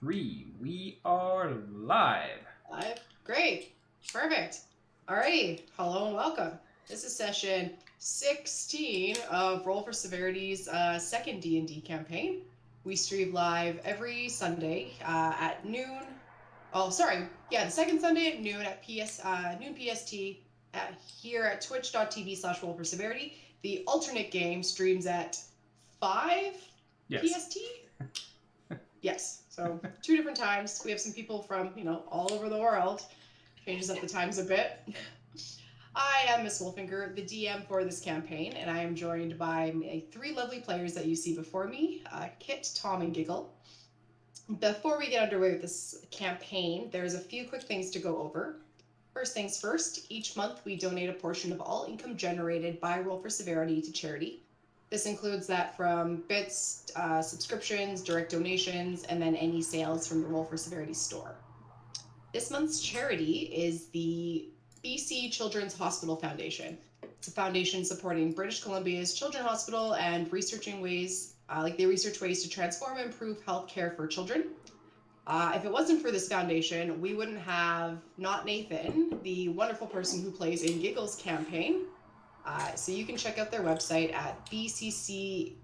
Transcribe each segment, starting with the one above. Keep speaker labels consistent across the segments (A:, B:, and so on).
A: 3. We are live.
B: Live? Great. Perfect. Alrighty. Hello and welcome. This is session 16 of Roll for Severity's second D&D campaign. We stream live every Sunday at noon. Oh, sorry. Yeah, the second Sunday at noon at noon PST here at twitch.tv/rollforseverity. The alternate game streams at 5 PST? Yes. So 2 different times. We have some people from, all over the world. Changes up the times a bit. I am Miss Wolfinger, the DM for this campaign, and I am joined by my 3 lovely players that you see before me, Kit, Tom, and Giggle. Before we get underway with this campaign, there's a few quick things to go over. First things first, each month we donate a portion of all income generated by Roll for Severity to charity. This includes that from bits, subscriptions, direct donations, and then any sales from the Roll for Severity store. This month's charity is the BC Children's Hospital Foundation. It's a foundation supporting British Columbia's Children's Hospital and researching ways, they research ways to transform and improve healthcare for children. If it wasn't for this foundation, we wouldn't have not Nathan, the wonderful person who plays in Giggle's campaign. So you can check out their website at bcchf.ca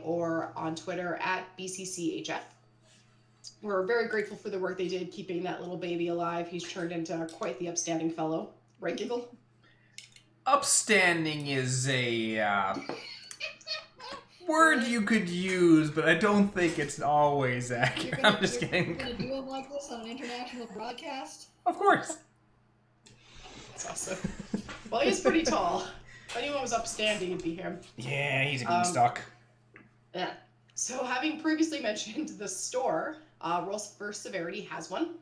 B: or on Twitter at bcchf. We're very grateful for the work they did keeping that little baby alive. He's turned into quite the upstanding fellow. Right, Giggle?
A: Upstanding is a word you could use, but I don't think it's always accurate. I'm just kidding.
C: You're going to do it like this on an international broadcast?
A: Of course.
B: That's awesome. Well, he's pretty tall. If anyone was upstanding, it'd be him.
A: Yeah, he's a beanstalk.
B: Yeah. So having previously mentioned the store, Roll for Severity has one.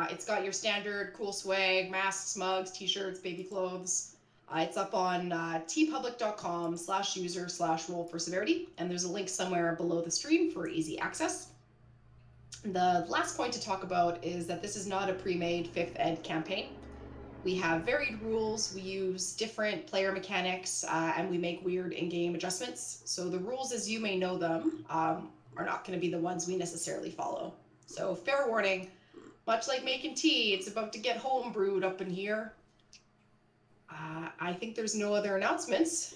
B: It's got your standard cool swag, masks, mugs, t-shirts, baby clothes. It's up on tpublic.com/user/roll-for-severity, and there's a link somewhere below the stream for easy access. The last point to talk about is that this is not a pre-made 5th ed campaign. We have varied rules, we use different player mechanics, and we make weird in-game adjustments. So the rules as you may know them are not going to be the ones we necessarily follow. So fair warning, much like making tea, it's about to get homebrewed up in here. I think there's no other announcements.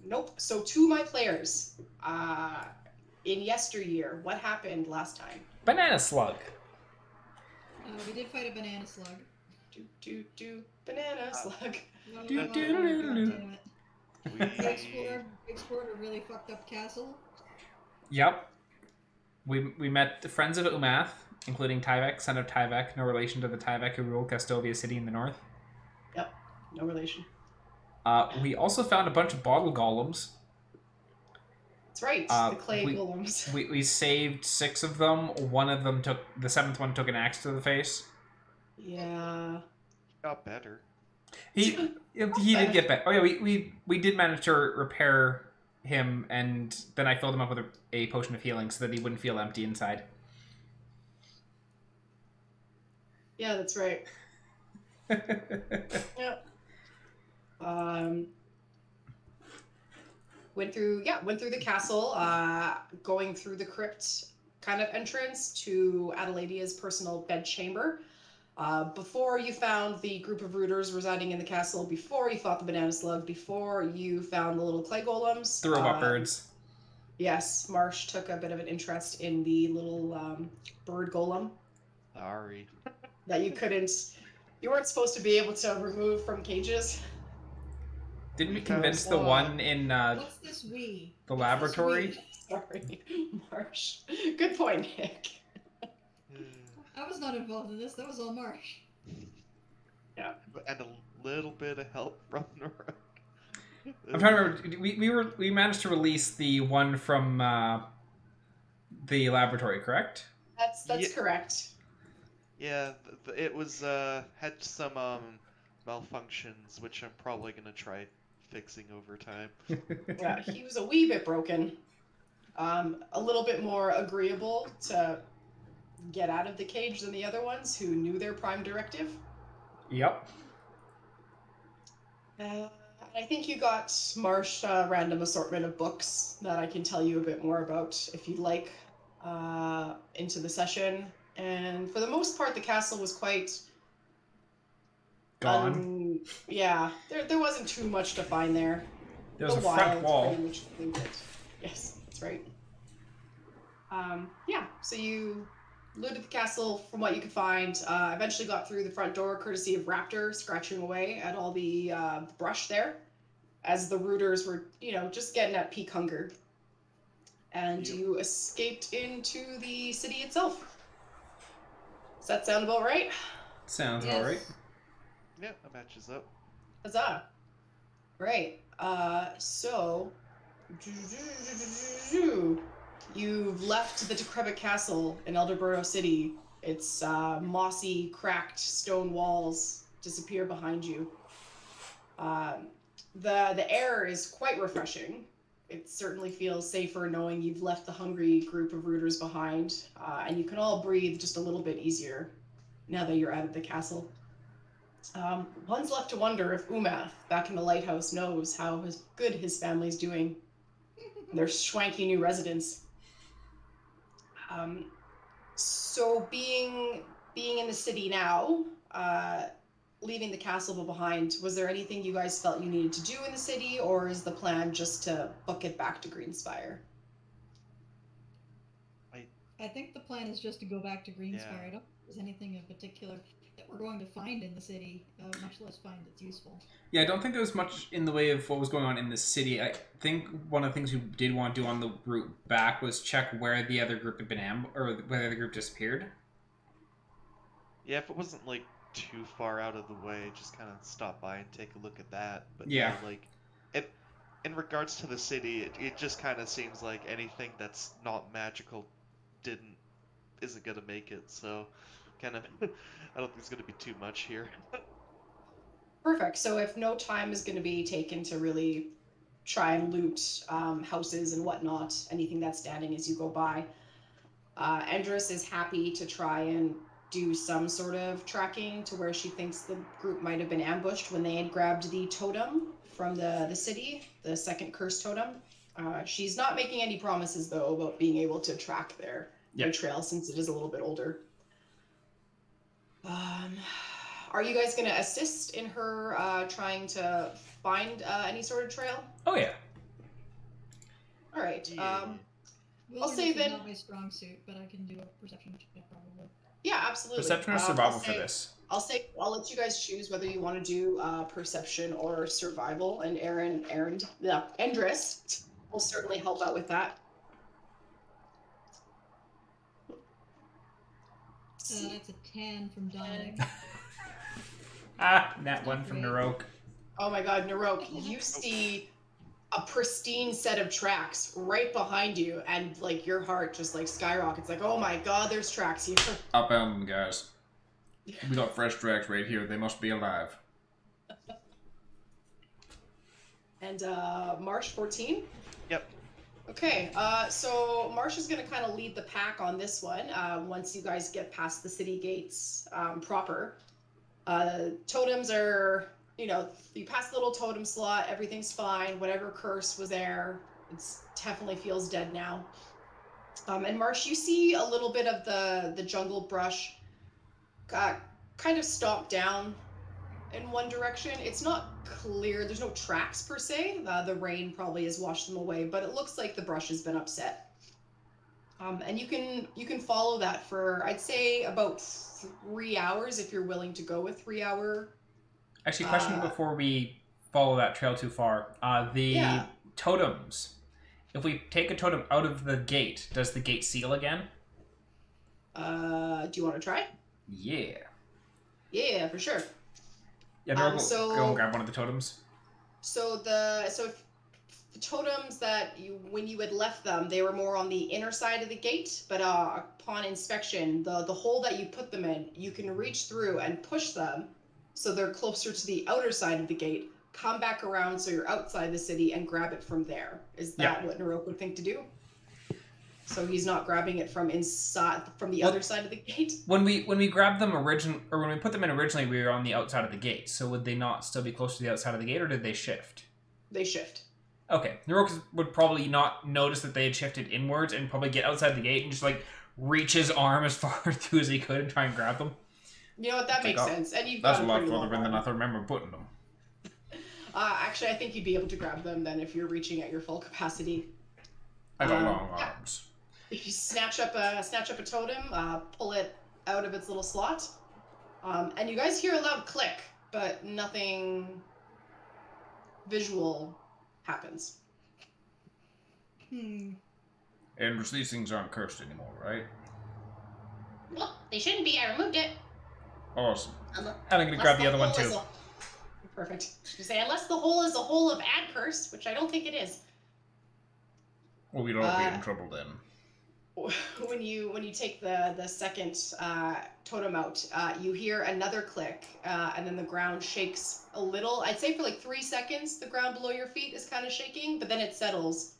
B: Nope. So to my players, in yesteryear, what happened last time?
A: Banana slug.
C: We did fight a banana slug.
B: Banana slug.
C: We explored a really fucked up castle.
A: Yep. We met the friends of Umath, including Tyvek, son of Tyvek, no relation to the Tyvek who ruled Castovia City in the north.
B: Yep, no relation.
A: We also found a bunch of bottle golems.
B: That's right, the clay golems.
A: We saved 6 of them. The 7th one took an axe to the face.
B: Yeah.
D: Got better.
A: He did get better. Oh yeah, we did manage to repair him, and then I filled him up with a potion of healing so that he wouldn't feel empty inside.
B: Yeah, that's right. Yep. Went through the castle, going through the crypt kind of entrance to Adelaide's personal bedchamber. Before you found the group of rooters residing in the castle, before you fought the banana slug, before you found the little clay golems.
A: The robot birds.
B: Yes, Marsh took a bit of an interest in the little bird golem.
D: Sorry.
B: That you weren't supposed to be able to remove from cages.
A: Didn't we convince the one in
C: What's this we?
A: The laboratory?
B: Sorry, Marsh. Good point, Nick.
C: I was not involved in this. That was all Marsh.
D: Yeah. And a little bit of help from Naroke.
A: I'm trying to remember. We managed to release the one from the laboratory, correct?
B: That's correct.
D: Yeah, it was had some malfunctions, which I'm probably gonna try fixing over time.
B: Yeah, he was a wee bit broken. A little bit more agreeable to get out of the cage than the other ones who knew their prime directive.
A: Yep.
B: I think you got Marsh a random assortment of books that I can tell you a bit more about if you'd like. into the session, and for the most part, the castle was quite
A: Gone.
B: yeah, there wasn't too much to find there.
A: There was
B: The
A: a front
B: wild
A: wall.
B: pretty much included it. Yes, that's right. Yeah, so you looted the castle from what you could find. Eventually got through the front door, courtesy of Raptor scratching away at all the brush there, as the rooters were, just getting at peak hunger. And you escaped into the city itself. Does that sound about right?
A: Sounds
C: Yes.
A: all right.
D: Yeah, that matches up.
B: Huzzah! Right. So you've left the decrepit castle in Elderberto City. Its mossy, cracked stone walls disappear behind you. The air is quite refreshing. It certainly feels safer knowing you've left the hungry group of rooters behind, and you can all breathe just a little bit easier now that you're out of the castle. One's left to wonder if Umath, back in the lighthouse, knows how good his family's doing. Their swanky new residence. So being in the city now, leaving the castle behind, was there anything you guys felt you needed to do in the city, or is the plan just to book it back to Greenspire?
C: I think the plan is just to go back to Greenspire.
D: Yeah.
C: I don't think there's anything in particular that we're going to find in the city, much less find that's useful.
A: Yeah, I don't think there was much in the way of what was going on in the city. I think one of the things we did want to do on the route back was check where the other group had been or where the other group disappeared.
D: Yeah, if it wasn't like too far out of the way, just kind of stop by and take a look at that. But
A: Yeah.
D: like, in regards to the city, it just kind of seems like anything that's not magical isn't gonna make it. So, kind of, I don't think there's gonna be too much here.
B: Perfect. So if no time is going to be taken to really try and loot houses and whatnot, anything that's standing as you go by, Endress is happy to try and do some sort of tracking to where she thinks the group might have been ambushed when they had grabbed the totem from the city, the second cursed totem. She's not making any promises, though, about being able to track their trail, since it is a little bit older. Are you guys going to assist in her trying to find any sort of trail?
A: Oh, yeah.
B: All right.
D: Yeah.
B: I'll say then.
C: Not my strong suit, but I can do a perception check probably.
B: Yeah, absolutely.
A: Perception or survival for this?
B: I'll let you guys choose whether you want to do perception or survival, and Endress will certainly help out with that.
C: That's a 10 from Dominic.
A: That one from Naroke.
B: Oh my god, Naroke, you see a pristine set of tracks right behind you, and like your heart just like skyrockets, like, oh my god, there's tracks here.
E: I found them, guys. We got fresh tracks right here. They must be alive.
B: And Marsh 14?
D: Yep.
B: Okay, so Marsh is going to kind of lead the pack on this one once you guys get past the city gates proper. Totems are, you pass the little totem slot, everything's fine. Whatever curse was there, it definitely feels dead now. And Marsh, you see a little bit of the jungle brush kind of stomp down in one direction. It's not clear. There's no tracks per se. The rain probably has washed them away, but it looks like the brush has been upset. And you can follow that for, I'd say, about 3 hours if you're willing to go with 3 hour.
A: Actually, question before we follow that trail too far. The totems. If we take a totem out of the gate, does the gate seal again?
B: Do you want to try?
A: Yeah.
B: Yeah, for sure.
A: Yeah, go and grab one of the totems.
B: So the totems that when you had left them, they were more on the inner side of the gate, but upon inspection, the hole that you put them in, you can reach through and push them so they're closer to the outer side of the gate, come back around so you're outside the city and grab it from there. Is that what Naroke would think to do? So he's not grabbing it from the other side of the gate?
A: When we grabbed them when we put them in originally, we were on the outside of the gate. So would they not still be close to the outside of the gate, or did they shift?
B: They shift.
A: Okay, Naroke would probably not notice that they had shifted inwards and probably get outside the gate and just like reach his arm as far through as he could and try and grab them.
B: You know what? That
E: It's like,
B: makes
E: oh,
B: sense. And you've
E: That's
B: got
E: a
B: a
E: lot
B: pretty long
E: further in than I
B: arm.
E: remember putting them.
B: Actually, I think you'd be able to grab them then if you're reaching at your full capacity.
E: I got
B: Um,
E: long
B: yeah.
E: arms.
B: If you snatch up a totem, pull it out of its little slot, and you guys hear a loud click, but nothing visual happens.
C: Hmm.
E: And these things aren't cursed anymore, right?
B: Well, they shouldn't be. I removed it.
E: Awesome.
A: And I'm gonna grab the other one too.
B: Perfect. You say unless the hole is a hole of ad curse, which I don't think it is.
E: Well, we'd all be in trouble then.
B: When you take the second totem out, you hear another click, and then the ground shakes a little. I'd say for like 3 seconds, the ground below your feet is kind of shaking, but then it settles,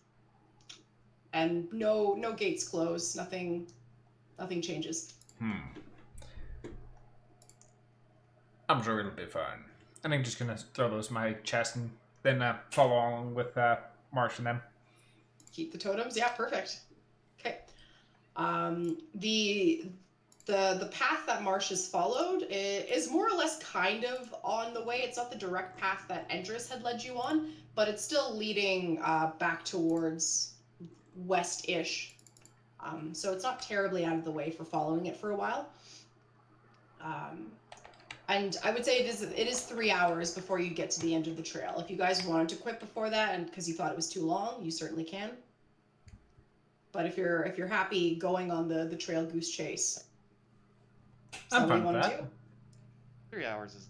B: and no gates close. Nothing changes.
E: I'm sure it'll be fine.
A: And I'm just gonna throw those in my chest and then follow along with Marsh and them.
B: Keep the totems. Yeah, perfect. Okay. The path that Marsh has followed is more or less kind of on the way. It's not the direct path that Endris had led you on, but it's still leading back towards west-ish. So it's not terribly out of the way for following it for a while. And I would say it is 3 hours before you get to the end of the trail. If you guys wanted to quit before that, and because you thought it was too long, you certainly can. But if you're happy going on the trail goose chase,
A: I'm fine with that.
D: 3 hours is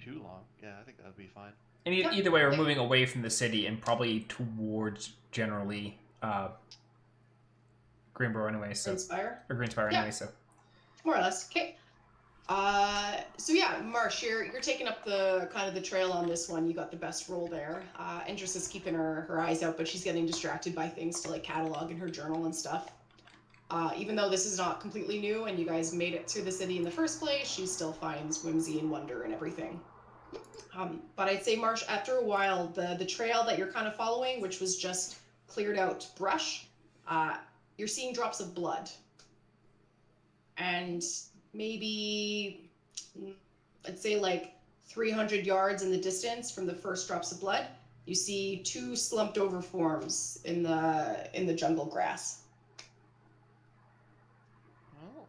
D: too long. Yeah, I think that would be fine.
A: And either way, we're moving away from the city and probably towards generally Greenborough anyway. So
B: Greenspire?
A: or Greenspire
B: Yeah.
A: anyway. So
B: More or less. Okay. So yeah, Marsh, you're taking up the kind of the trail on this one. You got the best roll there. Endris is keeping her eyes out, but she's getting distracted by things to like catalog in her journal and stuff. Even though this is not completely new and you guys made it to the city in the first place, she still finds whimsy and wonder and everything. But I'd say, Marsh, after a while, the trail that you're kind of following, which was just cleared out brush, you're seeing drops of blood. And maybe, I'd say like 300 yards in the distance from the first drops of blood, you see 2 slumped over forms in the jungle grass.
D: Well,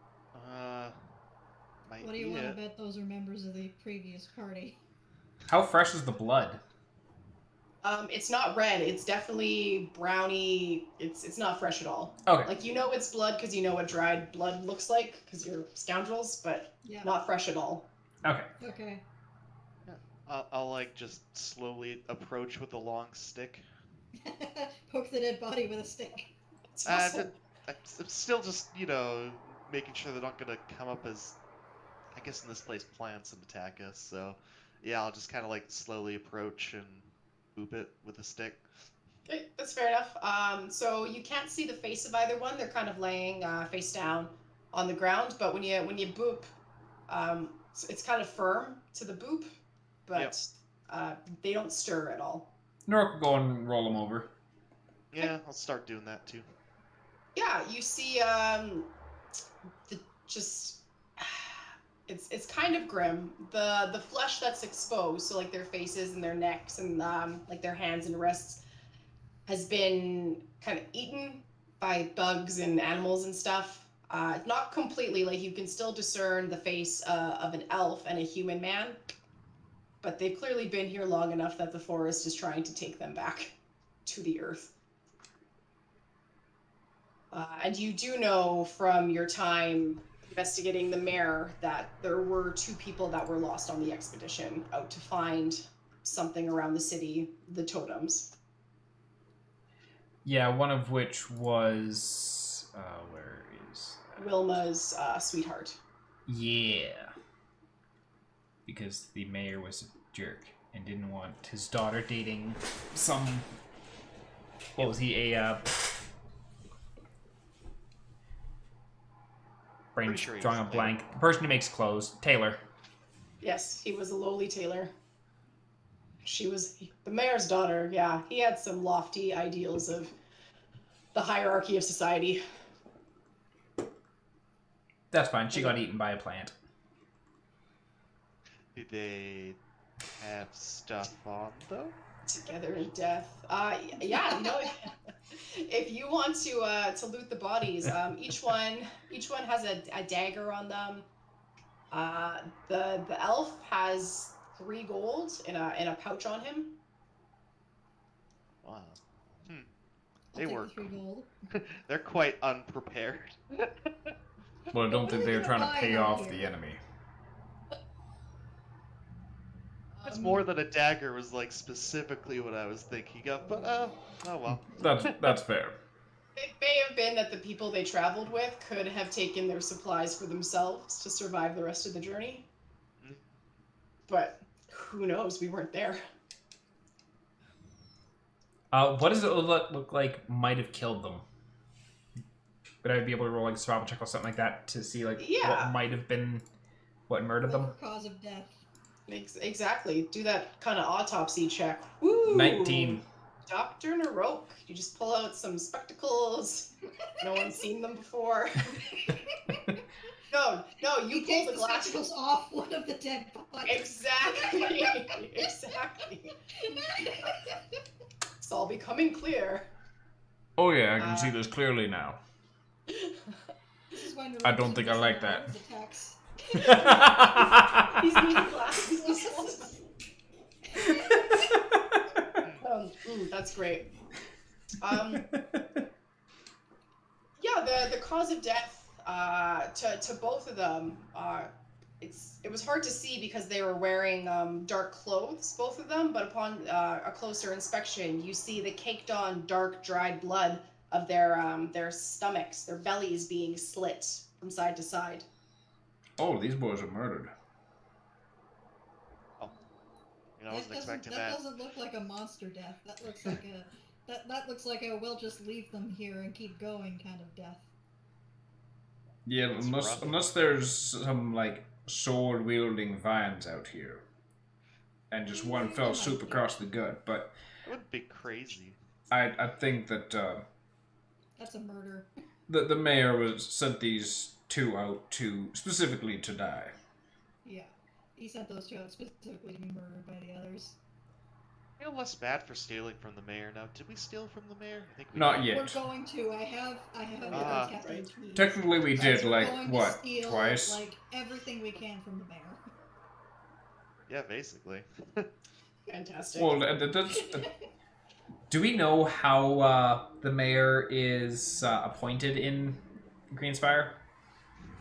D: might
C: What do
D: be
C: you want to
D: it.
C: bet those are members of the previous party?
A: how fresh is the blood?
B: It's not red. It's definitely browny. It's not fresh at all.
A: Okay.
B: Like, you know it's blood because you know what dried blood looks like because you're scoundrels, but
C: Yeah.
B: not fresh at all.
A: Okay.
C: Okay.
D: I'll like just slowly approach with a long stick.
C: Poke the dead body with a stick.
B: It's awesome.
D: I'm still just making sure they're not gonna come up as, I guess in this place, plants and attack us. So yeah, I'll just kind of like slowly approach and boop it with a stick.
B: Okay, that's fair enough. So you can't see the face of either one. They're kind of laying face down on the ground. But when you boop, it's kind of firm to the boop, but they don't stir at all.
A: Naroke will go and roll them over.
D: Yeah, I'll start doing that too.
B: Yeah, you see, it's kind of grim. The flesh that's exposed, so like their faces and their necks and like their hands and wrists, has been kind of eaten by bugs and animals and stuff. Not completely, like you can still discern the face of an elf and a human man, but they've clearly been here long enough that the forest is trying to take them back to the earth. And you do know from your time investigating the mare that there were 2 people that were lost on the expedition out to find something around the city, the totems.
A: Yeah, one of which was where is
B: Wilma's sweetheart.
A: Yeah, because the mayor was a jerk and didn't want his daughter dating some. What was he? Brain
D: Pretty sure he
A: drawing a
D: was a
A: blank. The person who makes clothes, tailor.
B: Yes, he was a lowly tailor. She was the mayor's daughter. Yeah, he had some lofty ideals of the hierarchy of society.
A: That's fine. She got eaten by a plant.
D: Do they have stuff on them?
B: Together in death. Yeah, you know, if you want to loot the bodies, each one has a dagger on them. The elf has 3 gold in a pouch on him.
D: Wow.
C: I'll
D: They
C: take
D: were.
C: the 3 gold.
D: They're quite unprepared.
E: Well, I don't
C: What
E: think
C: are
E: they
C: we
E: were
C: gonna
E: trying to
C: buy
E: pay
C: out
E: off
C: here?
E: the enemy.
D: It's more than a dagger was like specifically what I was thinking of, but oh well.
E: That's fair.
B: It may have been that the people they traveled with could have taken their supplies for themselves to survive the rest of the journey.
D: Mm.
B: But who knows? We weren't there.
A: What does it look like might have killed them? Would I be able to roll like a survival check or something like that to see like
B: Yeah.
A: what might have been what murdered
C: Roll
A: them?
C: for cause of death.
B: Exactly. Do that kind of autopsy check. Woo!
A: 19.
B: Dr. Naroke. You just pull out some spectacles. No one's seen them before. No, you
C: He
B: pull
C: takes
B: the glasses.
C: spectacles off one of the dead bodies.
B: Exactly. Exactly. It's all becoming clear.
E: Oh yeah, I can see this clearly now.
C: This is why
E: I don't think I like that.
C: Attacks.
B: He's needing glasses. That's great. Yeah, the cause of death to both of them. It was hard to see because they were wearing dark clothes, both of them. But upon a closer inspection, you see the caked on dark dried blood of their stomachs, their bellies being slit from side to side.
E: Oh, these boys are murdered.
D: I wasn't expecting
C: that
D: that.
C: doesn't look like a monster death. That looks like that looks like a we'll just leave them here and keep going kind of death.
E: Yeah,
D: That's rough.
E: unless there's some like sword wielding vines out here, and just one fell swoop across the gut. But
D: That would be crazy.
E: I think that
C: That's a murder.
E: the mayor sent these 2 out specifically to die.
C: Yeah. He sent those 2 out specifically to be murdered by the others.
D: I feel less bad for stealing from the mayor now. Did we steal from the mayor? I think we
E: Not
D: did.
E: yet.
C: We're going to. I have
D: Ah,
C: Captain
B: right.
C: Keys.
E: Technically, we did
C: We're
E: like
C: going to
E: what
C: steal,
E: twice.
C: Like everything we can from the mayor.
D: Yeah, basically.
B: Fantastic.
E: Well, that's
A: Do we know how the mayor is appointed in Greenspire?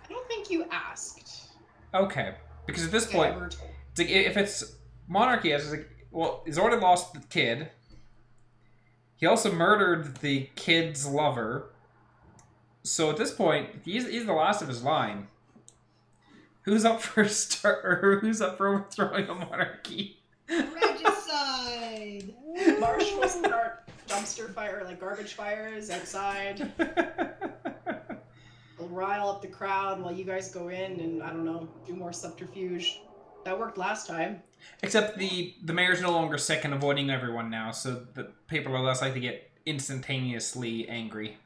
B: I don't think you asked.
A: Okay, because at this
B: Okay,
A: point,
B: we're told.
A: it's like, if it's monarchy, it's like, well, he's already lost the kid. He also murdered the kid's lover. So at this point, he's the last of his line. Who's up for who's up for overthrowing a monarchy?
C: Regicide!
B: Marsh will start dumpster fire, like garbage fires outside. We'll rile up the crowd while you guys go in and, I don't know, do more subterfuge. That worked last time.
A: Except the mayor's no longer sick and avoiding everyone now, so the people are less likely to get instantaneously angry.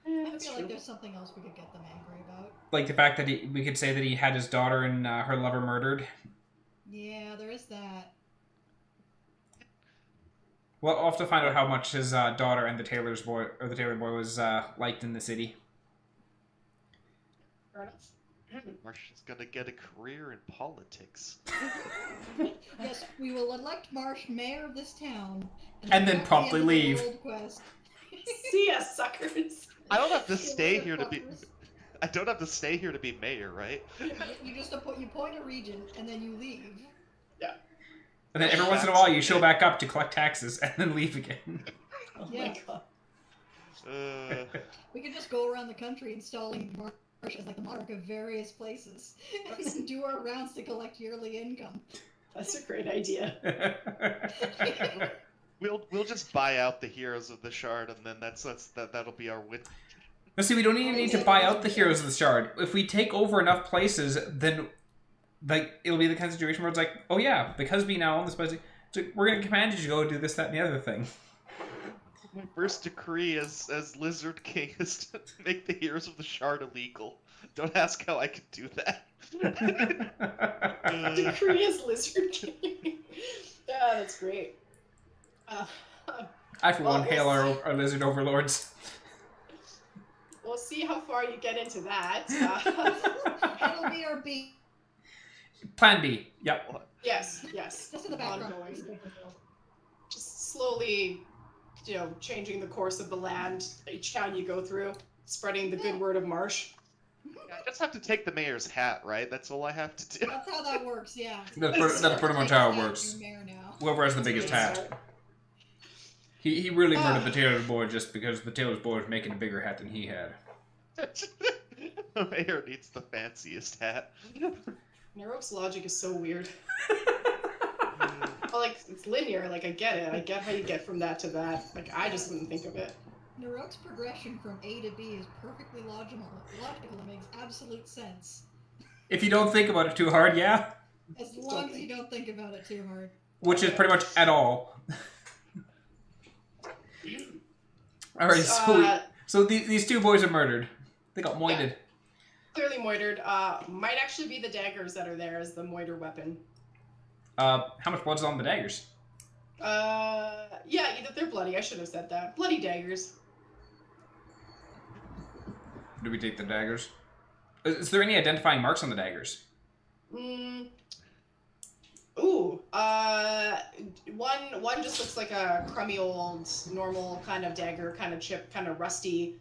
C: I
B: That's
C: feel
B: true.
C: like there's something else we could get them angry about.
A: Like the fact that we could say that he had his daughter and her lover murdered.
C: Yeah, there is that.
A: Well, I'll have to find out how much his daughter and the tailor boy was liked in the city.
B: Fair enough.
D: Marsh is gonna get a career in politics.
C: Yes, we will elect Marsh mayor of this town.
A: And then
C: at the
A: promptly
C: end of the
A: leave.
C: World Quest.
B: See ya, suckers.
D: I don't have to
C: See you
D: stay
C: later,
D: here to be.
C: fuckers.
D: I don't have to stay here to be mayor, right?
C: You just you point a region and then you leave.
A: And then every once in a while you show back up to collect taxes and then leave again.
B: Oh
C: Yeah.
B: my god.
C: We could just go around the country installing Marsh as like the monarch of various places and do our rounds to collect yearly income.
B: That's a great idea.
D: We'll just buy out the heroes of the shard, and then that'll be our win.
A: But see, we don't even need to buy out the heroes of the shard. If we take over enough places, then like it'll be the kind of situation where it's like, oh yeah, because we now own this place, So we're gonna command you to go do this, that, and the other thing.
D: My first decree as Lizard King is to make the Heroes of the Shard illegal. Don't ask how I could do that.
B: Decree as Lizard King. Yeah, that's great.
A: I, for one,
B: Well,
A: hail
B: we'll
A: our lizard overlords.
B: We'll see how far you get into that.
C: It'll be our B.
A: Plan B. Yep.
B: Yes.
C: Just in the background.
B: Ongoing. Just slowly, changing the course of the land each town you go through, spreading the good word of Marsh.
D: I just have to take the mayor's hat, right? That's all I have to do.
C: That's how that works, yeah.
A: That's pretty much how it works.
C: You're mayor now.
A: Whoever has the biggest hat. He really murdered the Tailor's boy just because the Tailor's boy was making a bigger hat than he had.
D: The mayor needs the fanciest hat.
B: Naroke's logic is so weird. Well, it's linear. I get it. I get how you get from that to that. I just wouldn't think of it.
C: Naroke's progression from A to B is perfectly logical. It makes absolute sense.
A: If you don't think about it too hard, yeah.
C: As long as you don't think about it too hard.
A: Which is pretty much at all. Alright, so these two boys are murdered. They got moited.
B: Yeah. Clearly moitered. Might actually be the daggers that are there as the moiter weapon.
A: How much blood's on the daggers?
B: Yeah, they're bloody. I should have said that. Bloody daggers.
A: Do we take the daggers? Is there any identifying marks on the daggers?
B: One just looks like a crummy old normal kind of dagger, kind of chipped, kind of rusty.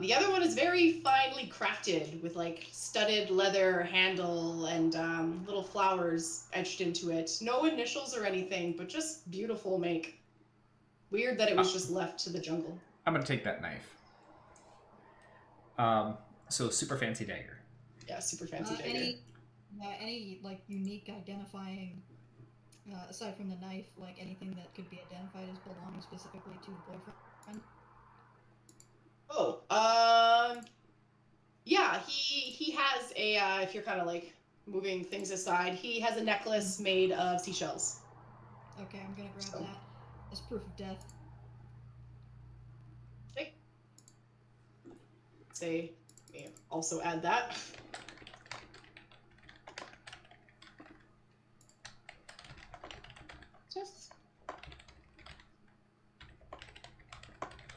B: The other one is very finely crafted with studded leather handle and little flowers etched into it. No initials or anything, but just beautiful make. Weird that it was just left to the jungle.
A: I'm gonna take that knife. So super fancy dagger.
B: Yeah, super fancy dagger.
C: Any unique identifying, aside from the knife, anything that could be identified as belonging specifically to the boyfriend?
B: Yeah, he has a, if you're kind of moving things aside, he has a necklace made of seashells.
C: Okay, I'm gonna grab that as proof of death.
B: Okay. Also add that. Just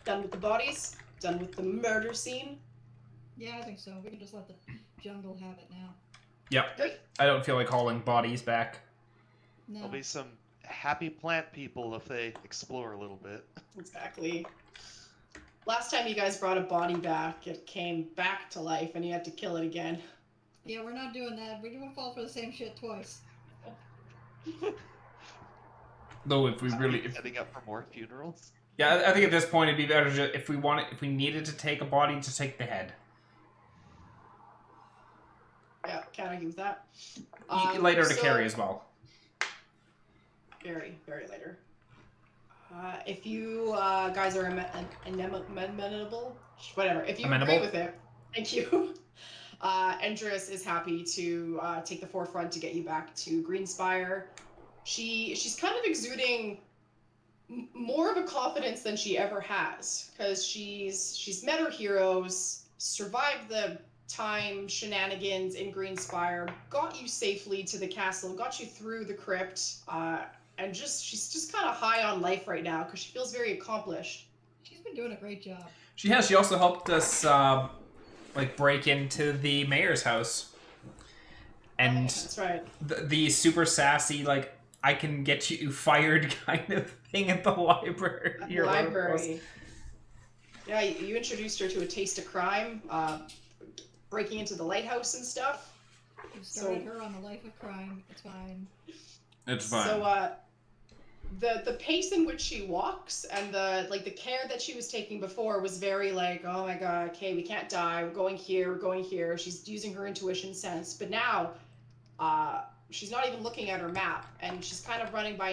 B: done with the bodies. Done with the murder scene.
C: Yeah, I think so. We can just let the jungle have it now.
A: Yep.
B: Great.
A: I don't feel like hauling bodies back.
C: No.
D: There'll be some happy plant people if they explore a little bit.
B: Exactly. Last time you guys brought a body back, it came back to life and you had to kill it again.
C: Yeah, we're not doing that. We don't fall for the same shit twice.
A: Though if we really...
D: Setting up for more funerals?
A: Yeah, I think at this point it'd be better if we needed to take a body, to take the head.
B: Yeah, can't argue with that.
A: Later to carry as well.
B: Very, very later. If you guys are amenable, whatever. If you agree with it, thank you. Endress is happy to take the forefront to get you back to Greenspire. She's kind of exuding more of a confidence than she ever has, because she's met her heroes, survived the time shenanigans in Greenspire, got you safely to the castle, got you through the crypt, and she's just kind of high on life right now because she feels very accomplished.
C: She's been doing a great job.
A: She has. She also helped us break into the mayor's house, and
B: that's right.
A: The super sassy I can get you fired kind of thing at the library.
B: At the library. Yeah, you introduced her to a taste of crime, breaking into the lighthouse and stuff.
C: You started her on the life of crime. It's fine.
A: It's fine.
B: So, the pace in which she walks and the care that she was taking before was very oh my god, okay, we can't die. We're going here. She's using her intuition sense, but now, she's not even looking at her map, and she's kind of running by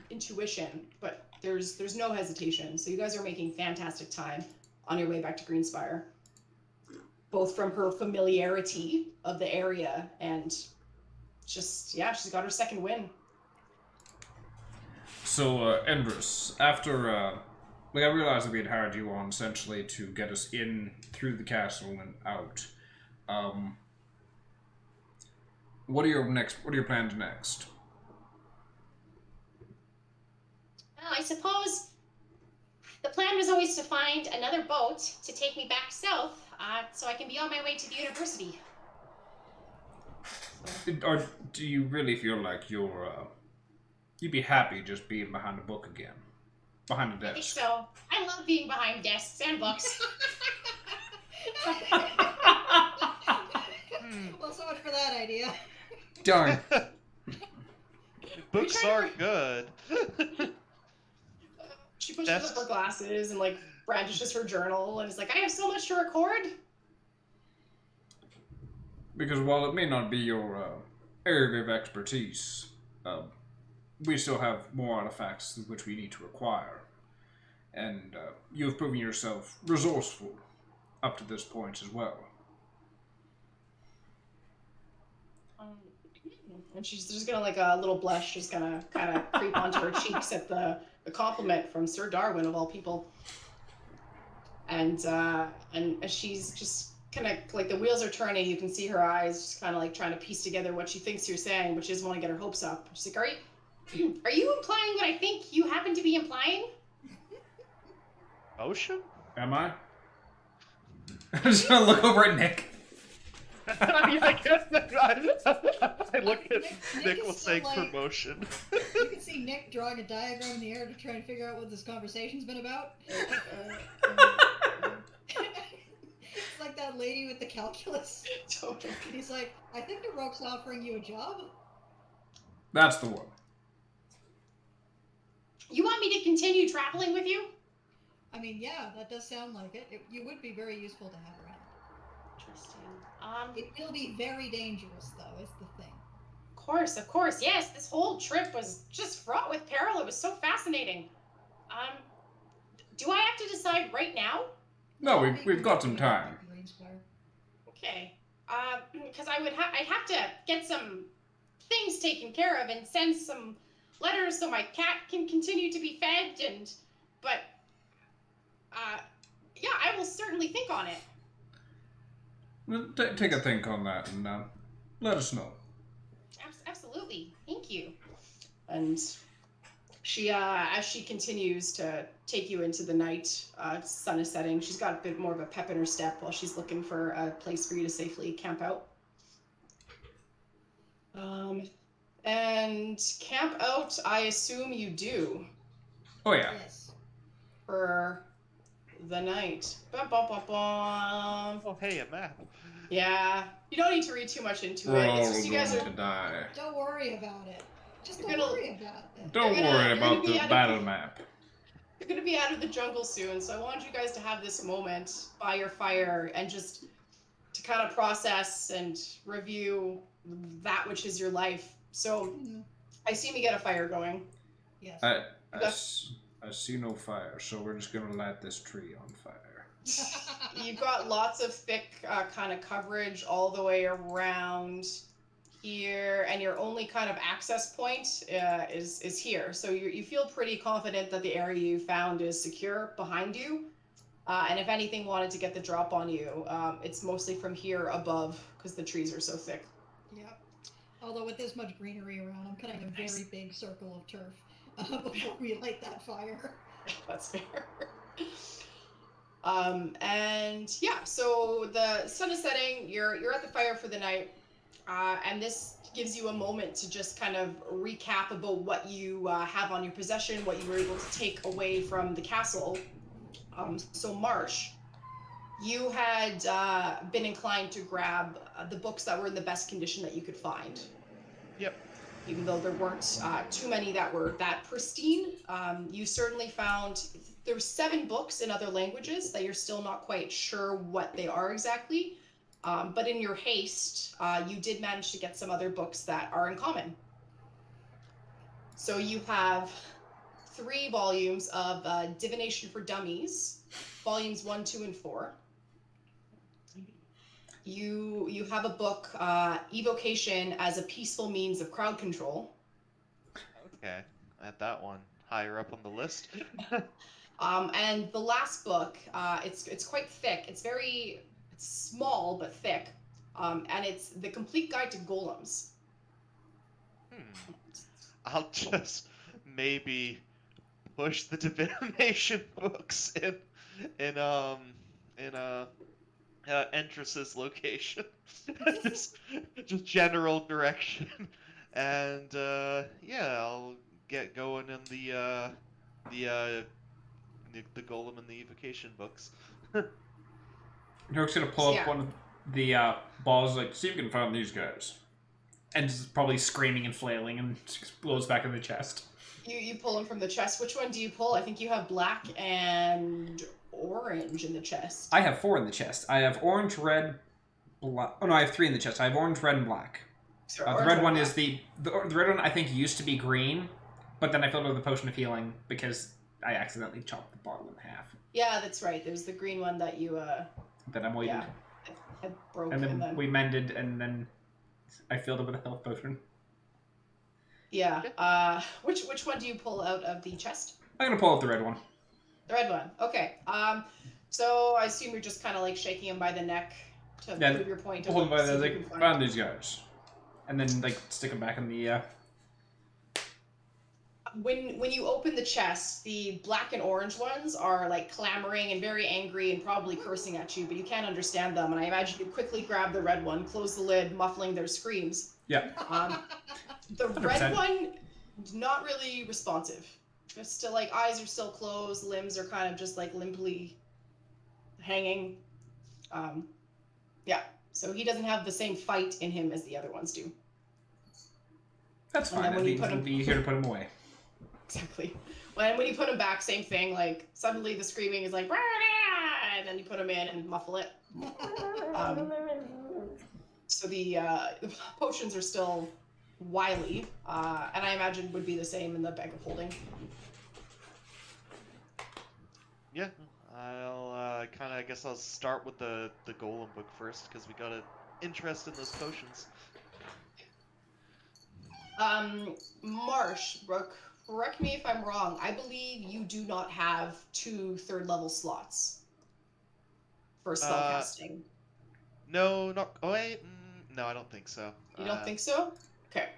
B: intuition, but there's no hesitation. So you guys are making fantastic time on your way back to Greenspire, both from her familiarity of the area and just, she's got her second win.
E: So, Endress, after, like, I realized that we had hired you on essentially to get us in through the castle and out. What are your plans next?
F: Well, I suppose the plan was always to find another boat to take me back south, so I can be on my way to the university.
E: Or do you really feel like you'd be happy just being behind a book again? Behind a
F: I think
E: desk?
F: so. I love being behind desks and books.
C: Well, so much for that idea.
A: Darn.
D: Books
B: trying
D: are
B: to
D: good.
B: She pushes
D: That's-
B: up her glasses and like brandishes her journal and is like, I have so much to record.
E: Because while it may not be your area of expertise, we still have more artifacts which we need to acquire. And you have proven yourself resourceful up to this point as well.
B: And she's just gonna like a little blush just gonna kind of creep onto her cheeks at the compliment from Sir Darwin of all people. And as she's just kind of like the wheels are turning, you can see her eyes just kind of like trying to piece together what she thinks you're saying, but she doesn't want to get her hopes up. She's like, are you implying what I think you happen to be implying?
D: Motion?
E: Am I?
A: I'm just gonna look over at Nick.
D: I mean, I guess I look at
C: Nick
D: Nick
C: is
D: was
C: still
D: saying
C: like-
D: promotion.
C: You can see Nick drawing a diagram in the air to try and figure out what this conversation's been about. It's like that lady with the calculus.
B: Totally.
C: He's like, I think Naroke's offering you a job.
E: That's the one.
F: You want me to continue traveling with you?
C: I mean, yeah, that does sound like it. You would be very useful to have around.
F: Interesting.
C: It will be very dangerous, though, is the thing.
F: Of course, yes. This whole trip was just fraught with peril. It was so fascinating. Do I have to decide right now?
E: No, we've got some time.
F: Okay. Because I'd have to get some things taken care of and send some letters so my cat can continue to be fed but yeah, I will certainly think on it.
E: Well, take a think on that and let us know.
F: Absolutely. Thank you.
B: And she, as she continues to take you into the night, sun is setting. She's got a bit more of a pep in her step while she's looking for a place for you to safely camp out. And camp out, I assume you do
E: Oh yeah.
C: Yes.
B: for the night. Bum, bum, bum, bum.
D: Oh, hey, a map.
B: Yeah, you don't need to read too much into
E: We're
B: it.
E: all
B: It's just you guys
E: going
B: are
E: to die.
C: Don't worry about it. Just
B: You're
C: don't
B: gonna-
C: worry about it.
E: Don't
B: You're gonna-
E: worry
B: you're
E: about
B: gonna be
E: the
B: out of-
E: battle map.
B: You're gonna be out of the jungle soon, so I wanted you guys to have this moment by your fire and just to kind of process and review that which is your life. So
C: Mhm.
B: I see me get a fire going.
C: Yes.
E: I see no fire, so we're just gonna light this tree on fire.
B: You've got lots of thick kind of coverage all the way around here, and your only kind of access point is here. So you feel pretty confident that the area you found is secure behind you. And if anything wanted to get the drop on you, it's mostly from here above because the trees are so thick.
C: Yep. Although with this much greenery around, I'm cutting a very big circle of turf before we light that fire.
B: That's fair. And yeah, so the sun is setting. You're at the fire for the night, and this gives you a moment to just kind of recap about what you have on your possession, what you were able to take away from the castle. So Marsh, you had been inclined to grab the books that were in the best condition that you could find.
D: Yep.
B: Even though there weren't too many that were that pristine, you certainly found there were 7 books in other languages that you're still not quite sure what they are exactly. But in your haste, you did manage to get some other books that are in common. So you have 3 volumes of Divination for Dummies, volumes 1, 2, and 4. You have a book, Evocation as a Peaceful Means of Crowd Control.
D: Okay, at that one. higher up on the list.
B: And the last book, it's quite thick. It's small but thick, and it's The Complete Guide to Golems.
D: I'll just maybe push the divination books in Entrus's location, just general direction, and yeah, I'll get going in the golem and the evocation books.
A: Naroke's gonna pull up one of the balls, like, see if you can find these guys. And just probably screaming and flailing and explodes back in the chest.
B: You pull them from the chest. Which one do you pull? I think you have black and orange in the chest.
A: I have 4 in the chest. I have orange, red, black. Oh no, I have 3 in the chest. I have orange, red, and black.
B: So
A: The red one is the red one. I think used to be green, but then I filled it with a potion of healing because I accidentally chopped the bottle in half.
B: Yeah, that's right. There's the green one that you
A: Then I waited.
B: had broke,
A: And then we mended, and then I filled it with a health potion.
B: Yeah. Which one do you pull out of the chest?
A: I'm gonna pull out the red one.
B: The red one. Okay. So I assume you're just kind of like shaking him by the neck to prove your point.
A: Hold him by the like, find these guys, and then like stick them back in the.
B: When you open the chest, the black and orange ones are like clamoring and very angry and probably cursing at you, but you can't understand them. And I imagine you quickly grab the red one, close the lid, muffling their screams.
A: Yeah.
B: The
A: 100%.
B: red one, not really responsive. Just still like eyes are still closed, limbs are kind of just like limply hanging. Yeah. So he doesn't have the same fight in him as the other ones do.
A: That's fine. That means it'll be easier to put him away.
B: Exactly. When you put him back, same thing. Like suddenly the screaming is like, and then you put him in and muffle it. So the potions are still wily, and I imagine would be the same in the bag of holding.
D: Yeah, I'll kind of. I guess I'll start with the golem book first because we got an interest in those potions.
B: Marsh, Brooke, correct me if I'm wrong. I believe you do not have 2 third-level slots for spellcasting.
D: No, not. Oh wait, no, I don't think so.
B: You don't think so? Okay.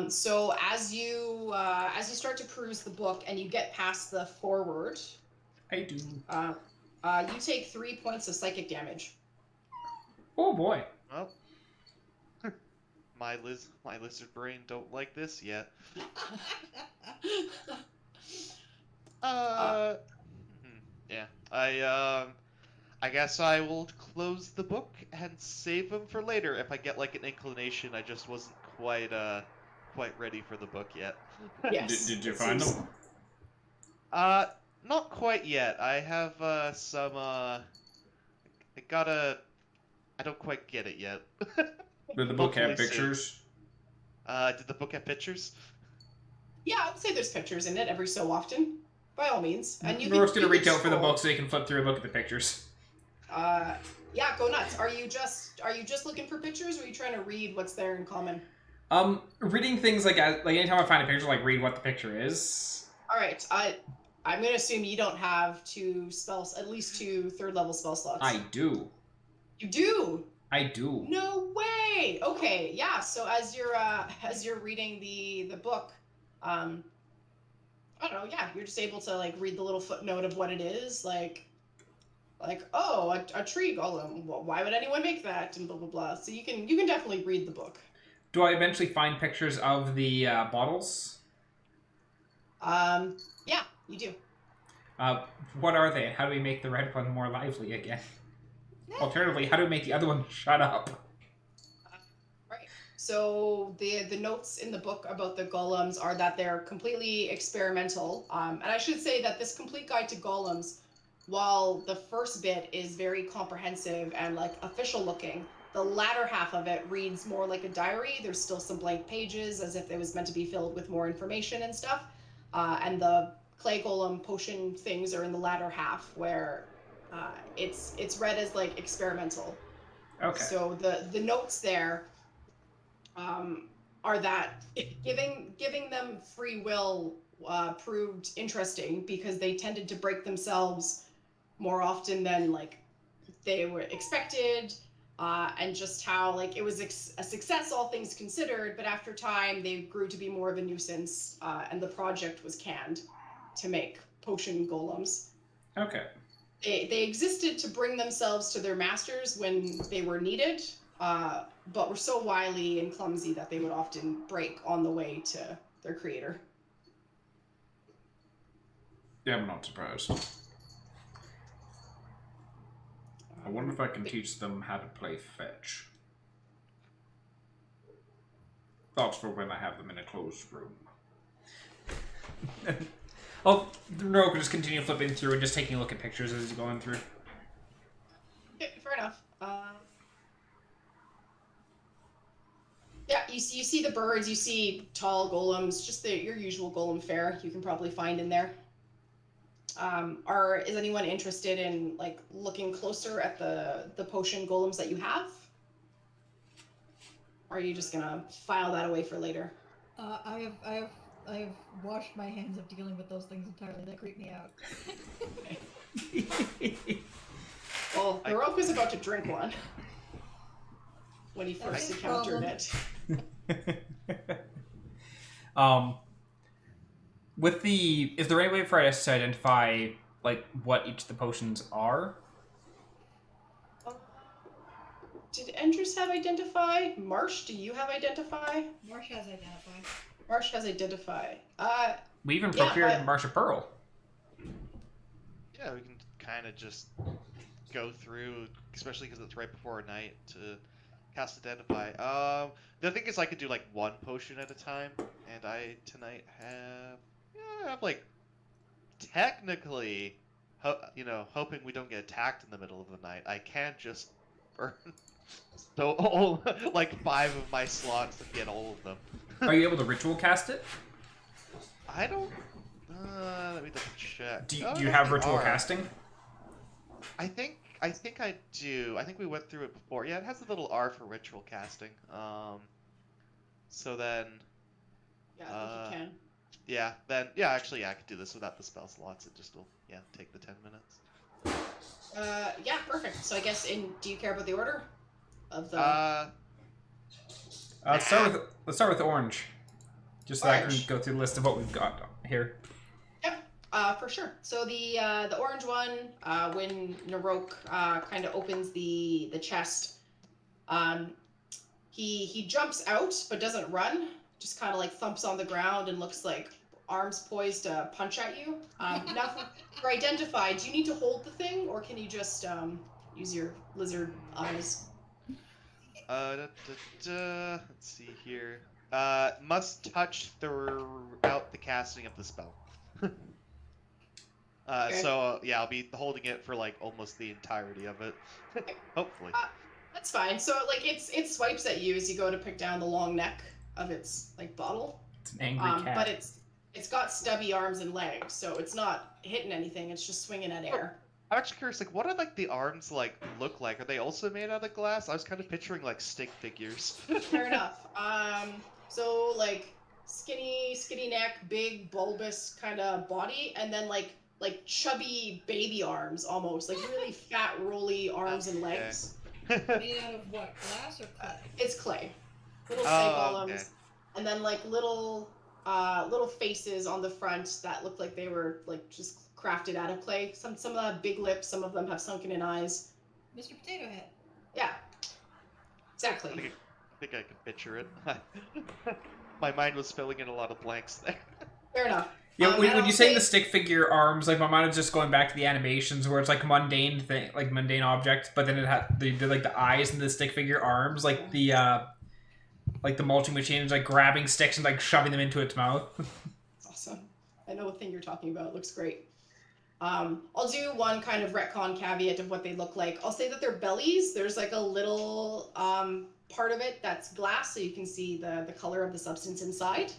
B: So as you start to peruse the book and you get past the foreword,
A: I do.
B: you take 3 points of psychic damage.
A: Oh boy.
D: Well, my lizard brain don't like this yet. Yeah. I guess I will close the book and save them for later if I get like an inclination. I just wasn't quite ready for the book yet.
B: Yes.
A: Did you find them?
D: Not quite yet. I have some I don't quite get it yet.
A: Did the book have
D: Hopefully soon.
A: pictures?
D: Did the book have pictures?
B: Yeah, I would say there's pictures in it every so often, by all means. And you
A: We're just gonna
B: you
A: reach out for the
B: scroll.
A: book so you can flip through and look at the pictures.
B: Yeah, go nuts. Are you just looking for pictures, or are you trying to read what's there in common?
A: Reading things like anytime I find a picture, like read what the picture is.
B: All right. I'm gonna assume you don't have 2 spells, at least 2 third-level spell slots.
A: I do.
B: You do.
A: I do.
B: No way. Okay. Yeah. So as you're reading the book, I don't know. Yeah, you're just able to like read the little footnote of what it is, like oh, a tree golem. Well, why would anyone make that? And blah blah blah. So you can definitely read the book.
A: Do I eventually find pictures of the bottles?
B: Yeah, you do.
A: What are they? How do we make the red one more lively again? Alternatively, how do we make the other one shut up?
B: Right. So the notes in the book about the golems are that they're completely experimental. And I should say that this complete guide to golems, while the first bit is very comprehensive and like official looking, the latter half of it reads more like a diary. There's still some blank pages as if it was meant to be filled with more information and stuff. And the clay golem potion things are in the latter half where it's read as like experimental.
A: Okay.
B: So the notes there are that giving them free will proved interesting because they tended to break themselves more often than like they were expected, and just how like it was a success all things considered, but after time they grew to be more of a nuisance, and the project was canned to make potion golems.
A: Okay.
B: They existed to bring themselves to their masters when they were needed, but were so wily and clumsy that they would often break on the way to their creator.
A: Yeah, I'm not surprised. I wonder if I can teach them how to play fetch. Thoughts for when I have them in a closed room. Oh, Naroke will just continue flipping through and just taking a look at pictures as he's going through.
B: Yeah, fair enough. Yeah, you see the birds, you see tall golems, just your usual golem fare you can probably find in there. Is anyone interested in like looking closer at the potion golems that you have? Or are you just gonna file that away for later?
C: I have washed my hands of dealing with those things entirely. They creep me out.
B: Well, Naroke was about to drink one when he
C: That's
B: first
C: his
B: encountered
C: problem.
B: it.
A: Is there any way for us to identify like what each of the potions are?
B: Did Endress have identify? Marsh, do you have identify?
C: Marsh has identify.
B: Marsh has identify.
A: We even
B: Yeah,
A: procured
B: but-
A: Marsh a Pearl.
D: Yeah, we can kind of just go through, especially because it's right before night, to cast Identify. The thing is, I could do like one potion at a time, and I tonight have, I have like, technically, hoping we don't get attacked in the middle of the night, I can just burn all like 5 of my slots and get all of them.
A: Are you able to ritual cast it?
D: I don't. Let me double check.
A: Do you have
D: they
A: ritual
D: are.
A: casting?
D: I think I do. I think we went through it before. Yeah, it has a little R for ritual casting. So then.
B: Yeah, I think you can.
D: Yeah. Then actually, I could do this without the spell slots. It just will take the 10 minutes.
B: Yeah, perfect. So I guess do you care about the order of the?
A: Let's start with orange, just so I can
B: Orange.
A: go through the list of what we've got here.
B: Yep. For sure. So the orange one, when Naroke kind of opens the chest, he jumps out but doesn't run. Just kind of like thumps on the ground and looks like arms poised to punch at you. Now for identify, do you need to hold the thing or can you just use your lizard eyes?
D: Let's see here. Must touch throughout the casting of the spell.
B: Okay.
D: So I'll be holding it for like almost the entirety of it. Hopefully.
B: That's fine. So like it swipes at you as you go to pick down the long neck of its like bottle.
A: It's an angry cat.
B: But it's got stubby arms and legs, so it's not hitting anything. It's just swinging at air.
D: I'm actually curious, like, what do like the arms like look like? Are they also made out of glass? I was kind of picturing like stick figures.
B: Fair enough. So like skinny neck, big bulbous kind of body, and then like chubby baby arms almost, like really fat rolly arms and legs.
C: Made out of what? Glass or clay?
B: It's clay. Little clay golems,
D: okay.
B: and then like little faces on the front that look like they were like just crafted out of clay. Some of them have big lips, some of them have sunken in eyes.
C: Mr. Potato Head.
B: Yeah, exactly.
D: I think I can picture it. My mind was filling in a lot of blanks there.
B: Fair enough.
A: Yeah, when you say
B: say
A: the stick figure arms, like my mind is just going back to the animations where it's like mundane objects, but then they did like the eyes and the stick figure arms, like the mulching machine is like grabbing sticks and like shoving them into its mouth.
B: Awesome. I know what thing you're talking about. It looks great. I'll do one kind of retcon caveat of what they look like. I'll say that their bellies, there's like a little part of it that's glass, so you can see the color of the substance inside.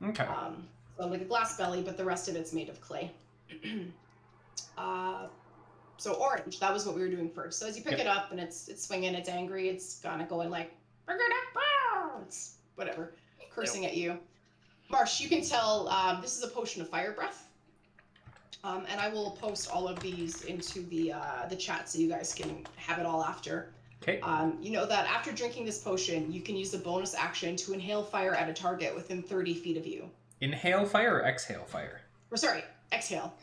A: Okay.
B: So like a glass belly, but the rest of it's made of clay. So orange, that was what we were doing first. So as you pick it up and it's swinging, it's angry, it's kind of going like, it's whatever, cursing at you. Marsh, you can tell this is a potion of fire breath. And I will post all of these into the chat so you guys can have it all after.
A: Okay.
B: You know that after drinking this potion, you can use the bonus action to inhale fire at a target within 30 feet of you.
A: Inhale fire or exhale fire?
B: Or sorry, exhale.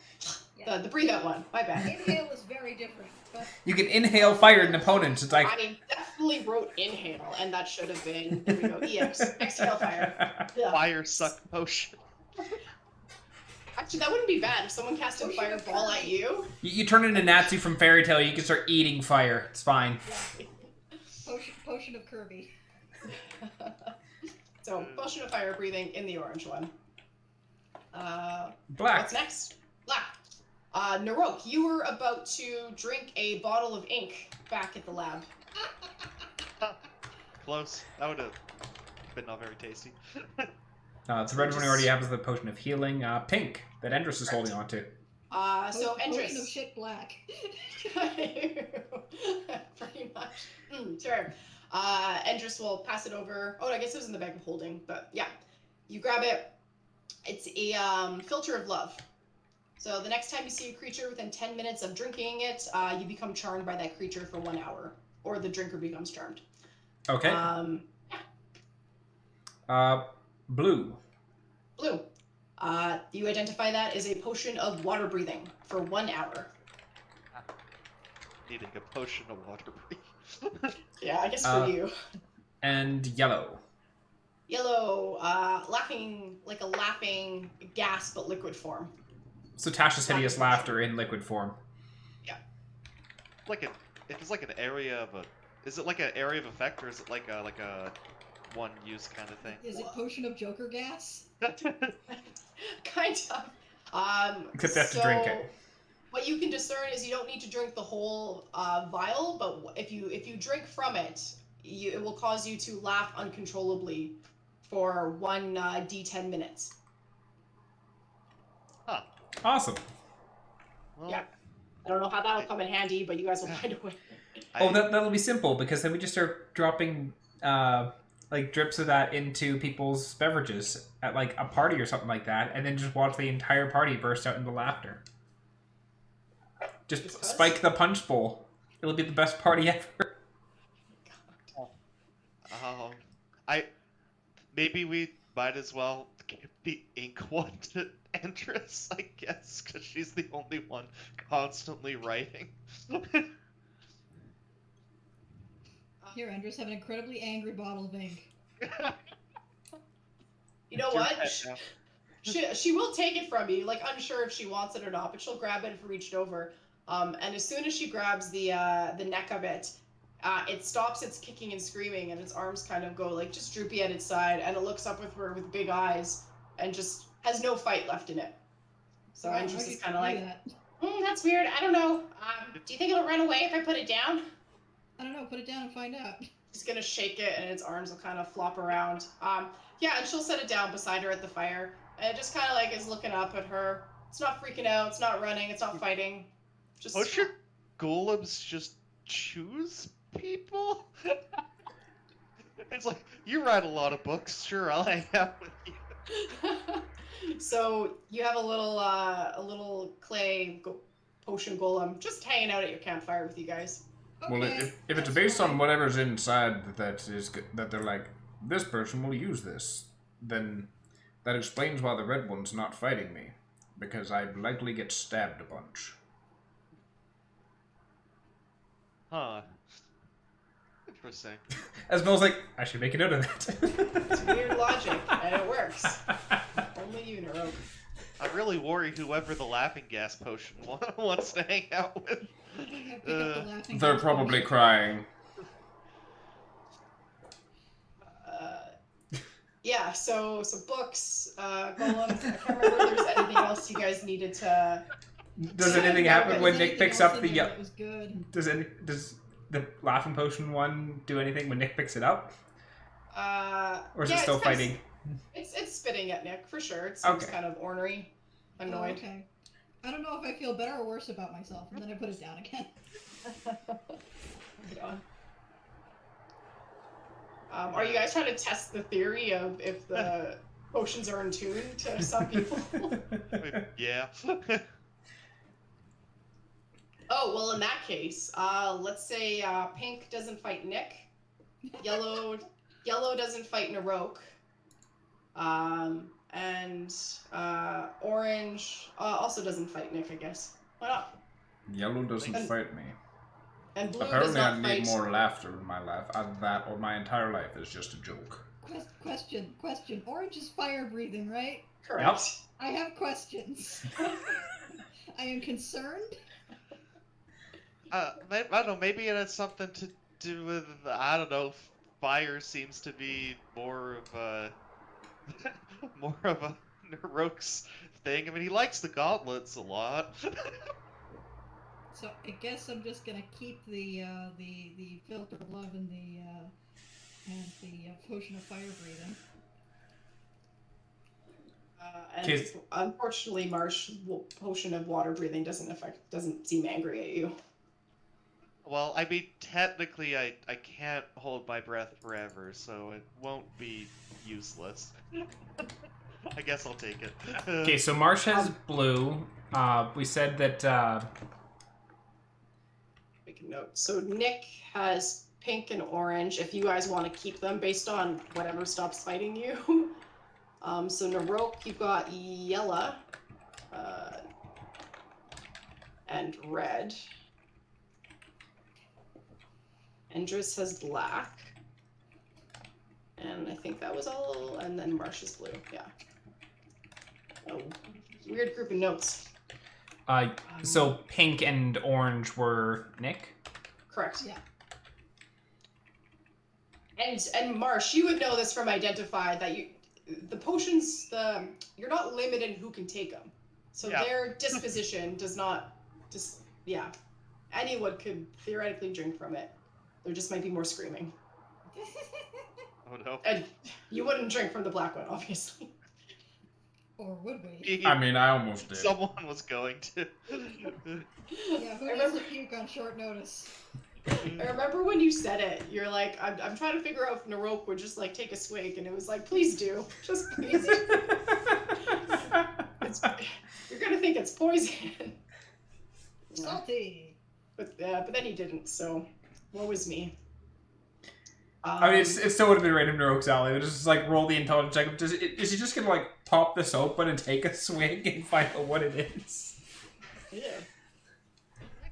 C: Yeah.
B: The breathe out one. My bad.
C: Inhale is very different. But
A: You can inhale fire at an opponent. It's like...
B: I definitely wrote inhale, and that should have been, there we go, EX. Exhale fire. Yeah.
D: Fire suck potion.
B: Actually, that wouldn't be bad if someone cast a fireball at you.
A: You turn into Natsu from Fairy Tale, you can start eating fire. It's fine.
C: potion of Kirby.
B: So, potion of fire breathing in the orange one.
A: Black.
B: What's next? Black. Naroke, you were about to drink a bottle of ink back at the lab.
D: Close. That would have been not very tasty.
A: The red one already has the potion of healing. Pink, that Endress is holding on to.
B: So
C: Potion of
B: Endress.
C: shit black.
B: Pretty much. Sure. Endress will pass it over. Oh, I guess it was in the bag of holding, but yeah. You grab it. It's a filter of love. So the next time you see a creature within 10 minutes of drinking it, you become charmed by that creature for 1 hour. Or the drinker becomes charmed.
A: Okay. Blue.
B: Blue. You identify that as a potion of water breathing for 1 hour.
D: Needing a potion of water breath.
B: Yeah, I guess for you.
A: And yellow.
B: Yellow, laughing, like a laughing gas, but liquid form.
A: So Tasha's hideous laughter in liquid form.
D: If it's like an area of a... Is it like an area of effect, or is it like a one-use kind of thing?
C: Is it potion of Joker gas?
B: Kind of.
A: Except they have to drink it.
B: What you can discern is you don't need to drink the whole vial, but if you drink from it, it will cause you to laugh uncontrollably for 1 d10 minutes.
D: Huh.
A: Awesome.
D: Well,
B: Yeah. I don't know how that'll come in handy, but you guys will find a way.
A: That'll be simple, because then we just start dropping like drips of that into people's beverages at like a party or something like that, and then just watch the entire party burst out into laughter. Just spike the punch bowl. It'll be the best party ever.
D: Maybe we might as well give the ink one to Endress, I guess, because she's the only one constantly writing.
C: Here, Endress, have an incredibly angry bottle of ink.
B: You know what? She will take it from you, like unsure if she wants it or not, but she'll grab it if you reach it over. And as soon as she grabs the neck of it, it stops its kicking and screaming, and its arms kind of go like just droopy at its side, and it looks up with her with big eyes, and just has no fight left in it. So Endress is kind of like,
F: That's weird. I don't know. Do you think it'll run away if I put it down?
C: I don't know. Put it down and find out.
B: she's gonna shake it, and its arms will kind of flop around. Yeah, and she'll set it down beside her at the fire, and it just kind of like is looking up at her. It's not freaking out. It's not running. It's not fighting. Just.
D: Don't your golems just choose people? It's like, you write a lot of books. Sure, I'll hang out with you.
B: So you have a little clay potion golem just hanging out at your campfire with you guys.
E: Well,
C: Okay,
E: if it's
C: that's
E: based
C: fine.
E: on whatever's inside that they're like, this person will use this, then that explains why the red one's not fighting me, because I likely get stabbed a bunch.
D: Huh. Interesting.
A: Esmel's like, I should make a note of that.
B: It's weird logic, and it works. Only you, Naroke.
D: I really worry whoever the laughing gas potion wants to hang out with.
C: I pick up the laughing
E: They're
C: gas
E: probably
C: potion.
E: crying.
B: Yeah, so books, golems. I can't remember if there's anything else you guys needed to.
A: Does
B: Yeah,
A: anything
B: no,
A: happen
B: but
A: when
C: There's
A: Nick
C: anything
A: picks
C: else
A: up
C: in
A: the
C: there
A: yellow?
C: that was good.
A: Does the laughing potion one do anything when Nick picks it up, or is
B: Yeah,
A: it still
B: it's kinda
A: fighting?
B: It's spitting at Nick for sure. It seems
A: Okay.
B: kind of ornery,
C: Oh,
B: annoyed.
C: okay. I don't know if I feel better or worse about myself, and then I put it down again.
B: Right on. Are you guys trying to test the theory of if the potions are in tune to some people.
D: Yeah.
B: Oh, well, in that case, let's say pink doesn't fight Nick. Yellow doesn't fight Naroke. And orange also doesn't fight Nick, I guess. Why not?
E: Yellow doesn't
B: And-
E: fight me.
B: And blue does
E: Apparently, I
B: not
E: need
B: fight.
E: more laughter in my life. Either that or my entire life is just a joke.
C: Question. Orange is fire breathing, right?
B: Correct.
C: I have questions. I am concerned.
D: I don't know. Maybe it has something to do with, I don't know. Fire seems to be more of a Naroke's thing. I mean, he likes the gauntlets a lot.
C: So I guess I'm just gonna keep the filter of love and the potion of fire breathing.
B: And unfortunately, Marsh, potion of water breathing doesn't seem angry at you.
D: Well, I mean, technically, I can't hold my breath forever, so it won't be useless. I guess I'll take it.
A: Okay, so Marsh has blue. We said that.
B: Make a note. So Nick has pink and orange. If you guys want to keep them based on whatever stops fighting you. So Naroke, you've got yellow and red. Endris has black. And I think that was all. And then Marsh is blue. Yeah. Oh, weird group of notes.
A: So pink and orange were Nick.
B: Correct.
C: Yeah.
B: And Marsh, you would know this from Identify that the potions, you're not limited in who can take them. So
D: Yeah.
B: their disposition does not anyone could theoretically drink from it. There just might be more screaming.
D: Oh no.
B: And you wouldn't drink from the black one, obviously.
C: Or would we?
E: I mean, I almost did.
D: Someone was going to.
C: Yeah, who
B: I
C: needs
B: remember-
C: to puke on short notice?
B: I remember when you said it, you're like, I'm trying to figure out if Naroke would just like take a swig, and it was like, please do. Just please do. You're gonna think it's poison.
C: Salty.
B: But then he didn't, so woe is me.
A: I mean, it still would have been right in Naroke's alley. It just like roll the intelligence check. Is he just gonna like pop this open and take a swig and find out what it is?
B: Yeah.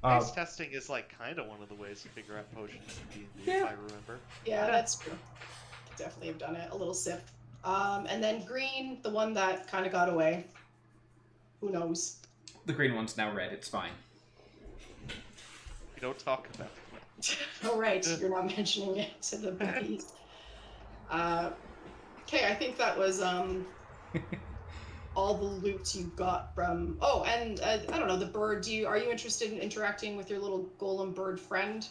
D: Ice testing is like kind of one of the ways to figure out potions in D&D, if I remember.
B: Yeah, that's true. Definitely have done it. A little sip. And then green, the one that kind of got away. Who knows?
A: The green one's now red. It's fine.
D: We don't talk about it.
B: Oh, right. You're not mentioning it to the buddies. Okay, I think that was all the loot you got from... Oh, and I don't know, the bird. Are you interested in interacting with your little golem bird friend?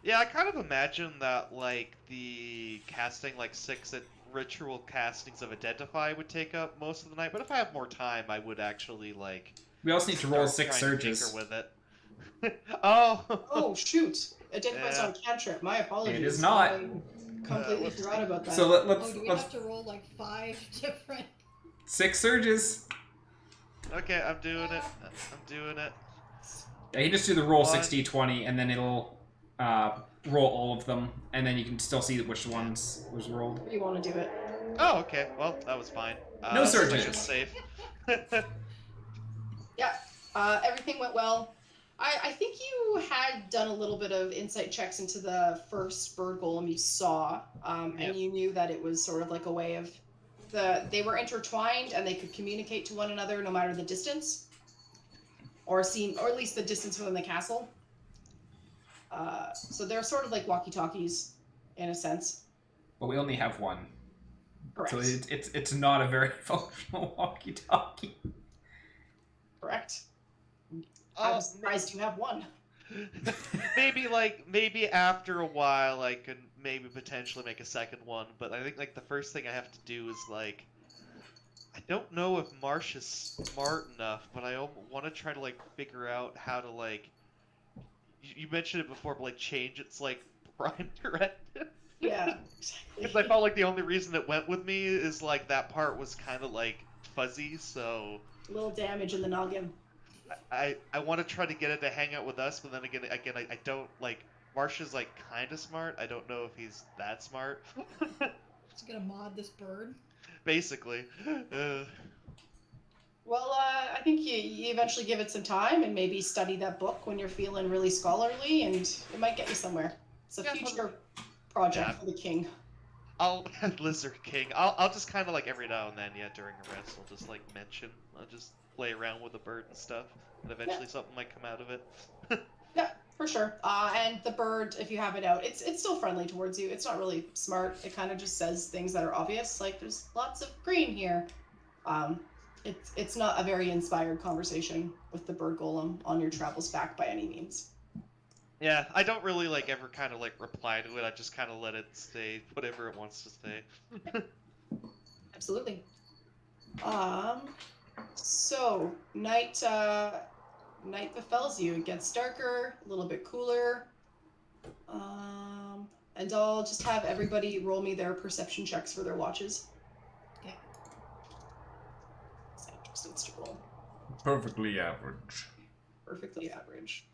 D: Yeah, I kind of imagine that, like, the casting, like, 6 ritual castings of Identify would take up most of the night, but if I have more time, I would actually, like...
A: We also need to roll
D: start
A: 6
D: trying to
A: surges.
D: tinker with it. Oh!
B: Oh, shoot. Identify's
D: Yeah.
B: on cantrip. My apologies.
A: It is not.
B: I completely forgot about that.
A: So let's
C: Do we
A: let's
C: have to roll like 5 different?
A: 6 surges.
D: Okay, I'm doing it. I'm doing it.
A: Yeah, you just do the roll
D: One.
A: 60-20, and then it'll roll all of them, and then you can still see which ones was rolled.
B: You want to do it?
D: Oh, okay. Well, that was fine.
A: No
D: seems like
A: surges.
D: it's safe.
B: Yeah. Everything went well. I think you had done a little bit of insight checks into the first bird golem you saw,
D: Yep.
B: and you knew that it was sort of like a way of they were intertwined and they could communicate to one another no matter the distance, or at least the distance within the castle. So they're sort of like walkie-talkies in a sense.
A: But we only have one.
B: Correct.
A: So it's not a very functional walkie-talkie.
B: Correct. I'm surprised you have one.
D: maybe after a while I could maybe potentially make a second one, but I think like the first thing I have to do is like I don't know if Marsh is smart enough, but I want to try to like figure out how to like you mentioned it before, but like change its like prime directive.
B: Yeah,
D: Because I felt like the only reason it went with me is like that part was kind of like fuzzy, so
B: a little damage in the noggin.
D: I want to try to get it to hang out with us, but then again I don't like Marsh is like kind of smart. I don't know if he's that smart.
C: Just gonna mod this bird.
D: Basically,
B: Well, I think you eventually give it some time and maybe study that book when you're feeling really scholarly, and it might get you somewhere. It's a
D: Yeah,
B: future project
D: yeah.
B: for the king.
D: I'll Lizard King. I'll just kind of like every now and then, yeah, during a rest, I'll just like mention. I'll just play around with the bird and stuff, and eventually something might come out of it.
B: Yeah, for sure. And the bird, if you have it out, it's still friendly towards you. It's not really smart. It kind of just says things that are obvious, like there's lots of green here. It's not a very inspired conversation with the bird golem on your travels back by any means.
D: Yeah, I don't really like ever kind of like reply to it. I just kind of let it say whatever it wants to say.
B: Absolutely. So night befalls you. It gets darker, a little bit cooler. And I'll just have everybody roll me their perception checks for their watches.
C: Okay.
B: So just needs to roll.
E: Perfectly average.
B: Perfectly average.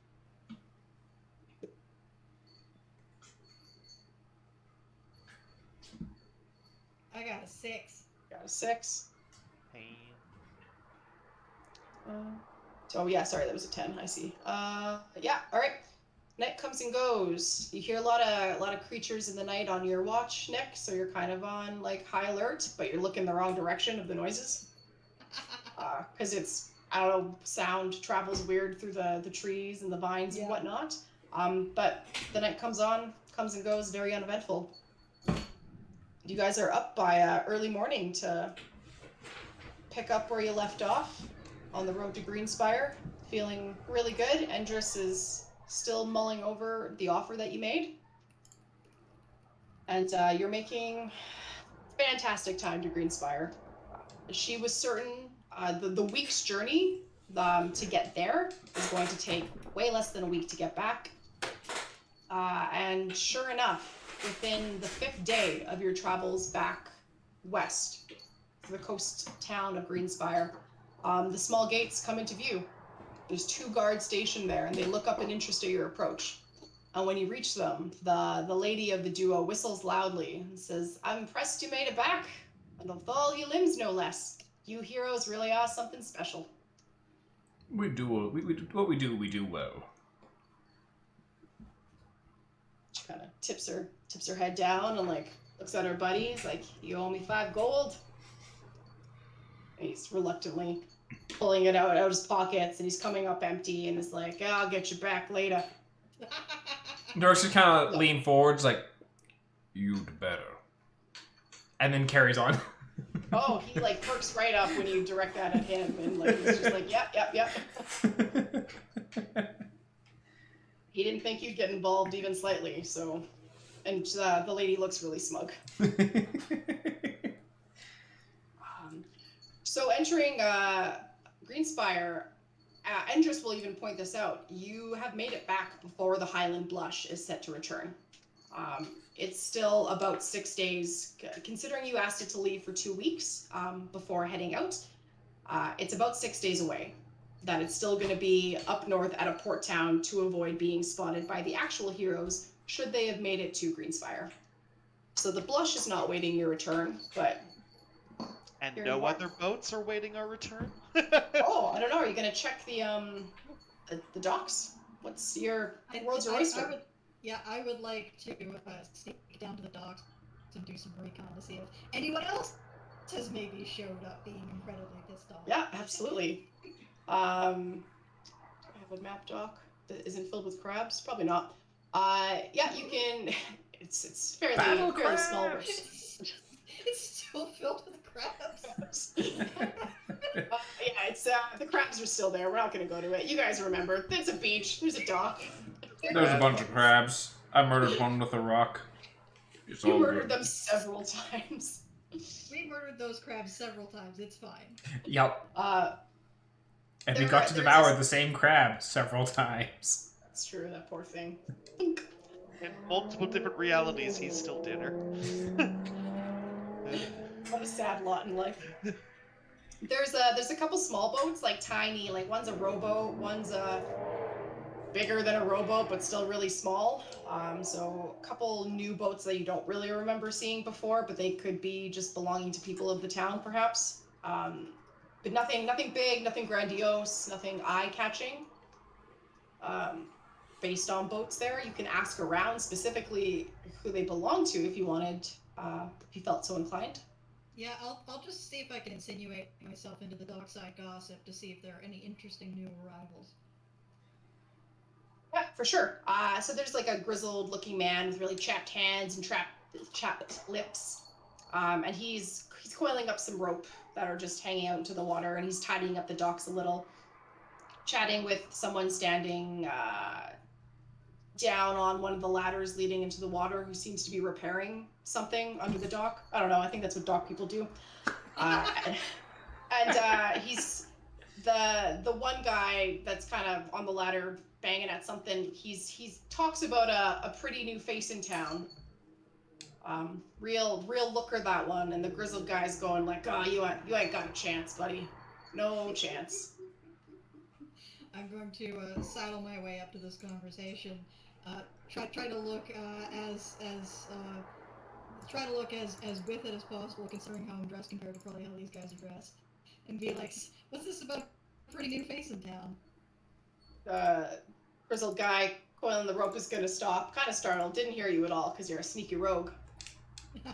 C: I got a 6.
B: Got a 6.
D: Pain.
B: Oh yeah, sorry, that was a 10. I see. Yeah, all right. Night comes and goes. You hear a lot of creatures in the night on your watch, Nick. So you're kind of on like high alert, but you're looking the wrong direction of the noises. Because it's, I don't know, sound travels weird through the trees and the vines and whatnot. But the night comes and goes, very uneventful. You guys are up by early morning to pick up where you left off on the road to Greenspire, feeling really good. Endress is still mulling over the offer that you made. And you're making fantastic time to Greenspire. She was certain the week's journey to get there is going to take way less than a week to get back. And sure enough, within the 5th day of your travels back west to the coast town of Greenspire, the small gates come into view. There's 2 guards stationed there, and they look up in interest at your approach. And when you reach them, the lady of the duo whistles loudly and says, "I'm impressed you made it back, and with all your limbs no less. You heroes really are something special."
E: We do what we do well.
B: She kind of tips her head down and like looks at her buddies like, "You owe me 5 gold." And he's reluctantly pulling it out of his pockets, and he's coming up empty and is like, "I'll get you back later."
A: Naroke just kind of lean forwards, like, "You'd better," and then carries on.
B: Oh, he like perks right up when you direct that at him, and like he's just like, yep. He didn't think you'd get involved even slightly, so. And the lady looks really smug. So entering Greenspire, Endress will even point this out. You have made it back before the Highland Blush is set to return. It's still about 6 days, considering you asked it to leave for 2 weeks before heading out. It's about 6 days away. That it's still going to be up north at a port town to avoid being spotted by the actual heroes should they have made it to Greenspire. So the Blush is not waiting your return, but...
D: And no other boats are waiting our return?
B: Oh, I don't know. Are you going to check the docks? What's your world's your oyster?
C: I would like to sneak down to the docks and do some recon to see if anyone else has maybe showed up being incredibly pissed off.
B: Yeah, absolutely. I have a map dock that isn't filled with crabs. Probably not. Yeah, you can. It's fairly small.
C: It's still filled with crabs.
B: Yeah, it's the crabs are still there. We're not gonna go to it. You guys remember? There's a beach. There's a dock.
E: There's a bunch of crabs. I murdered one with a rock. It's
B: You
E: all
B: murdered
E: good.
B: them several times.
C: We murdered those crabs several times. It's fine.
A: Yep. And we
B: There-
A: got to
B: there's
A: devour
B: this-
A: the same crab several times.
B: That's true. That poor thing.
D: In multiple different realities, he's still dinner.
B: What a sad lot in life. There's a couple small boats, like tiny, like one's a rowboat, one's bigger than a rowboat, but still really small. So a couple new boats that you don't really remember seeing before, but they could be just belonging to people of the town, perhaps. But nothing big, nothing grandiose, nothing eye-catching. Based on boats there, you can ask around specifically who they belong to if you wanted, if you felt so inclined.
C: Yeah, I'll just see if I can insinuate myself into the dockside gossip to see if there are any interesting new arrivals.
B: Yeah, for sure. So there's like a grizzled-looking man with really chapped hands and chapped lips, and he's coiling up some rope that are just hanging out into the water, and he's tidying up the docks a little, chatting with someone standing down on one of the ladders leading into the water, who seems to be repairing something under the dock. I don't know. I think that's what dock people do. He's the one guy that's kind of on the ladder banging at something. He's talks about a pretty new face in town. Real looker, that one. And the grizzled guy's going like, "Oh, you ain't got a chance, buddy. No chance."
C: I'm going to saddle my way up to this conversation. Try to look as with it as possible, considering how I'm dressed compared to probably how these guys are dressed, and be like, "What's this about a pretty new face in town?"
B: Grizzled guy coiling the rope is gonna stop. Kind of startled. Didn't hear you at all because you're a sneaky rogue.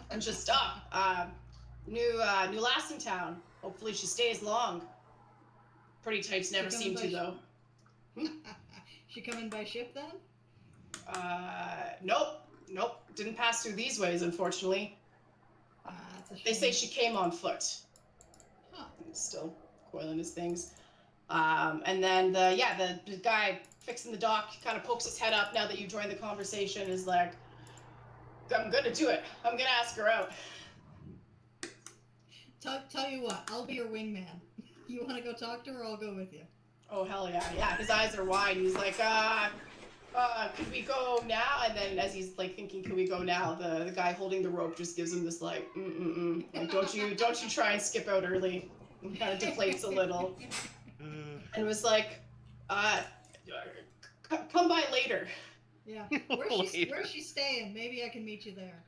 B: And just stop. New lass in town. Hopefully she stays long. Pretty types never seem to though.
C: She coming by ship then?
B: Nope. Didn't pass through these ways, unfortunately.
C: That's a shame.
B: They say she came on foot.
C: Huh.
B: He's still coiling his things. And then the guy fixing the dock kind of pokes his head up now that you joined the conversation, is like, "I'm gonna do it. I'm gonna ask her out."
C: Tell you what, I'll be your wingman. You want to go talk to her? I'll go with you.
B: Oh, hell yeah. Yeah, his eyes are wide. He's like, could we go now? And then as he's like thinking, "Can we go now?" The guy holding the rope just gives him this like, like, don't you try and skip out early. And kind of deflates a little. And was like, come by later.
C: Yeah. Where's she staying? Maybe I can meet you there.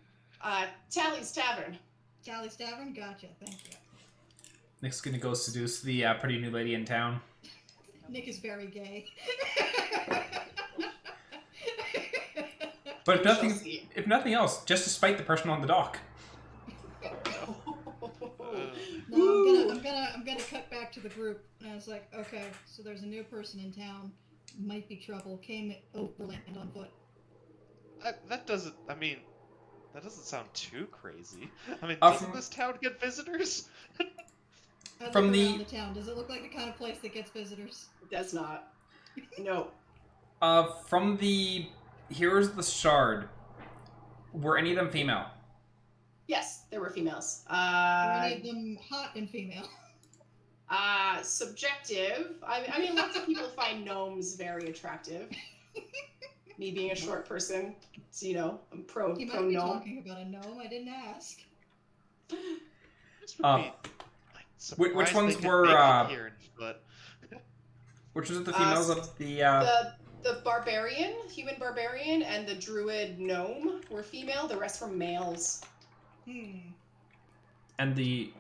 B: Tally's Tavern.
C: Tally's Tavern? Gotcha, thank you.
A: Nick's gonna go seduce the pretty new lady in town.
C: Nick is very gay.
A: But if nothing else, just to spite the person on the dock.
C: No, I'm gonna cut back to the group. And I was like, okay, so there's a new person in town. Might be trouble. Came overland on foot.
D: That doesn't sound too crazy. I mean, doesn't this town get visitors?
C: From the town, does it look like the kind of place that gets visitors?
B: It does not. No.
A: From the Heroes of the Shard, were any of them female?
B: Yes, there were females.
C: Were any of them hot and female?
B: Subjective. I mean, lots of people find gnomes very attractive. Me being a short person, so, I'm pro
C: You
B: pro
C: might be
B: gnome.
C: talking about a gnome. I didn't ask.
A: Which ones were which was the females of
B: the barbarian, human barbarian, and the druid gnome were female. The rest were males.
A: And the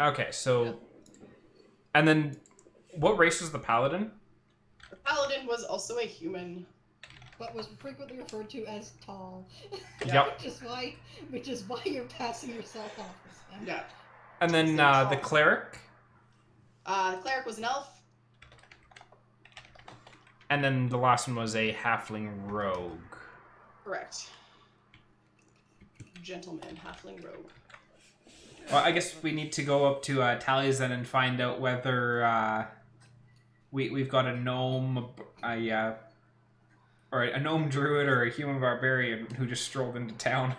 A: okay, so and then what race was the paladin?
B: The paladin was also a human.
C: But was frequently referred to as tall.
A: Yep.
C: which is why you're passing yourself off as them.
B: Yeah.
A: And then the cleric.
B: The cleric was an elf.
A: And then the last one was a halfling rogue.
B: Correct. Gentleman, halfling rogue.
A: Well, I guess we need to go up to Tally's then and find out whether we've got a gnome, or a gnome druid or a human barbarian who just strolled into town.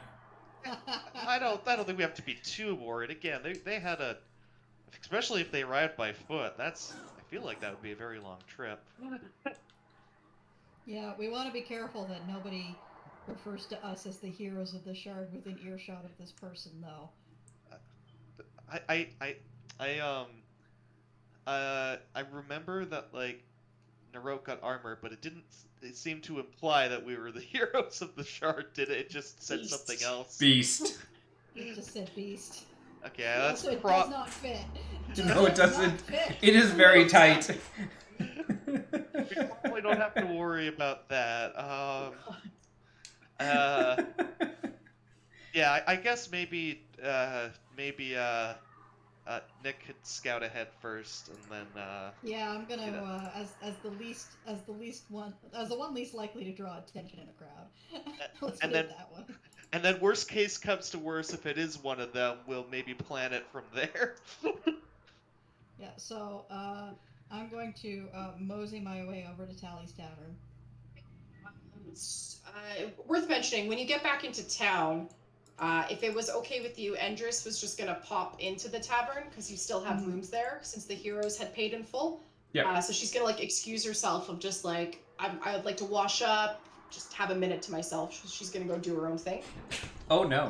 D: I don't think we have to be too worried. Again, they had especially if they arrived by foot. That's feel like that would be a very long trip.
C: Yeah, we want to be careful that nobody refers to us as the heroes of the shard within earshot of this person, though.
D: I remember that like Naroke got armor, but it didn't. It seemed to imply that we were the heroes of the shard. Did it? It just said
B: Beast.
D: something else.
E: Beast.
C: It just said beast.
D: Okay, that's
C: Also, it does not fit.
E: No, it
C: does
E: doesn't.
C: not fit.
E: It is very tight.
D: We probably don't have to worry about that. Yeah, I guess maybe Nick could scout ahead first, and then
C: Yeah, I'm gonna
D: you know.
C: as the one least likely to draw attention in a crowd. Let's
D: And
C: put it
D: then-
C: that way.
D: And then worst case comes to worst, if it is one of them, we'll maybe plan it from there.
C: Yeah, so I'm going to mosey my way over to Tally's Tavern.
B: Worth mentioning, when you get back into town, if it was okay with you, Endris was just gonna pop into the tavern because you still have rooms there since the heroes had paid in full.
E: Yeah.
B: So she's gonna like excuse herself of just like I would like to wash up, just have a minute to myself. She's gonna go do her own thing.
E: Oh no.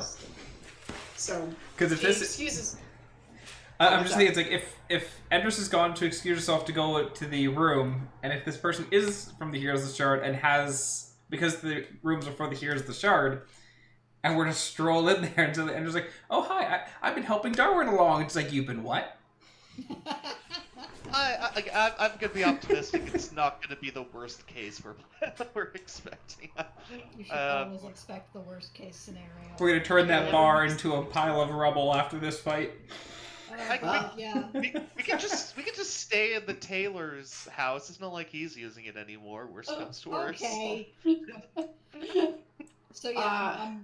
B: So
E: Because if
B: she
E: this,
B: excuses.
E: I'm just thinking, it's like if Endris has gone to excuse herself to go to the room, and if this person is from the Heroes of the Shard and has, because the rooms are for the Heroes of the Shard, and we're to stroll in there until the Endris like, oh hi, I've been helping Darwin along. It's like, you've been what?
D: I'm gonna be optimistic. It's not gonna be the worst case we're expecting.
C: You should always expect the worst case scenario.
E: We're gonna turn that bar into a pile of rubble after this fight.
C: Yeah.
D: We can just stay in the tailor's house. It's not like he's using it anymore. Worst comes to worst.
C: Okay. So yeah,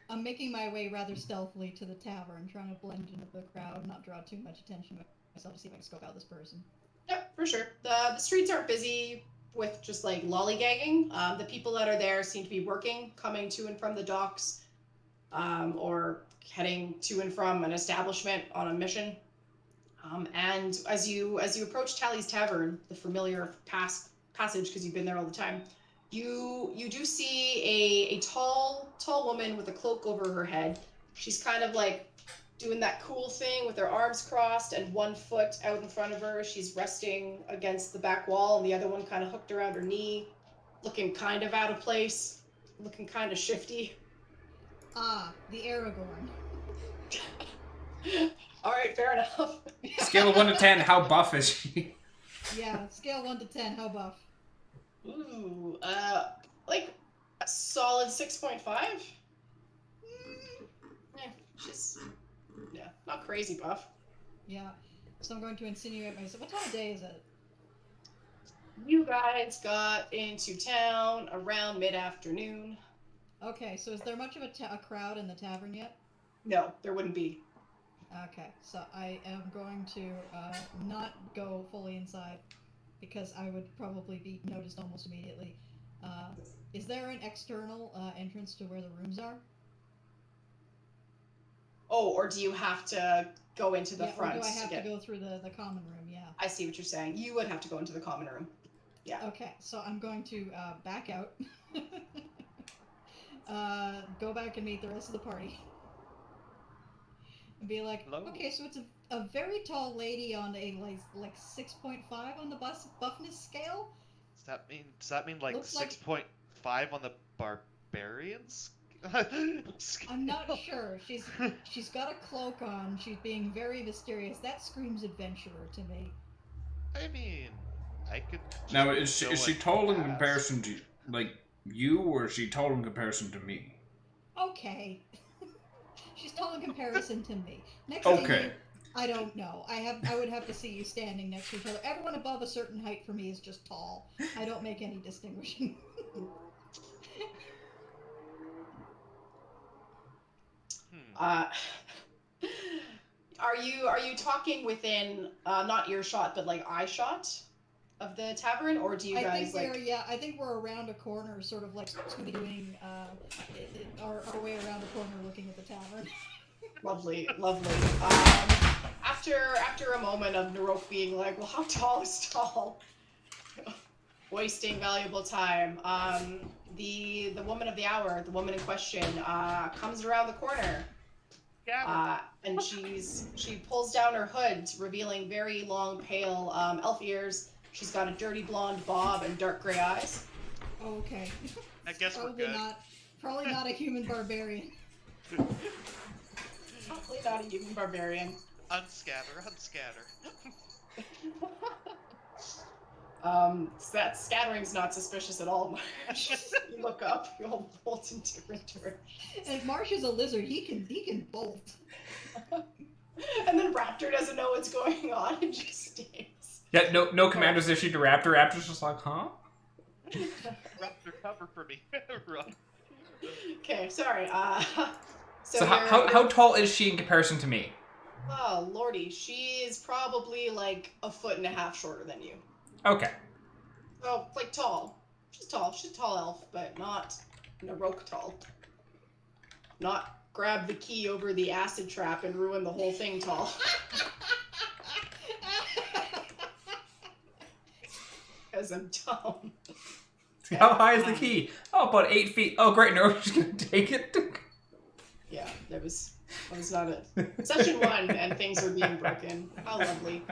C: I'm making my way rather stealthily to the tavern, trying to blend into the crowd, not draw too much attention to myself to see if I can scope out this person.
B: Yep, for sure. The streets aren't busy with just like lollygagging. The people that are there seem to be working, coming to and from the docks, or heading to and from an establishment on a mission. And as you approach Tally's Tavern, the familiar passage because you've been there all the time, you do see a tall woman with a cloak over her head. She's kind of like doing that cool thing with her arms crossed and one foot out in front of her. She's resting against the back wall and the other one kind of hooked around her knee, looking kind of out of place, looking kind of shifty.
C: Ah, the Aragorn.
B: All right, fair enough.
E: Scale of 1 to 10, how buff is she?
C: Yeah, scale 1 to 10, how buff?
B: Ooh, like a solid 6.5. She's not crazy buff.
C: Yeah, so I'm going to insinuate myself. What time of day is it?
B: You guys got into town around mid-afternoon.
C: Okay, so is there much of a crowd in the tavern yet?
B: No, there wouldn't be.
C: Okay, so I am going to not go fully inside because I would probably be noticed almost immediately. Is there an external entrance to where the rooms are?
B: Oh, or do you have to go into the front?
C: Or do I have to go through the common room? Yeah.
B: I see what you're saying. You would have to go into the common room. Yeah.
C: Okay, so I'm going to back out. Go back and meet the rest of the party. And be like,
D: Hello?
C: okay, so it's a very tall lady on a like 6.5 on the buffness scale.
D: Does that mean like
C: Looks like-
D: 6.5 on the barbarians?
C: I'm not sure. She's got a cloak on. She's being very mysterious. That screams adventurer to me.
D: I mean, I could.
E: Now,
D: just
E: is
D: go
E: she
D: and
E: tall in
D: ask.
E: comparison to, like, you, or is she tall in comparison to me?
C: Okay. She's tall in comparison to me. Next
E: Okay.
C: to you, I don't know. I would have to see you standing next to each other. Everyone above a certain height for me is just tall. I don't make any distinguishing.
B: Are you talking within not earshot but like eye shot of the tavern, or do you guys like?
C: I think we're around a corner, sort of like doing our way around a corner, looking at the tavern.
B: Lovely. after a moment of Naroke being like, well, how tall is tall? Wasting valuable time. The woman of the hour, the woman in question, comes around the corner. And she pulls down her hood, revealing very long, pale elf ears. She's got a dirty blonde bob and dark gray eyes.
C: Oh, okay.
D: I guess
C: Probably
D: we're good.
C: probably not a human barbarian.
B: Probably not a human barbarian.
D: Unscatter.
B: That scattering's not suspicious at all, Marsh. You look up, you all bolt in different directions.
C: And if Marsh is a lizard, he can bolt.
B: And then Raptor doesn't know what's going on and just stays.
A: Yeah, no commanders issued to Raptor. Raptor's just like, huh?
D: Raptor, cover for me. Run.
B: Okay, sorry.
A: So how tall is she in comparison to me?
B: Oh, lordy, she is probably like 1.5 feet shorter than you.
A: Okay.
B: Oh, like tall. She's tall. She's a tall elf, but not Naroke tall. Not grab the key over the acid trap and ruin the whole thing tall. Because I'm dumb.
A: How high is the key? Oh, about 8 feet. Oh, great. Naroke's gonna take it.
B: Yeah, that was not it. Session 1, and things were being broken. How lovely.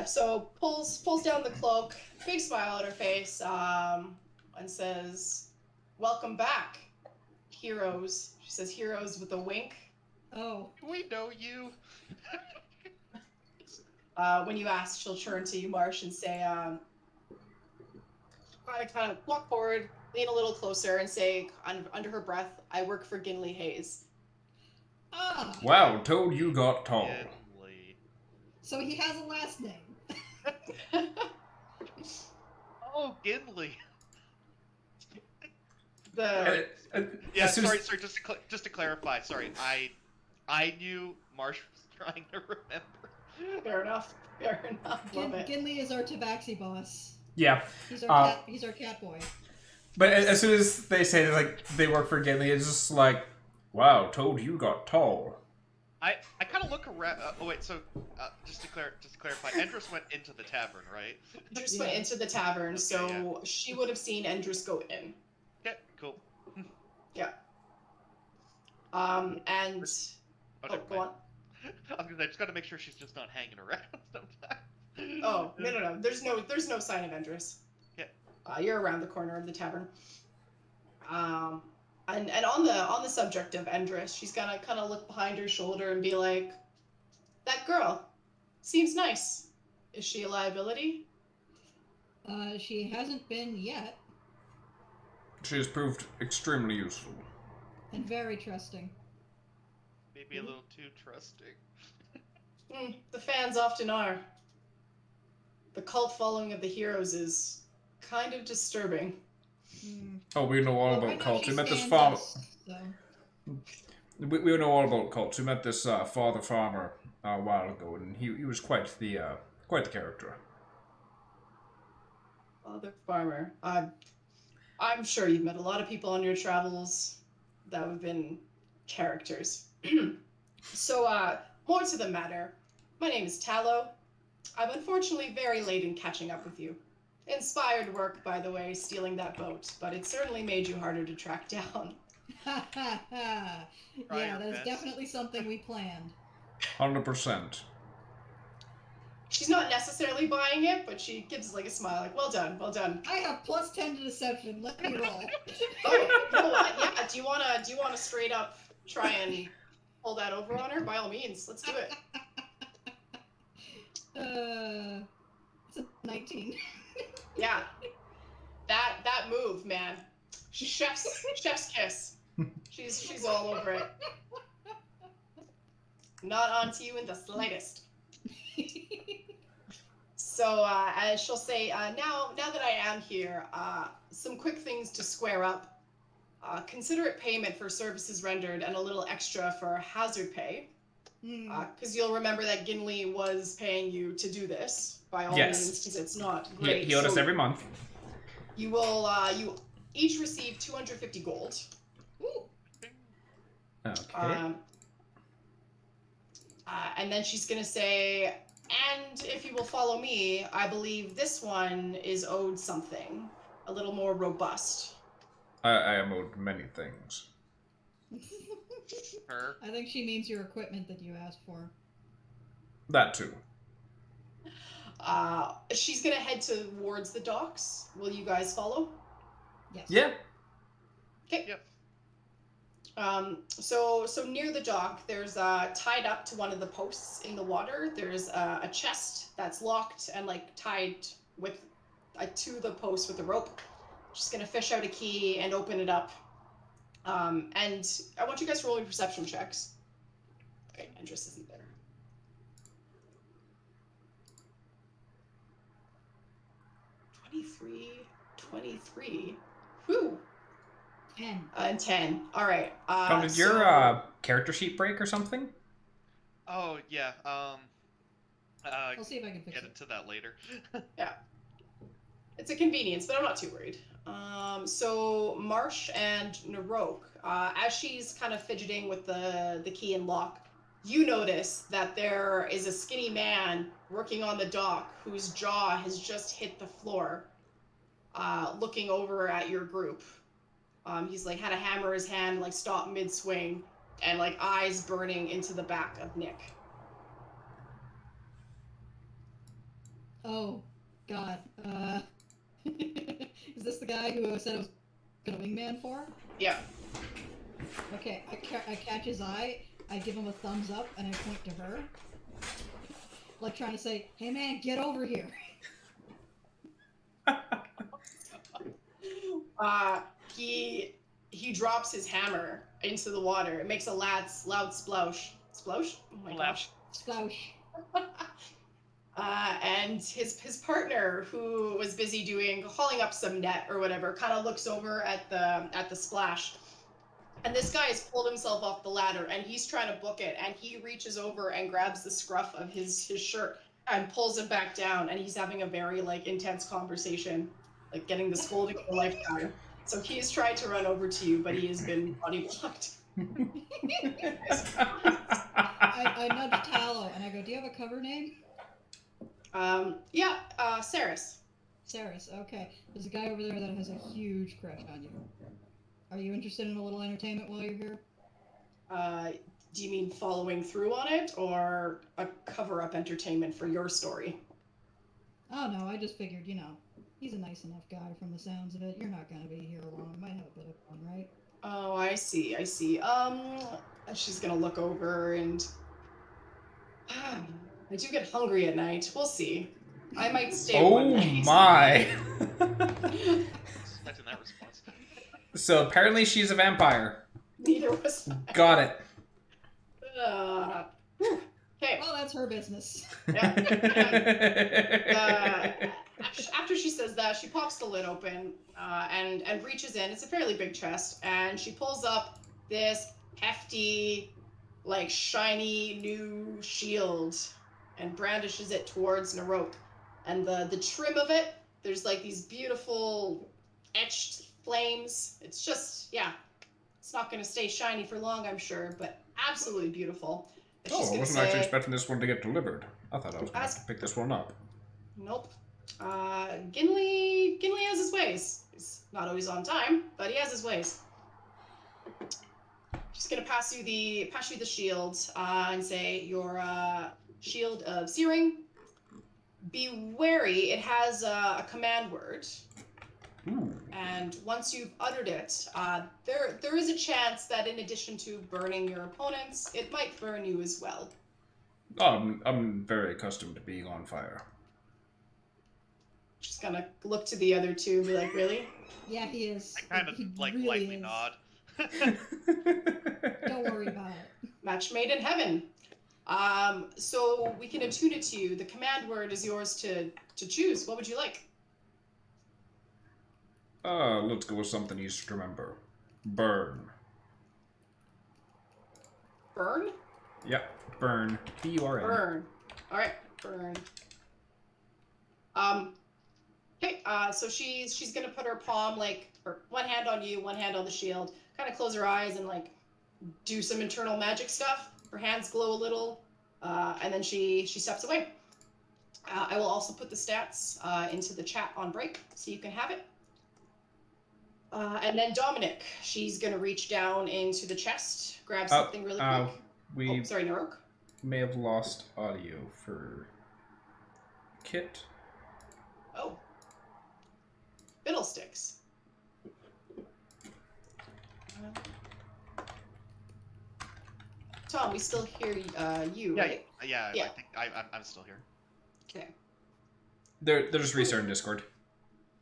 B: So pulls down the cloak, big smile on her face, and says, "Welcome back, heroes." She says "heroes" with a wink.
C: Oh.
D: We know you.
B: When you ask, she'll turn to you, Marsh, and say, I kind of walk forward, lean a little closer, and say, under her breath, "I work for Ginley Hayes."
C: Ah.
A: Wow, told you got tall.
D: Ginley.
C: So he has a last name.
D: Oh, Ginley.
B: The
D: Yeah,
A: as soon as-
D: sorry. Just to clarify, sorry. I knew Marsh was trying to remember.
B: fair enough. Love it.
C: Ginley is our tabaxi boss.
A: Yeah.
C: He's our cat boy.
A: But as soon as they say like they work for Ginley, it's just like, wow, told you got tall.
D: I kind of look around. Oh wait, so just to clarify, Endris went into the tavern, right?
B: Endris went into the tavern,
D: Okay,
B: so
D: yeah.
B: she would have seen Endris go in.
D: Okay, cool.
B: Yeah. And
D: never
B: go on.
D: I was gonna say, I just gotta make sure she's just not hanging around sometimes.
B: Oh, no. There's no sign of Endris.
D: Yeah.
B: You're around the corner of the tavern. And on the subject of Endris, she's gonna kind of look behind her shoulder and be like, "That girl seems nice. Is she a liability?"
C: She hasn't been yet,
E: She has proved extremely useful.
C: and very trusting.
D: Maybe a little too trusting.
B: The fans often are. The cult following of the heroes is kind of disturbing.
E: Oh, we know all
C: Well,
E: about
C: right now
E: cults.
C: she
E: We met this
C: stands
E: farmer.
C: us, so.
E: We know all about cults. We met this father farmer a while ago, and he was quite the character.
B: Father Farmer. I'm sure you've met a lot of people on your travels that have been characters. So, more to the matter. My name is Tallow. I'm unfortunately very late in catching up with you. Inspired work, by the way, stealing that boat, but it certainly made you harder to track down.
C: Ha ha ha!
D: Try
C: Yeah,
D: your
C: that's
D: best.
C: definitely something we planned.
E: 100%.
B: She's not necessarily buying it, but she gives like a smile, like, well done, well done.
C: I have +10 to deception. Let me roll.
B: Oh, you know what? Yeah, do you wanna straight up try and pull that over on her? By all means, let's do it.
C: It's a 19.
B: Yeah. That move, man. Chef's kiss. She's all over it. Not onto you in the slightest. So as she'll say, now that I am here, some quick things to square up. Consider it payment for services rendered and a little extra for hazard pay. Because you'll remember that Ginley was paying you to do this, by all
A: Yes.
B: means, because it's not great.
A: He owed us
B: So
A: every month.
B: you will, you each receive 250 gold.
C: Ooh.
A: Okay.
B: And then she's gonna say, and if you will follow me, I believe this one is owed something a little more robust.
E: I am owed many things.
D: Her.
C: I think she means your equipment that you asked for.
E: That too.
B: She's gonna head towards the docks. Will you guys follow?
C: Yes.
E: Yeah.
B: Okay.
D: Yep.
B: So near the dock, there's tied up to one of the posts in the water. There's a chest that's locked and like tied with to the post with a rope. Just gonna fish out a key and open it up. And I want you guys to roll your perception checks. Okay, Andrus isn't there. 23. Whew.
C: 10.
B: And 10. All right.
E: Tom, did your character sheet break or something?
D: Oh yeah.
C: I'll see if I can fix
D: Get
C: it.
D: into that later.
B: Yeah. It's a convenience, but I'm not too worried. So Marsh and Naroke, as she's kind of fidgeting with the key and lock, you notice that there is a skinny man working on the dock whose jaw has just hit the floor, looking over at your group. He's like had a hammer in his hand, like stopped mid-swing, and like eyes burning into the back of Nick.
C: Oh, God. Is this the guy who said I was gonna wingman for?
B: Yeah.
C: Okay, I catch his eye, I give him a thumbs up, and I point to her. Like trying to say, hey man, get over here.
B: He drops his hammer into the water. It makes a loud splosh. Splosh? Oh my gosh.
C: Sploosh.
B: And his partner, who was busy hauling up some net or whatever, kind of looks over at the splash. And this guy has pulled himself off the ladder, and he's trying to book it. And he reaches over and grabs the scruff of his shirt and pulls him back down. And he's having a very like intense conversation, like getting the scolding of a lifetime. So he is trying to run over to you, but he has been body blocked.
C: I nudge Tallow and I go, do you have a cover name?
B: Saris.
C: Saris, okay. There's a guy over there that has a huge crush on you. Are you interested in a little entertainment while you're here?
B: Do you mean following through on it, or a cover-up entertainment for your story?
C: Oh no, I just figured, he's a nice enough guy from the sounds of it. You're not gonna be here long. Might have a bit of fun, right?
B: Oh, I see. She's gonna look over and... I do get hungry at night. We'll see. I might stay one night.
E: Oh my!
D: Expecting that response.
E: So apparently she's a vampire.
B: Neither was I.
E: Got it.
B: Okay.
C: Oh, that's her business.
B: After she says that, she pops the lid open and reaches in. It's a fairly big chest, and she pulls up this hefty, like shiny new shield and brandishes it towards Naroke. And the trim of it, there's like these beautiful etched flames. It's just, yeah, it's not going to stay shiny for long, I'm sure, but absolutely beautiful. And she's
E: Oh, I
B: gonna
E: wasn't actually expecting this one to get delivered. I thought I was going to have to pick this one up.
B: Nope. Gimli has his ways. He's not always on time, but he has his ways. She's gonna pass you the shield and say your shield of searing. Be wary. It has a command word,
E: Ooh.
B: and once you've uttered it, there is a chance that in addition to burning your opponents, it might burn you as well.
E: I'm very accustomed to being on fire.
B: She's gonna look to the other two and be like, "Really?"
C: Yeah, he is.
D: I kind of
C: He
D: like
C: really
D: lightly
C: is.
D: nod.
C: Don't worry about it.
B: Match made in heaven. So we can attune it to you. The command word is yours to choose. What would you like?
E: Let's go with something easy to remember. Burn.
B: Burn?
E: Yep, burn. B-U-R-N.
B: Burn. All right, burn. Okay. So she's gonna put her palm her one hand on you, one hand on the shield. Kind of close her eyes and do some internal magic stuff. Her hands glow a little. And then she steps away. I will also put the stats into the chat on break, so you can have it. And then Dominic, she's gonna reach down into the chest, grab something really quick.
A: We
B: sorry, Naroke.
A: may have lost audio for Kit.
B: Oh. Fiddlesticks. Tom, we still hear you, right?
D: Yeah.
B: Yeah.
D: I think I'm still here.
B: Okay.
A: They're just restarting Discord.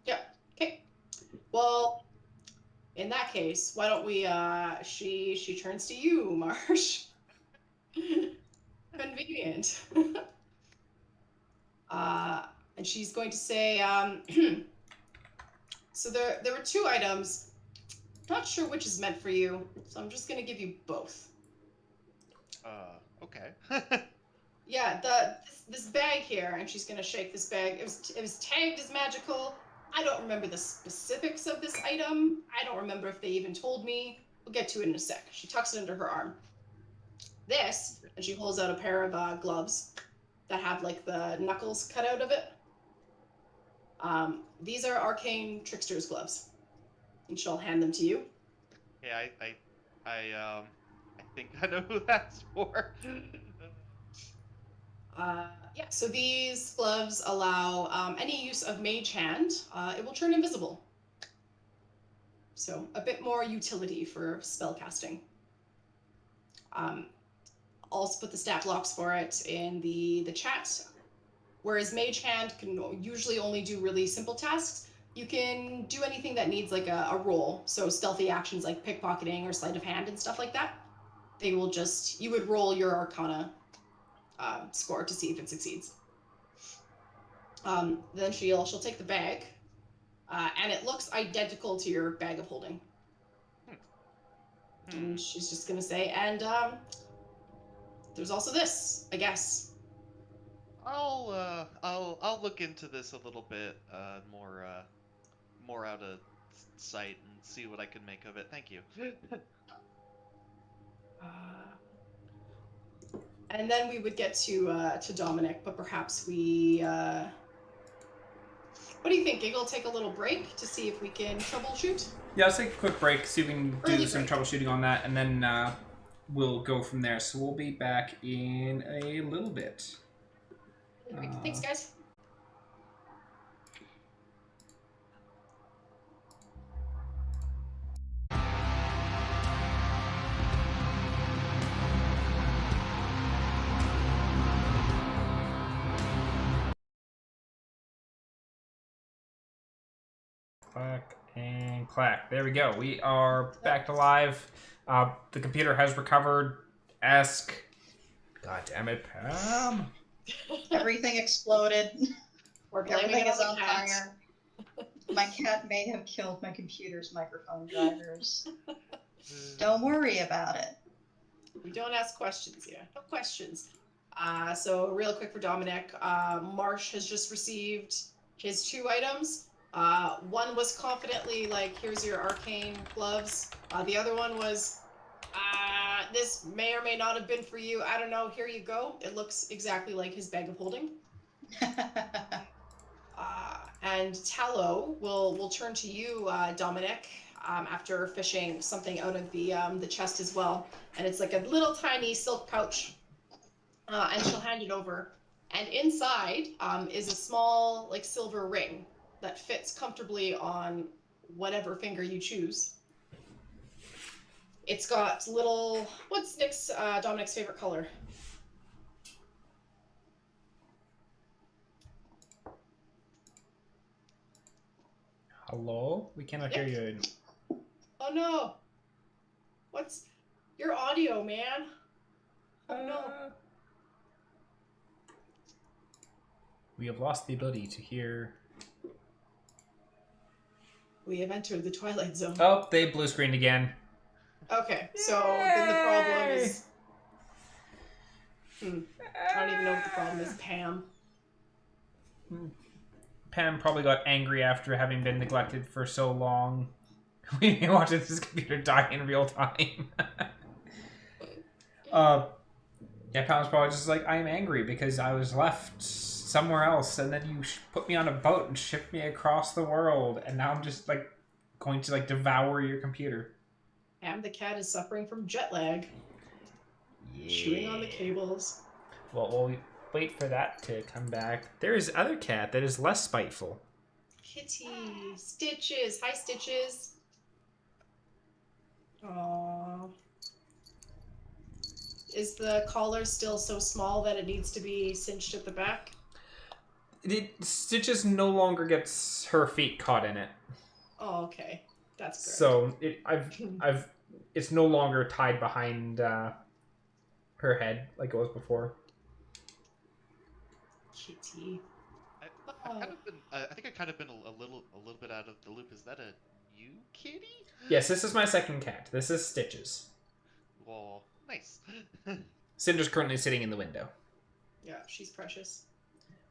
B: Yeah. Okay. Well, in that case, why don't we? She turns to you, Marsh. Convenient. And she's going to say, so there were 2 items. Not sure which is meant for you, so I'm just gonna give you both.
D: Okay.
B: Yeah, this bag here, and she's gonna shake this bag. It was tagged as magical. I don't remember the specifics of this item. I don't remember if they even told me. We'll get to it in a sec. She tucks it under her arm. This, and she holds out a pair of gloves that have like the knuckles cut out of it. These are arcane trickster's gloves, and she'll hand them to you.
D: Yeah, I think I know who that's for.
B: Yeah, so these gloves allow any use of Mage Hand. It will turn invisible. So a bit more utility for spellcasting. I'll also put the stat blocks for it in the chat. Whereas Mage Hand can usually only do really simple tasks, you can do anything that needs like a roll. So stealthy actions like pickpocketing or sleight of hand and stuff like that. They will just, you would roll your Arcana score to see if it succeeds. Then she'll take the bag, and it looks identical to your bag of holding. And she's just gonna say, and there's also this, I guess.
D: I'll look into this a little bit more out of sight and see what I can make of it. Thank you.
B: And then we would get to Dominic, but perhaps we. What do you think, Giggle? Take a little break to see if we can troubleshoot.
A: Yeah, let's take a quick break, see if we can do
B: Early
A: some
B: break.
A: troubleshooting on that, and then we'll go from there. So we'll be back in a little bit.
B: Thanks, guys.
A: Clack and clack. There we go. We are back to live. The computer has recovered. Ask. God damn it, Pam.
G: Everything exploded.
B: We're blaming
G: Everything
B: it
G: is
B: on
G: on
B: the cat.
G: fire. My cat may have killed my computer's microphone drivers. Don't worry about it.
B: We don't ask questions here. No questions. So real quick for Dominic, Marsh has just received his 2 items. One was confidently like, here's your arcane gloves. The other one was, this may or may not have been for you. I don't know. Here you go. It looks exactly like his bag of holding. And Tallow will turn to you, Dominic, after fishing something out of the chest as well. And it's like a little tiny silk pouch. And she'll hand it over. And inside is a small like silver ring that fits comfortably on whatever finger you choose. It's got little, what's Dominic's favorite color?
A: Hello? We cannot hear you.
B: Oh no! What's your audio, man? Oh no.
A: We have lost the ability to hear.
B: We have entered the Twilight Zone.
A: Oh, they blue screened again.
B: Okay, so then the problem is... I don't even know what the problem is. Pam.
A: Pam probably got angry after having been neglected for so long. We watched this computer die in real time. Yeah, Palmer's probably just like, I am angry because I was left somewhere else, and then you put me on a boat and shipped me across the world, and now I'm just like going to like devour your computer.
B: And the cat is suffering from jet lag, chewing on the cables.
A: Well, we'll wait for that to come back. There is other cat that is less spiteful.
B: Kitty, Stitches. Hi, Stitches. Aww. Is the collar still so small that it needs to be cinched at the back?
A: Stitches no longer gets her feet caught in it.
B: Oh, okay. That's good.
A: So it's no longer tied behind her head like it was before.
B: Kitty.
D: I've kind of been. I think I've kind of been a little bit out of the loop. Is that a you, kitty?
A: Yes, this is my second cat. This is Stitches.
D: Whoa, nice.
A: Cinder's currently sitting in the window.
B: Yeah, she's precious.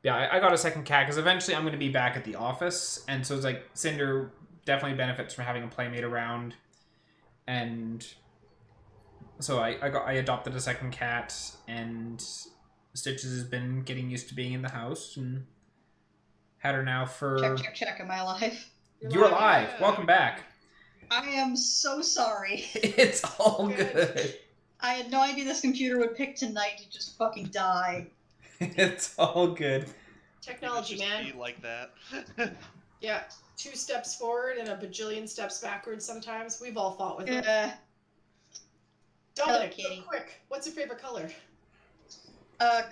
A: Yeah, I got a second cat because eventually I'm going to be back at the office, and so it's like Cinder definitely benefits from having a playmate around, and so I adopted a second cat, and Stitches has been getting used to being in the house, and had her now for...
G: Check. Am I alive?
A: You're alive.
D: Yeah.
A: Welcome back.
G: I am so sorry.
A: It's all good.
G: I had no idea this computer would pick tonight to just fucking die.
A: It's all good.
B: Technology,
D: Just
B: man.
D: be like that.
B: Yeah, 2 steps forward and a bajillion steps backwards sometimes. We've all fought with it.
G: Yeah.
B: Dominic,
G: Hello,
B: real
G: kitty.
B: quick, what's your favorite color?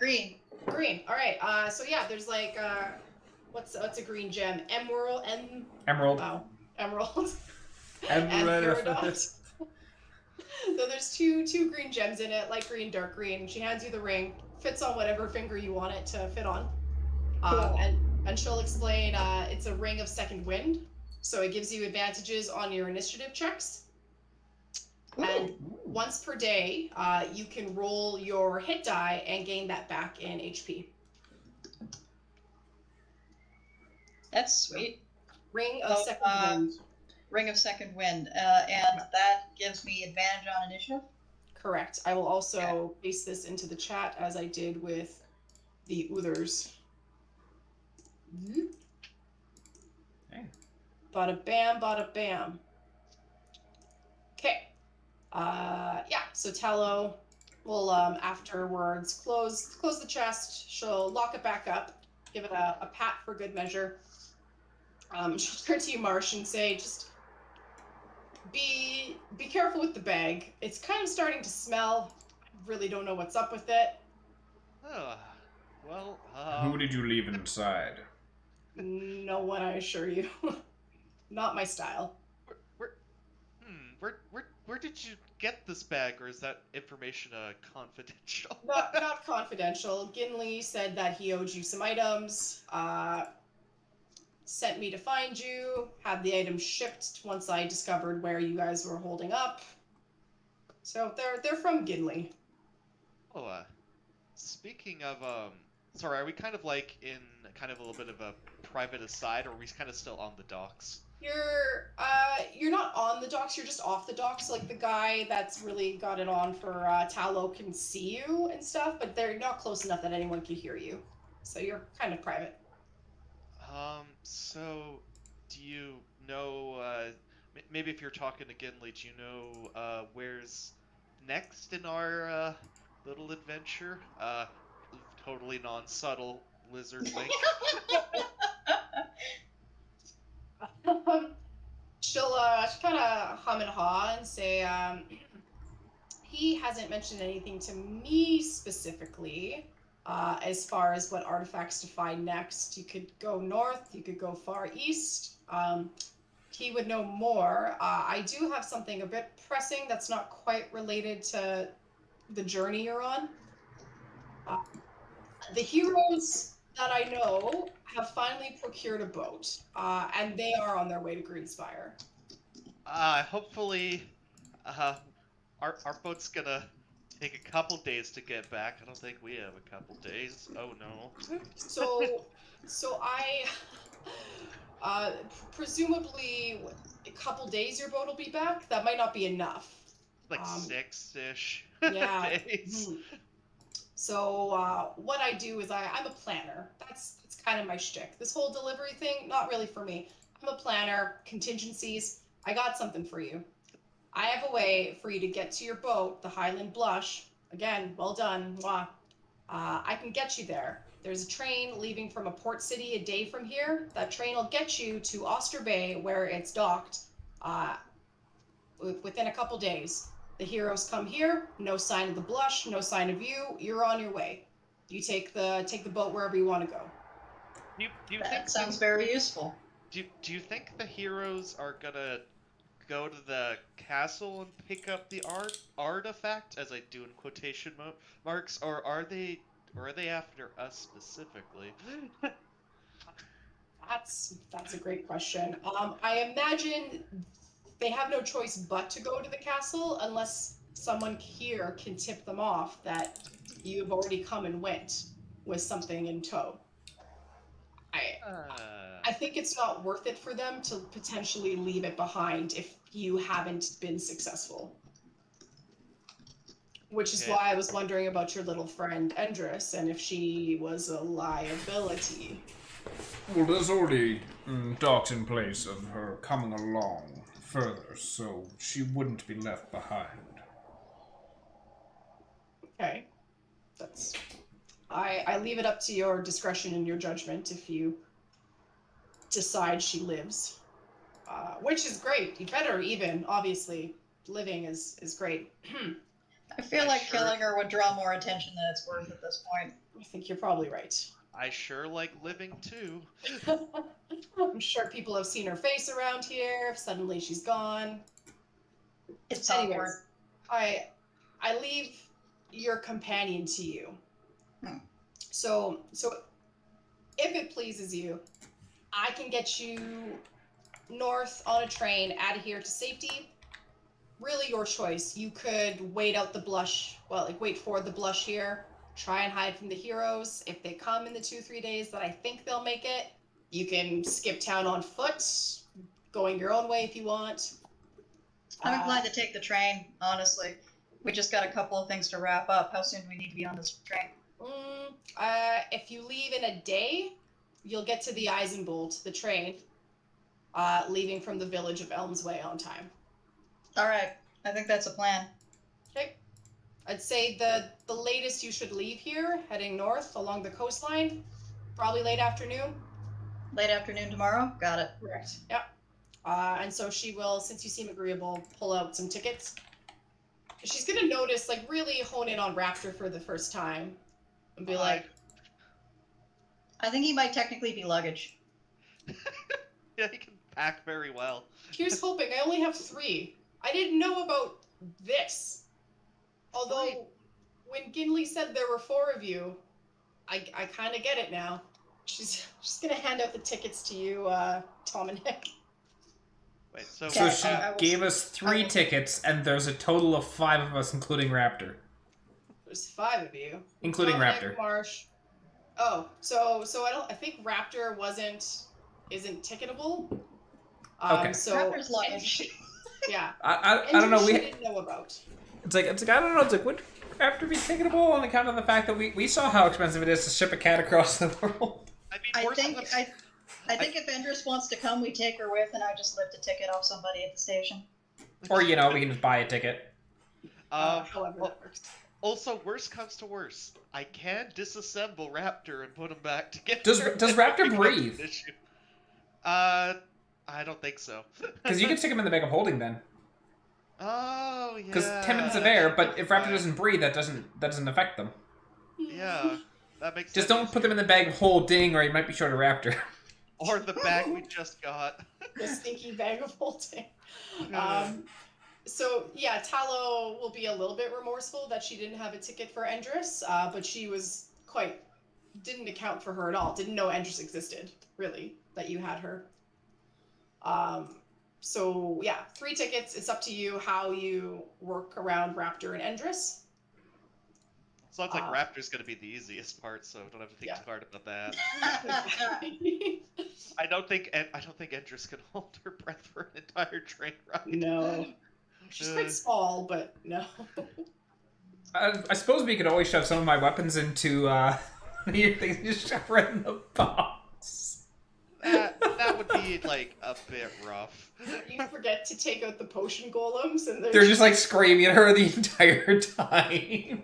G: Green.
B: Green. All right. So yeah, there's like what's a green gem? Emerald.
A: Emerald.
B: Wow. Emerald.
A: Emerald.
B: And Peridot. So there's two green gems in it, light green, dark green. She hands you the ring. Fits on whatever finger you want it to fit on.
G: Cool.
B: And she'll explain it's a ring of second wind, so it gives you advantages on your initiative checks.
G: Ooh.
B: And once per day, you can roll your hit die and gain that back in HP.
G: That's sweet.
B: Ring of second wind.
G: Ring of second wind. And that gives me advantage on initiative?
B: Correct. I will also paste this into the chat as I did with the Uthers.
A: Hey.
B: Bada bam, bada bam. Okay. Yeah, so Tallow will afterwards close the chest. She'll lock it back up, give it a pat for good measure. She'll turn to you, Marsh, and say, just be careful with the bag. It's kind of starting to smell. I really don't know what's up with it.
D: Well,
E: Who did you leave inside?
B: No one, I assure you. Not my style.
D: where did you get this bag, or is that information confidential?
B: Not confidential. Ginley said that he owed you some items. Sent me to find you. Had the items shipped once I discovered where you guys were holding up. So they're from Ginley.
D: Oh, speaking of sorry, are we kind of like in kind of a little bit of a private aside, or are we kind of still on the docks?
B: You're not on the docks, you're just off the docks. Like the guy that's really got it on for Tallow can see you and stuff, but they're not close enough that anyone can hear you. So you're kind of private.
D: So do you know maybe if you're talking to Ginley, do you know where's next in our little adventure? Totally non-subtle lizard wink.
B: She'll kind of hum and haw and say, he hasn't mentioned anything to me specifically as far as what artifacts to find next. You could go north, you could go far east. He would know more. I do have something a bit pressing that's not quite related to the journey you're on. The heroes that I know have finally procured a boat, and they are on their way to Greenspire.
D: Hopefully, our boat's gonna take a couple days to get back. I don't think we have a couple days. Oh no.
B: So I, presumably, a couple days your boat will be back. That might not be enough.
D: Like 6-ish
B: Yeah.
D: days.
B: So what I do is I'm a planner. That's kind of my shtick. This whole delivery thing, not really for me. I'm a planner. Contingencies. I got something for you. I have a way for you to get to your boat, the Highland Blush. Again, well done. Mwah. I can get you there. There's a train leaving from a port city a day from here. That train will get you to Oster Bay, where it's docked, within a couple days. The heroes come here. No sign of the Blush. No sign of you. You're on your way. You take the boat wherever you want to go.
D: Do you think
G: That sounds very useful.
D: Do you think the heroes are gonna go to the castle and pick up the artifact, as I do in quotation marks, or are they after us specifically?
B: That's a great question. I imagine they have no choice but to go to the castle unless someone here can tip them off that you've already come and went with something in tow. I think it's not worth it for them to potentially leave it behind if you haven't been successful. Which is
D: Okay.
B: why I was wondering about your little friend Endris and if she was a liability.
E: Well, there's already docs in place of her coming along further, so she wouldn't be left behind.
B: Okay. That's I leave it up to your discretion and your judgment if you decide she lives. Which is great. You better even, obviously. Living is great.
G: I feel
D: I
G: like
D: sure-
G: killing her would draw more attention than it's worth at this point.
B: I think you're probably right.
D: I sure like living too.
B: I'm sure people have seen her face around here if suddenly she's gone.
G: It's
B: Anyways,
G: awkward.
B: I leave your companion to you.
G: Hmm.
B: So if it pleases you, I can get you north on a train out of here to safety. Really your choice. You could wait out the Blush, wait for the Blush here, try and hide from the heroes. If they come in the 2-3 days that I think they'll make it, you can skip town on foot, going your own way if you want.
G: I'm inclined to take the train, honestly. We just got a couple of things to wrap up. How soon do we need to be on this train?
B: If you leave in a day, you'll get to the Eisenbolt, the train, leaving from the village of Elmsway on time.
G: Alright, I think that's a plan.
B: Okay. I'd say the latest you should leave here, heading north along the coastline, probably late afternoon.
G: Late afternoon tomorrow? Got it.
B: Correct. Yep. And so she will, since you seem agreeable, pull out some tickets. She's gonna notice, really hone in on Raptor for the first time, and be like,
G: I think he might technically be luggage.
D: Yeah, he can pack very well.
B: here's hoping. I only have 3. I didn't know about this. Although, when Gimli said there were 4 of you, I kind of get it now. She's gonna hand out the tickets to you, Dominic.
D: Wait, so
E: So
G: Okay,
E: she
G: I will-
E: gave us 3
G: I will-
E: tickets, and there's a total of 5 of us, including Raptor.
B: There's 5 of you,
E: Including
B: Dominic,
E: Raptor.
B: Marsh. Oh, so I think Raptor isn't ticketable.
E: Okay.
B: So
G: Raptor's luggage.
B: yeah.
E: I don't know.
B: She
E: We
B: didn't know about.
E: it's like I don't know. It's like, would Raptor be ticketable on account of the fact that we saw how expensive it is to ship a cat across the world?
D: I mean,
G: I
D: worst
G: think
D: comes-
G: I think if Endris wants to come, we take her with, and I just lift a ticket off somebody at the station.
E: Or we can just buy a ticket.
B: However
D: well,
B: that works.
D: also, worst comes to worst, I can disassemble Raptor and put him back together.
E: Does Raptor
D: Becomes an
E: breathe?
D: issue. I don't think so.
E: Because you can stick him in the bag of holding then.
D: Oh yeah.
E: Because 10 minutes of air, but if Raptor doesn't breathe, that doesn't affect them.
D: Yeah, that makes
E: Just
D: sense.
E: don't put them in the bag of holding, or you might be short a Raptor.
D: Or the bag we just got.
B: The stinky bag of holding. So yeah, Tallow will be a little bit remorseful that she didn't have a ticket for Endris, but she didn't account for her at all. Didn't know Endris existed, really, that you had her. So yeah, 3 tickets. It's up to you how you work around Raptor and Endris.
D: Sounds like Raptor's gonna be the easiest part, so don't have to think
B: Yeah.
D: too hard about that. I don't think Endris can hold her breath for an entire train ride.
B: No. She's quite small, but no.
A: I suppose we could always shove some of my weapons into your things. Just shove right in the box.
D: That would be like a bit rough.
B: You forget to take out the potion golems, and
A: They're just like screaming at her the entire time.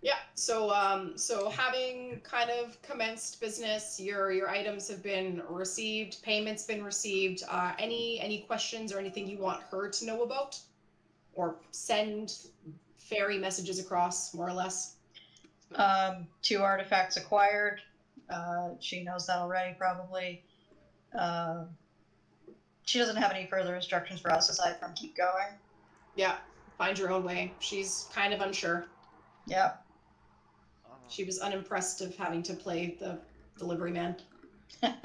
B: Yeah. So having kind of commenced business, your items have been received, payments been received. Any questions or anything you want her to know about, or send fairy messages across, more or less?
G: 2 artifacts acquired. She knows that already, probably. She doesn't have any further instructions for us aside from keep going.
B: Yeah. Find your own way. She's kind of unsure.
G: Yeah.
B: She was unimpressed of having to play the delivery man.
D: I'm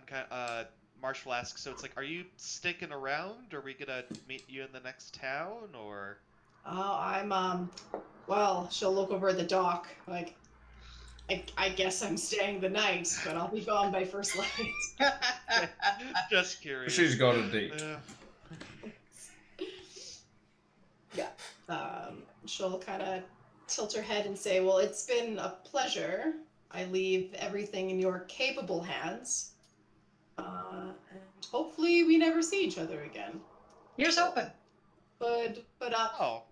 D: kind of, Marsh will ask, so it's like, are you sticking around? Are we gonna meet you in the next town, or?
B: I'm, well, she'll look over at the dock, like, I guess I'm staying the night, but I'll be gone by first light.
D: Just curious.
E: She's got a date.
B: She'll kind of tilt her head and say, well, it's been a pleasure. I leave everything in your capable hands. And hopefully we never see each other again.
G: Here's open.
B: But
D: Oh.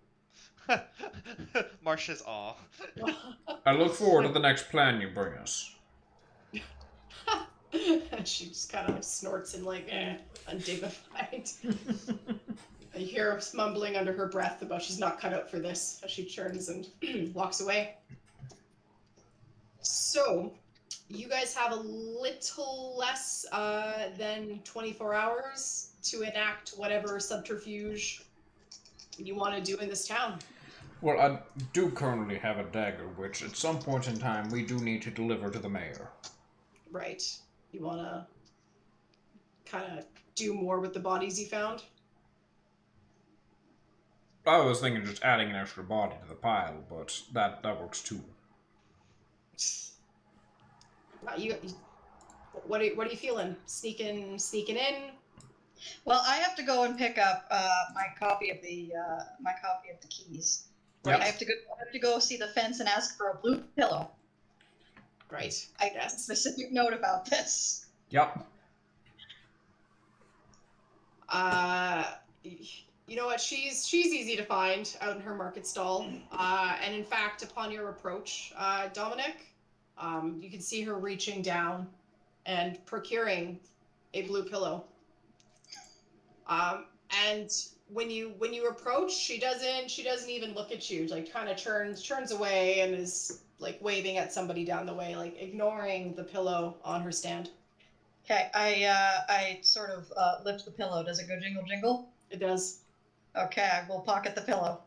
D: Marsh's awe.
E: I look forward to the next plan you bring us.
B: She just kind of snorts and like, undignified. You hear her mumbling under her breath about she's not cut out for this as she turns and walks away. So, you guys have a little less than 24 hours to enact whatever subterfuge you want to do in this town.
E: Well, I do currently have a dagger, which at some point in time we do need to deliver to the mayor.
B: Right. You want to kind of do more with the bodies you found?
E: I was thinking just adding an extra body to the pile, but that works too.
B: What are you feeling? Sneaking in?
G: Well, I have to go and pick up my copy of the keys.
E: Yep.
G: I have to go see the fence and ask for a blue pillow.
B: Right.
G: I got a specific note about this.
E: Yep.
B: You know what? She's easy to find out in her market stall. And in fact, upon your approach, Dominic, you can see her reaching down and procuring a blue pillow. And when you approach, she doesn't even look at you. Like, kind of turns away and is like waving at somebody down the way, like ignoring the pillow on her stand.
G: Okay, I sort of lift the pillow. Does it go jingle jingle?
B: It does.
G: Okay, I will pocket the pillow.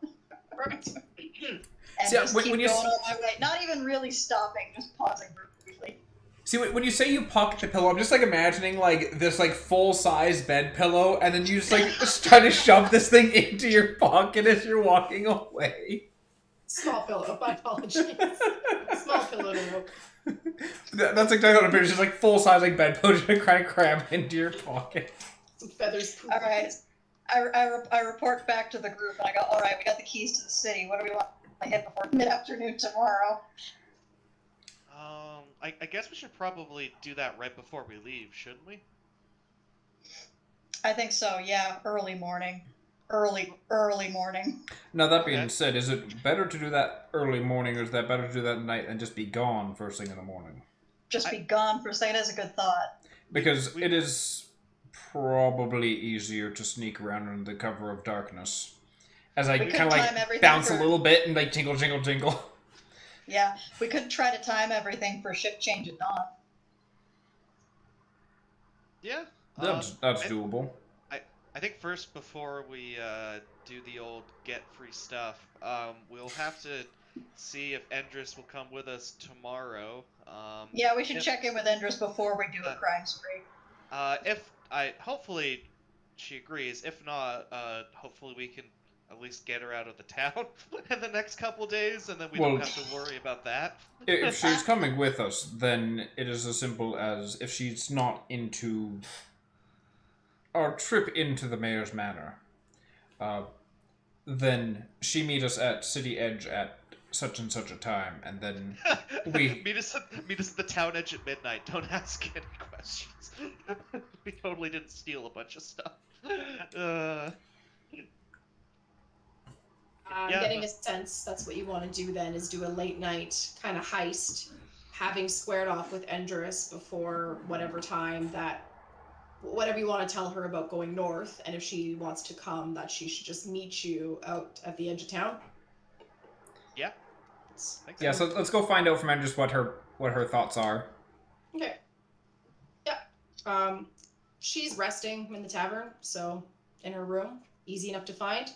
B: Perfect.
G: And
E: See,
G: just
E: when
G: keep
E: you
G: going on my way. Not even really stopping, just pausing briefly.
A: See, when you say you pocket the pillow, I'm just like imagining like this like full-size bed pillow, and then you just like try to shove this thing into your pocket as you're walking away.
B: Small pillow. My apologies. Small pillow to rope.
A: That's exactly what I'm picturing. Just like full-size like bed pillow, just try to cram into your pocket.
B: Some feathers.
G: All right. I report back to the group and I go, all right, we got the keys to the city. What do we want to hit before mid-afternoon tomorrow?
D: I guess we should probably do that right before we leave, shouldn't we?
G: I think so, yeah. Early morning. Early morning.
E: Now, that being
D: Okay.
E: said, is it better to do that early morning, or is that better to do that at night and just be gone first thing in the morning?
G: Just be gone for a second. That's a good thought.
E: Because it is probably easier to sneak around under the cover of darkness. As I
G: We could
E: kind of
G: time
E: like
G: everything
E: bounce a
G: for-
E: little bit and like jingle, jingle, jingle.
G: Yeah, we could try to time everything for shift change at dawn.
D: Yeah.
E: That's doable.
D: I think first, before we do the old get free stuff, we'll have to see if Endris will come with us tomorrow.
G: Yeah, we should
D: if-
G: check in with Endris before we do a crime spree.
D: Hopefully she agrees. If not, hopefully we can at least get her out of the town in the next couple days, and then we don't
E: Well-
D: have to worry about that.
E: If she's coming with us, then it is as simple as if she's not into our trip into the mayor's manor, then she meet us at City Edge at such and such a time, and then we
D: meet us at the town edge at midnight. Don't ask any questions. We totally didn't steal a bunch of stuff.
B: I'm
D: Yeah,
B: getting
D: no.
B: a sense that's what you want to do then, is do a late night kind of heist, having squared off with Endress before whatever time that, whatever you want to tell her about going north, and if she wants to come, that she should just meet you out at the edge of town.
D: Yeah.
E: yeah. So let's go find out from Andrews what her thoughts are.
B: Okay. Yeah. She's resting in the tavern, so in her room, easy enough to find.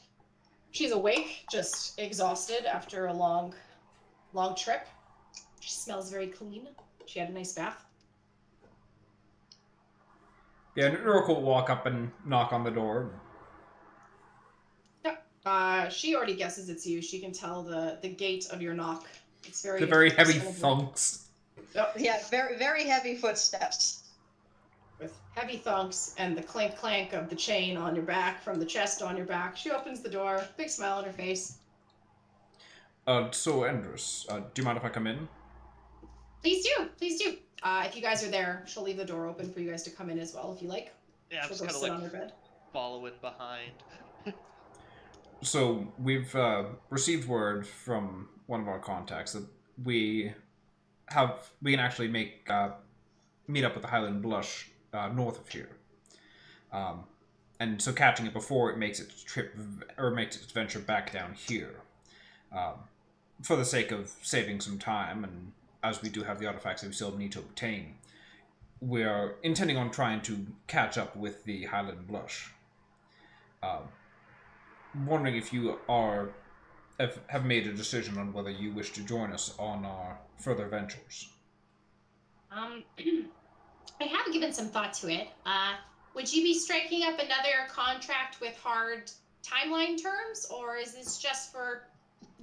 B: She's awake, just exhausted after a long trip. She smells very clean. She had a nice bath.
E: Yeah, Naroke will walk up and knock on the door.
B: Yeah. She already guesses it's you. She can tell the gait of your knock. It's very...
E: The very heavy
B: personable.
E: thunks.
B: Oh,
G: Yeah, very, very heavy footsteps.
B: with heavy thunks and the clink clank of the chain on your back from the chest on your back. She opens the door, big smile on her face.
E: So Andrus, do you mind if I come in?
B: Please do, please do. If you guys are there, she'll leave the door open for you guys to come in as well if you like.
D: Yeah, I'm
B: She'll
D: just
B: go
D: kind of
B: sit
D: like
B: on her bed.
D: following behind.
E: So we've received word from one of our contacts that we can actually meet up with the Highland Blush north of here, and so catching it before it makes its trip or makes its venture back down here, for the sake of saving some time, and as we do have the artifacts that we still need to obtain, we are intending on trying to catch up with the Highland Blush. Wondering if you have made a decision on whether you wish to join us on our further ventures.
F: I have given some thought to it. Would you be striking up another contract with hard timeline terms, or is this just for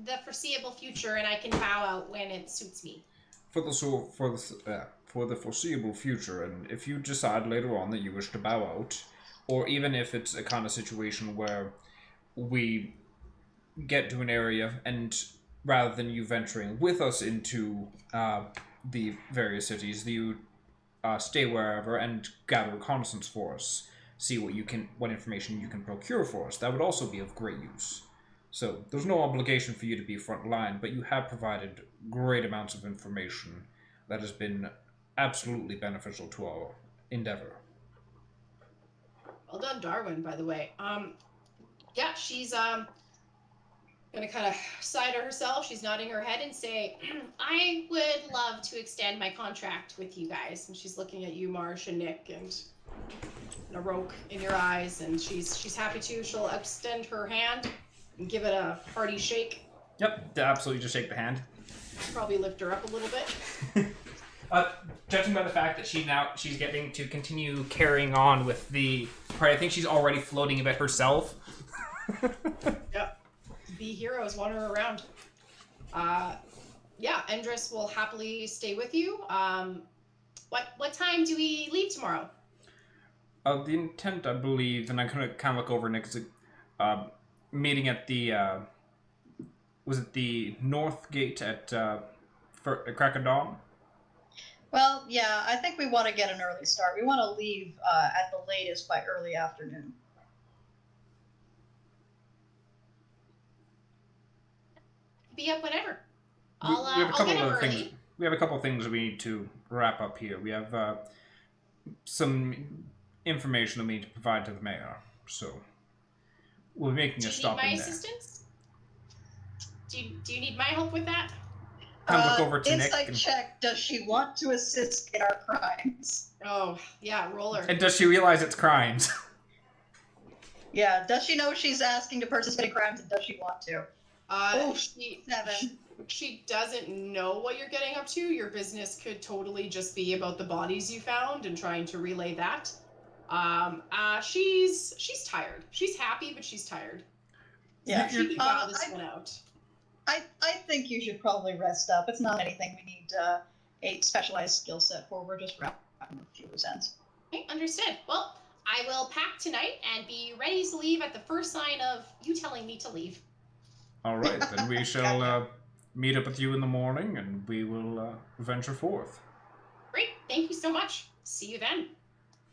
F: the foreseeable future and I can bow out when it suits me?
E: For the foreseeable future, and if you decide later on that you wish to bow out, or even if it's a kind of situation where we get to an area and rather than you venturing with us into the various cities, you stay wherever and gather reconnaissance for us, see what information you can procure for us. That would also be of great use. So there's no obligation for you to be front line, but you have provided great amounts of information that has been absolutely beneficial to our endeavor.
B: Well done, Darwin, by the way. Yeah, she's gonna kind of sigh to herself. She's nodding her head and say,
F: I would love to extend my contract with you guys.
B: and she's looking at you, Marsh and Nick, and Naroke in your eyes, and she's happy to. She'll extend her hand and give it a hearty shake.
A: Yep, absolutely. Just shake the hand.
B: Probably lift her up a little bit.
A: Judging by the fact that she's getting to continue carrying on with the part, I think she's already floating a bit herself.
B: Yep. The heroes wander around. Yeah, Endress will happily stay with you.
F: What time do we leave tomorrow?
E: The intent, I believe, and I'm gonna kind of look over Nick's meeting at the was it the North Gate at crack of dawn?
G: Well, yeah, I think we want to get an early start. We want to leave at the latest by early afternoon.
F: Be up whenever.
E: We
F: I'll
E: have a
F: get
E: couple
F: up
E: of
F: early.
E: things. We have a couple of things we need to wrap up here. We have some information that we need to provide to the mayor, so we'll be making
F: Do
E: a
F: you need
E: stop
F: my
E: in there.
F: assistance? Do you need my help with that?
E: Kind of look over to Nick.
G: Insight
E: And,
G: check. Does she want to assist in our crimes?
B: Oh, yeah, roller.
E: and does she realize it's crimes?
G: Yeah. Does she know she's asking to participate in crimes, and does she want to?
B: She
G: 7.
B: she doesn't know what you're getting up to. Your business could totally just be about the bodies you found and trying to relay that. She's tired. She's happy, but she's tired.
G: Yeah.
B: She can file this one out.
G: I think you should probably rest up. It's not anything we need a specialized skill set for. We're just wrapping a few loose ends.
F: Okay, understood. Well, I will pack tonight and be ready to leave at the first sign of you telling me to leave.
E: All right, then we shall meet up with you in the morning, and we will venture forth.
F: Great, thank you so much. See you then.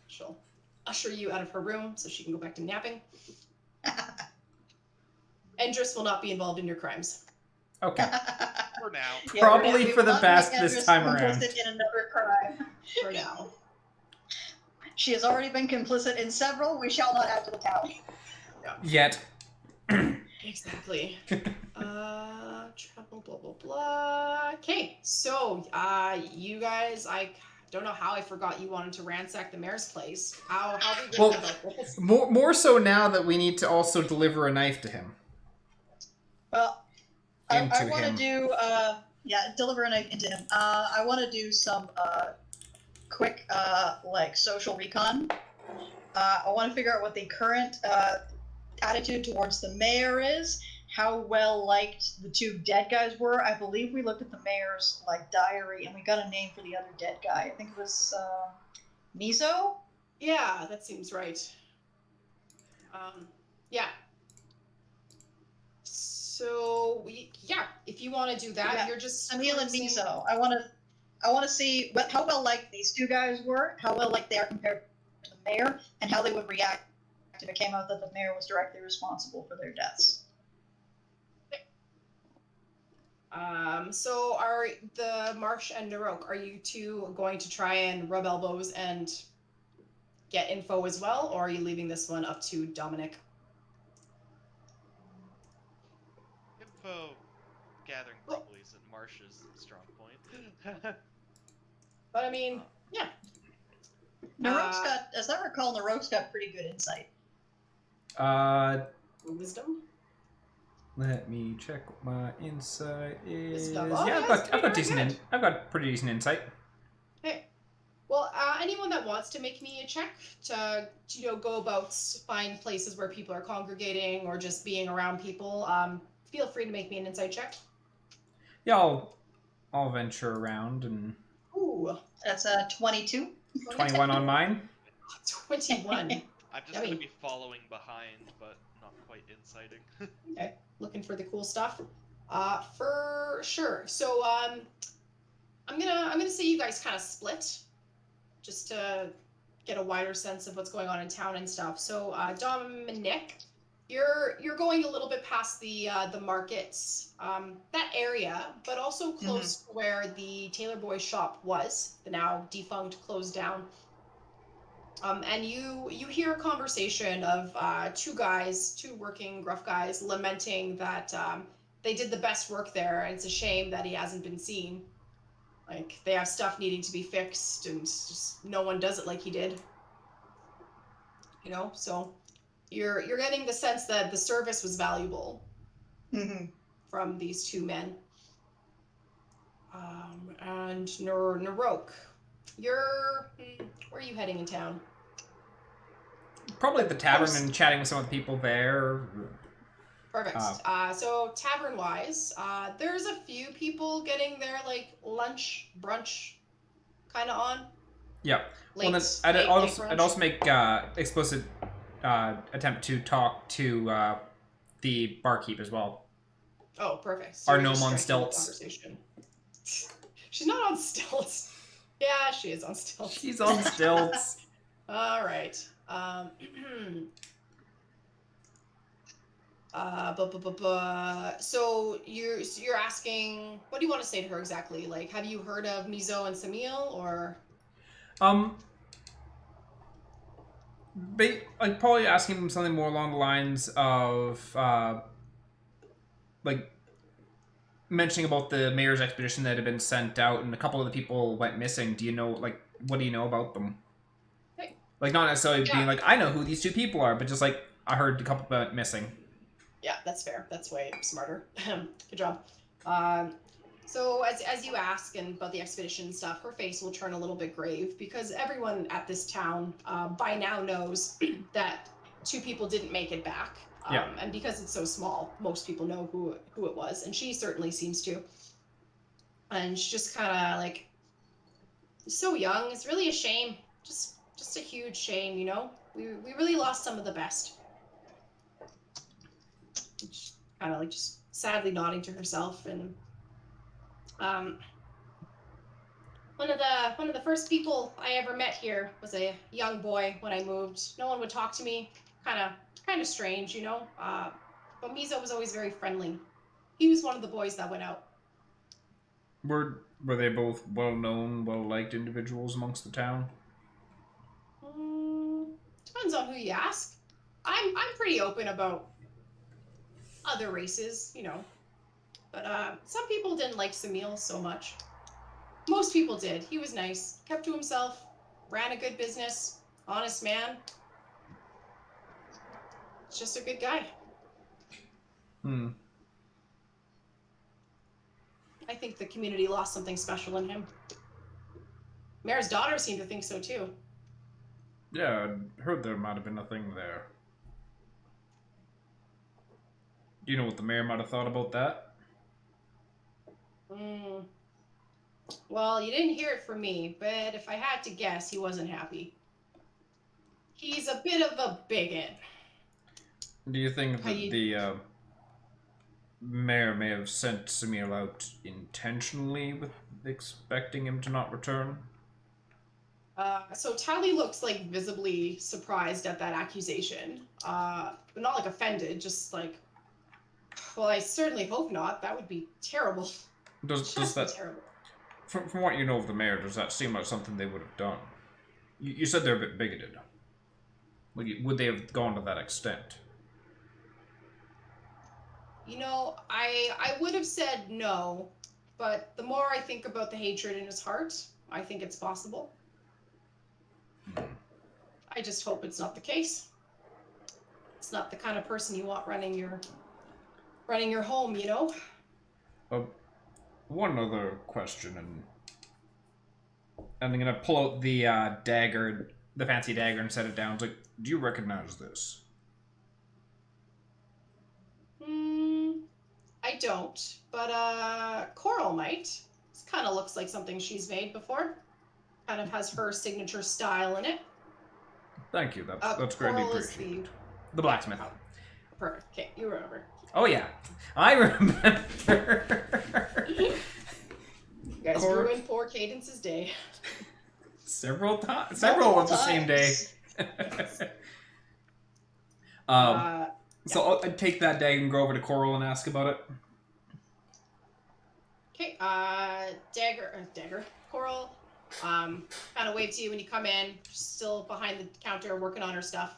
F: She'll usher you out of her room so she can go back to napping. Endris will not be involved in your crimes.
E: Okay.
D: For now.
G: Yeah,
E: Probably
G: we
E: for the
G: will not
E: best
G: make
E: this
G: Andress
E: time around.
G: complicit in another crime.
F: For now.
G: She has already been complicit in several. We shall not add to the tally.
E: Yet.
F: Exactly. Travel, blah, blah, blah. Okay, so, you guys, I don't know how I forgot you wanted to ransack the mayor's place. How are we going about this?
E: More so now that we need to also deliver a knife to him.
G: Well, I
E: Into
G: want to
E: him.
G: do, deliver a knife into him. I want to do some, quick, social recon. I want to figure out what the current, attitude towards the mayor is, how well liked the two dead guys were. I believe we looked at the mayor's, diary, and we got a name for the other dead guy. I think it was, Mizo?
F: Yeah, that seems right. Yeah. So, if you want to do that,
G: Yeah.
F: you're just...
G: Emil and Mizo. I want to see how well liked these two guys were, how well liked they are compared to the mayor, and how they would react if it came out that the mayor was directly responsible for their deaths.
F: So are the Marsh and Naroke, are you two going to try and rub elbows and get info as well, or are you leaving this one up to Dominic?
D: Info gathering probably isn't Marsh's strong point.
F: But I mean, yeah.
G: Naroke's got, as I recall, Naroke's got pretty good insight.
F: Wisdom?
E: Let me check what my insight is.
F: Wisdom. Oh,
E: Yeah,
F: yeah,
E: I've got pretty decent insight.
F: Okay. Well, anyone that wants to make me a check to go about find places where people are congregating or just being around people, feel free to make me an insight check.
E: Yeah, I'll venture around and.
F: Ooh.
G: That's 22.
E: 21 on mine.
F: 21.
D: I'm just gonna be following behind, but not quite inciting.
F: Okay, looking for the cool stuff. For sure. So I'm gonna say you guys kind of split, just to get a wider sense of what's going on in town and stuff. So Dominic, you're going a little bit past the markets, that area, but also close to where the Tailor Boy shop was, the now defunct, closed down. And you hear a conversation of two working gruff guys lamenting that they did the best work there, and it's a shame that he hasn't been seen. Like, they have stuff needing to be fixed, and just no one does it like he did. So you're getting the sense that the service was valuable from these two men. And Naroke, where are you heading in town?
E: Probably at the tavern and chatting with some of the people there.
F: Perfect. So tavern-wise, there's a few people getting their lunch, brunch, kind of on.
E: Yeah.
F: Late,
E: well, then I'd also make explicit attempt to talk to the barkeep as well.
F: Oh, perfect. So
E: Our gnome on stilts.
F: She's not on stilts. Yeah, she is on stilts.
E: She's on stilts.
F: All right. So you're asking, what do you want to say to her exactly? Like, have you heard of Mizo and Samil, or?
E: Probably asking them something more along the lines of, mentioning about the mayor's expedition that had been sent out, and a couple of the people went missing. Do you know, what do you know about them?
F: Hey.
E: Not necessarily being I know who these two people are, but just I heard a couple went missing.
F: Yeah, that's fair. That's way smarter. Good job. So as you ask and about the expedition and stuff, her face will turn a little bit grave, because everyone at this town by now knows that two people didn't make it back. And because it's so small, most people know who it was, and she certainly seems to. And she's just kind of so young. It's really a shame. Just a huge shame,
B: We really lost some of the best. Kind of like just sadly nodding to herself, and one of the first people I ever met here was a young boy when I moved. No one would talk to me. Kind of strange, you know. But Mizo was always very friendly. He was one of the boys that went out.
E: Were they both well-known, well-liked individuals amongst the town?
B: Depends on who you ask. I'm pretty open about other races, you know. But some people didn't like Samil so much. Most people did. He was nice, kept to himself, ran a good business, honest man. Just a good guy. I think the community lost something special in him. Mayor's daughter seemed to think so too.
E: Yeah, I heard there might have been a thing there. Do you know what the mayor might have thought about that?
B: Well, you didn't hear it from me, but if I had to guess, he wasn't happy. He's a bit of a bigot.
E: Do you think that the mayor may have sent Samir out intentionally with expecting him to not return?
B: So Tally looks like visibly surprised at that accusation. But not like offended, just like, well, I certainly hope not. That would be terrible.
E: Does that terrible. From what you know of the mayor, does that seem like something they would have done? You said they're a bit bigoted. Would they have gone to that extent?
B: You know, I would have said no, but the more I think about the hatred in his heart, I think it's possible. I just hope it's not the case. It's not the kind of person you want running your home, you know?
E: One other question, and I'm gonna pull out the dagger, the fancy dagger, and set it down. It's like, do you recognize this?
B: I don't, but Coral might. This kind of looks like something she's made before. Kind of has her signature style in it.
E: Thank you. That's greatly appreciated.
A: The blacksmith.
B: Perfect. Okay, you remember.
A: Oh yeah, I remember.
B: You guys ruined poor Cadence's day.
A: Several times. Several on the same day. So I'd take that dagger and go over to Coral and ask about it.
B: Okay, dagger. Coral, kind of waves to you when you come in, still behind the counter working on her stuff,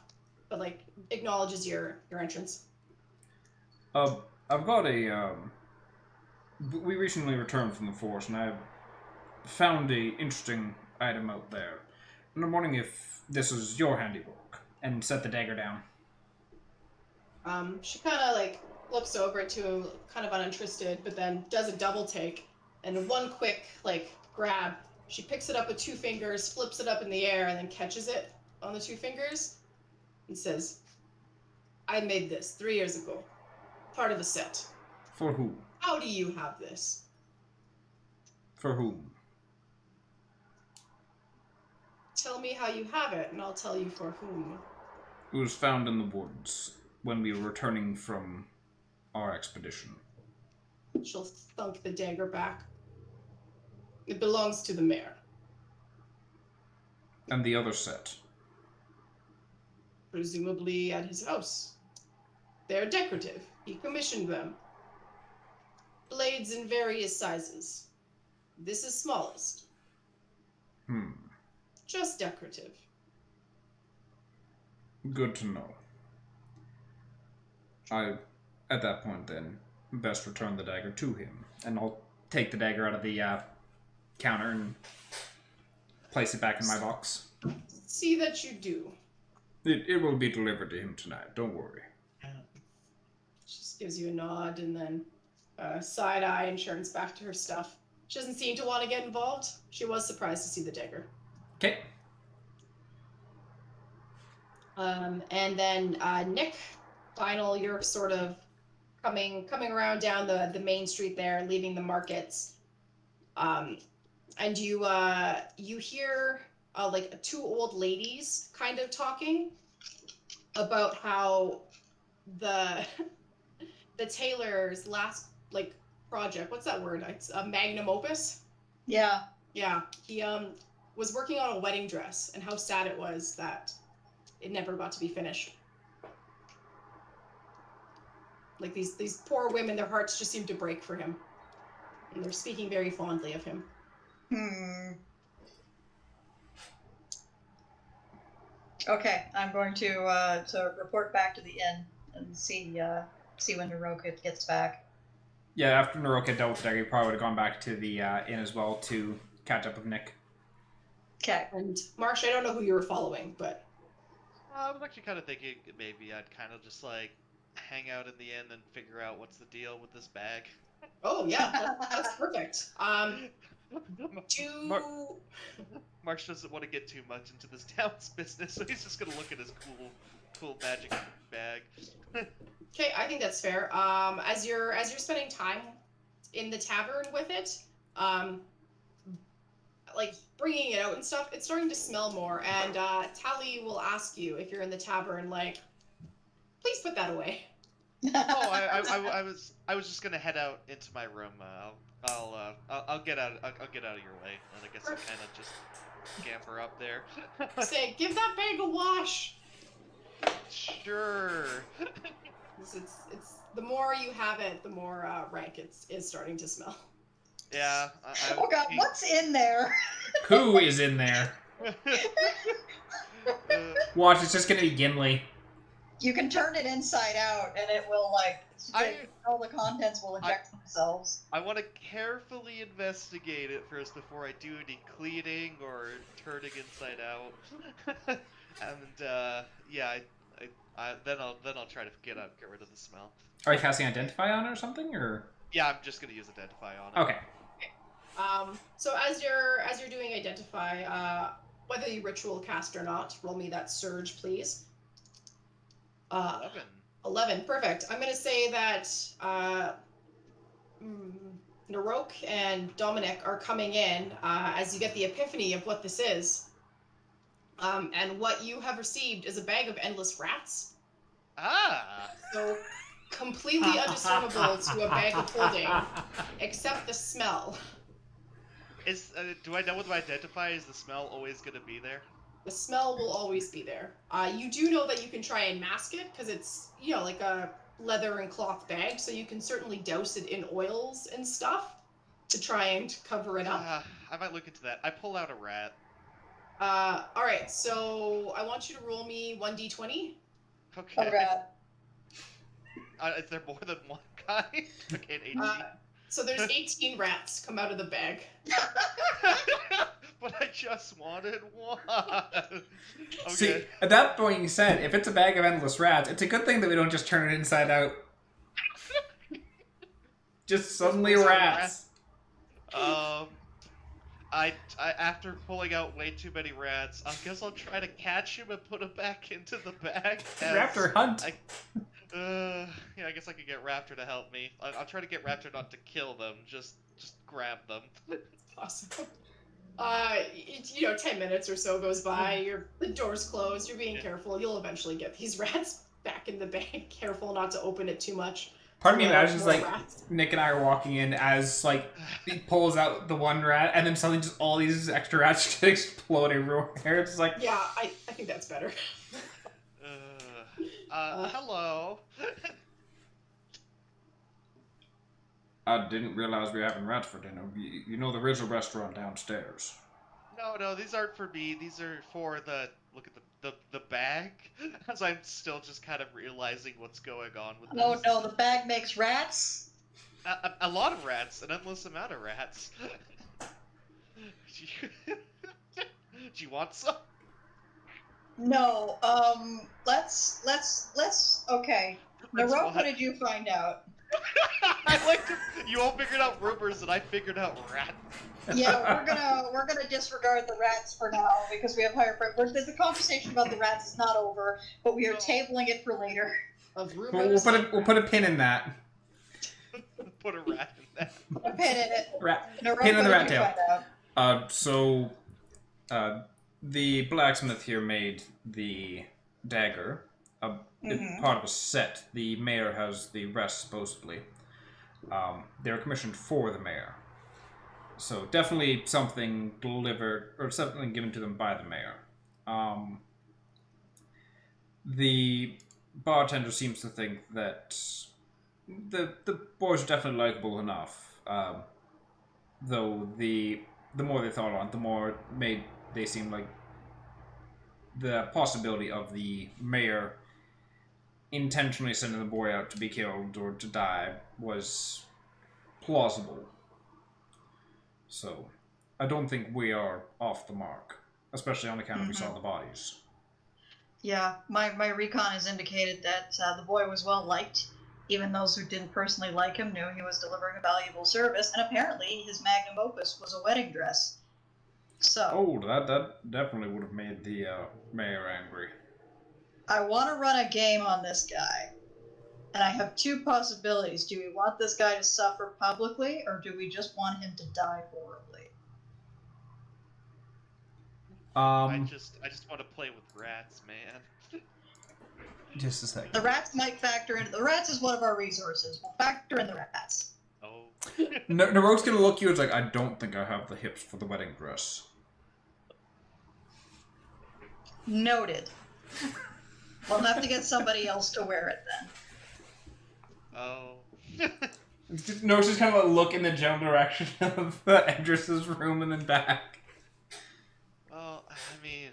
B: but like acknowledges your entrance.
E: I've got a, we recently returned from the force, and I've found a interesting item out there. And I'm wondering if this is your handiwork.
A: And set the dagger down.
B: She kind of like looks over it to kind of uninterested, but then does a double take, and one quick like grab. She picks it up with 2 fingers, flips it up in the air, and then catches it on the 2 fingers, and says, "I made this 3 years ago. Part of a set.
E: For whom?
B: How do you have this?"
E: For whom?
B: Tell me how you have it, and I'll tell you for whom.
E: It was found in the woods when we were returning from our expedition.
B: She'll thunk the dagger back. It belongs to the mayor.
E: And the other set?
B: Presumably at his house. They're decorative. He commissioned them. Blades in various sizes. This is smallest. Just decorative.
E: Good to know. I, at that point then, best return the dagger to him.
A: And I'll take the dagger out of the counter and place it back in my box.
B: See that you do.
E: It will be delivered to him tonight, don't worry.
B: Just gives you a nod and then side eye and turns back to her stuff. She doesn't seem to want to get involved. She was surprised to see the dagger.
A: Okay.
B: And then Nick, final, you're sort of coming around down the main street there, leaving the markets. And you hear like 2 old ladies kind of talking, about how the tailor's last project. What's that word? It's a magnum opus.
G: Yeah.
B: Yeah, he was working on a wedding dress, and how sad it was that it never got to be finished. Like these poor women, their hearts just seem to break for him, and they're speaking very fondly of him.
G: Okay, I'm going to report back to the inn and see when Naroke gets back.
A: Yeah, after Naroke had dealt with Dagger, he probably would have gone back to the inn as well to catch up with Nick.
G: Okay.
B: And Marsh, I don't know who you were following, but
D: I was actually kind of thinking maybe I'd kind of just like hang out in the inn and figure out what's the deal with this bag.
B: oh yeah, that's perfect.
D: Marsh doesn't want to get too much into this town's business, so he's just gonna look at his cool magic bag.
B: Okay, I think that's fair. As you're spending time in the tavern with it, like bringing it out and stuff, it's starting to smell more. And Tally will ask you if you're in the tavern, like, please put that away.
D: I was just gonna head out into my room. I'll get out of your way, and I guess I'll kind of just scamper up there.
B: Say, give that bag a wash.
D: Sure.
B: It's the more you have it, the more rank it's starting to smell.
D: Yeah.
G: Oh God, what's in there?
A: Who is in there? Watch, it's just gonna be Gimli.
G: You can turn it inside out, and it will all the contents will eject themselves.
D: I want to carefully investigate it first before I do any cleaning or turning inside out. And yeah, then I'll try to get rid of the smell.
A: Are you casting Identify on it or something, or?
D: Yeah, I'm just gonna use Identify on it.
A: Okay.
B: So as you're doing Identify, whether you ritual cast or not, roll me that surge, please. 11, perfect. I'm gonna say that Naroke and Dominic are coming in as you get the epiphany of what this is. And what you have received is a bag of endless rats.
D: Ah!
B: So completely undiscernible to a bag of holding, except the smell.
D: Do I know with my Identify? Is the smell always gonna be there?
B: The smell will always be there. You do know that you can try and mask it because it's, like a leather and cloth bag, so you can certainly douse it in oils and stuff to try and cover it up.
D: I might look into that. I pull out a rat.
B: Alright, so I want you to roll me 1d20.
D: Okay.
G: Oh God.
D: Is there more than one kind? Okay, an 18.
B: So there's 18 rats come out of the bag.
D: But I just wanted one. Okay.
A: See, at that point you said, if it's a bag of endless rats, it's a good thing that we don't just turn it inside out. Just suddenly rats.
D: I after pulling out way too many rats, I guess I'll try to catch him and put him back into the bag.
A: Raptor hunt.
D: Yeah, I guess I could get Raptor to help me. I'll try to get Raptor not to kill them, just grab them.
B: Awesome. 10 minutes or so goes by, the door's closed, you're being careful, you'll eventually get these rats back in the bag. Careful not to open it too much.
A: Part of me imagines, like,
B: rats.
A: Nick and I are walking in as, like, he pulls out the one rat, and then suddenly just all these extra rats just explode everywhere. It's like...
B: Yeah, I think that's better.
D: Hello.
E: I didn't realize we were having rats for dinner. You know, there is a restaurant downstairs.
D: No, these aren't for me. These are for look at the bag. As I'm still just kind of realizing what's going on with
G: Oh
D: this.
G: no, the bag makes rats?
D: A lot of rats, an endless amount of rats. Do you want some?
G: No, let's, okay. Naroke, what did you find out?
D: I like to, you all figured out rumors and I figured out rats.
G: Yeah, we're gonna disregard the rats for now because we have higher priority. The conversation about the rats is not over, but we are tabling it for later.
A: We'll put a pin in that.
D: Put a rat in that.
G: A pin in it. Naroke,
A: Pin in the
G: what
A: rat
G: did you
A: tail.
G: find out?
E: The blacksmith here made the dagger.
G: Mhm.
A: part of a set. The mayor has the rest, supposedly. They're commissioned for the mayor. So definitely something delivered, or something given to them by the mayor. The bartender seems to think that the boys are definitely likable enough. Though the more they thought on it, the more it made they seem like the possibility of the mayor intentionally sending the boy out to be killed or to die was plausible. So, I don't think we are off the mark, especially on account of we saw the bodies.
G: Yeah, my recon has indicated that the boy was well liked. Even those who didn't personally like him knew he was delivering a valuable service, and apparently his magnum opus was a wedding dress. So,
A: Oh, that definitely would have made the mayor angry.
G: I want to run a game on this guy. And I have two possibilities. Do we want this guy to suffer publicly, or do we just want him to die horribly?
D: I just want to play with rats, man.
A: Just a second.
G: The rats might factor in. The rats is one of our resources. We'll factor in the rats.
D: Oh.
A: Naroke's gonna look at you and like, I don't think I have the hips for the wedding dress.
G: Noted. We'll have to get somebody else to wear it then.
D: Oh.
A: Naroke's just kind of look in the general direction of Edris's room and then back.
D: Well, I mean,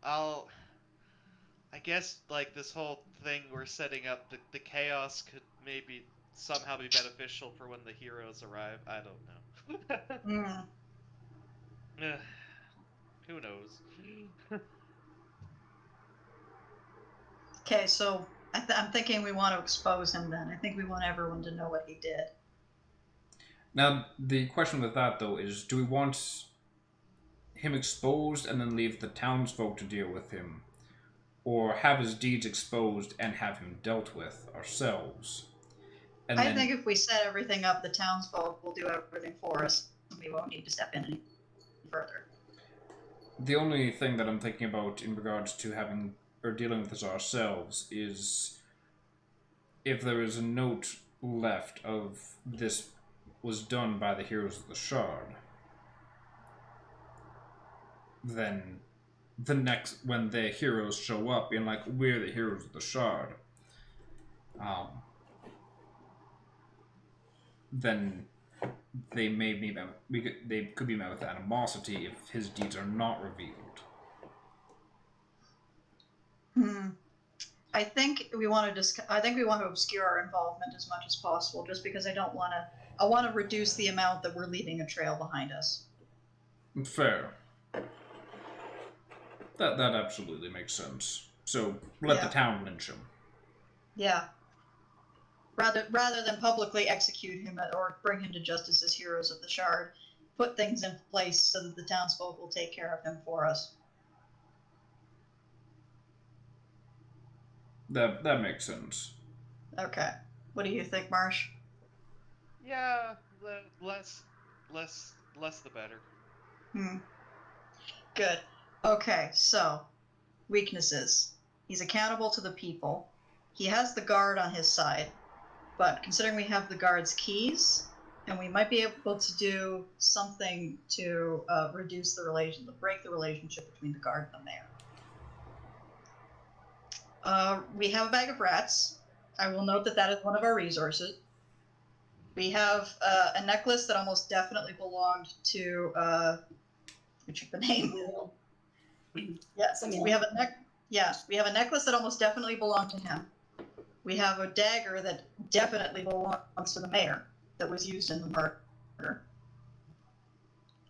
D: I guess, like, this whole thing we're setting up, the chaos could maybe somehow be beneficial for when the heroes arrive. I don't know. Who knows?
G: Okay, so I'm thinking we want to expose him then. I think we want everyone to know what he did.
A: Now, the question with that, though, is do we want him exposed and then leave the townsfolk to deal with him? Or have his deeds exposed and have him dealt with ourselves? And
G: I think if we set everything up, the townsfolk will do everything for us, and we won't need to step in any further.
A: The only thing that I'm thinking about in regards to having or dealing with this ourselves is if there is a note left of this was done by the heroes of the Shard, then the next when the heroes show up being like, we're the heroes of the Shard, then they may be they could be met with animosity if his deeds are not revealed.
G: I think we want to obscure our involvement as much as possible, just because I want to reduce the amount that we're leaving a trail behind us.
A: Fair. That absolutely makes sense. So let the town lynch him.
G: Yeah. Rather than publicly execute him or bring him to justice as heroes of the Shard, put things in place so that the townsfolk will take care of him for us.
A: That makes sense.
G: Okay. What do you think, Marsh?
D: Yeah, the less the better.
G: Good. Okay, so weaknesses. He's accountable to the people. He has the guard on his side, but considering we have the guard's keys, and we might be able to do something to break the relationship between the guard and the mayor. We have a bag of rats. I will note that is one of our resources. We have a necklace that almost definitely belonged to. Let me check the name. Yes, we have a necklace that almost definitely belonged to him. We have a dagger that definitely belongs to the mayor that was used in the murder.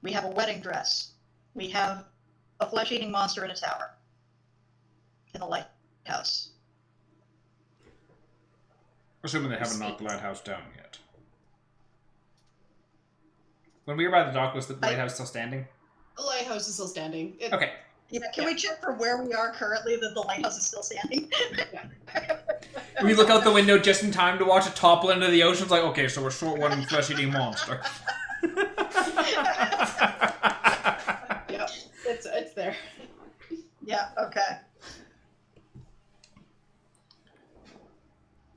G: We have a wedding dress. We have a flesh-eating monster in a tower in the lighthouse.
A: Assuming they haven't knocked the lighthouse down yet. When we were by the dock, was the lighthouse still standing?
B: The lighthouse is still standing.
A: Okay.
G: Yeah, can we check from where we are currently that the lighthouse is still standing?
A: We look out the window just in time to watch it topple into the ocean. It's like, okay, so we're short one flesh-eating monster.
B: Yep, it's there.
G: Yeah, okay.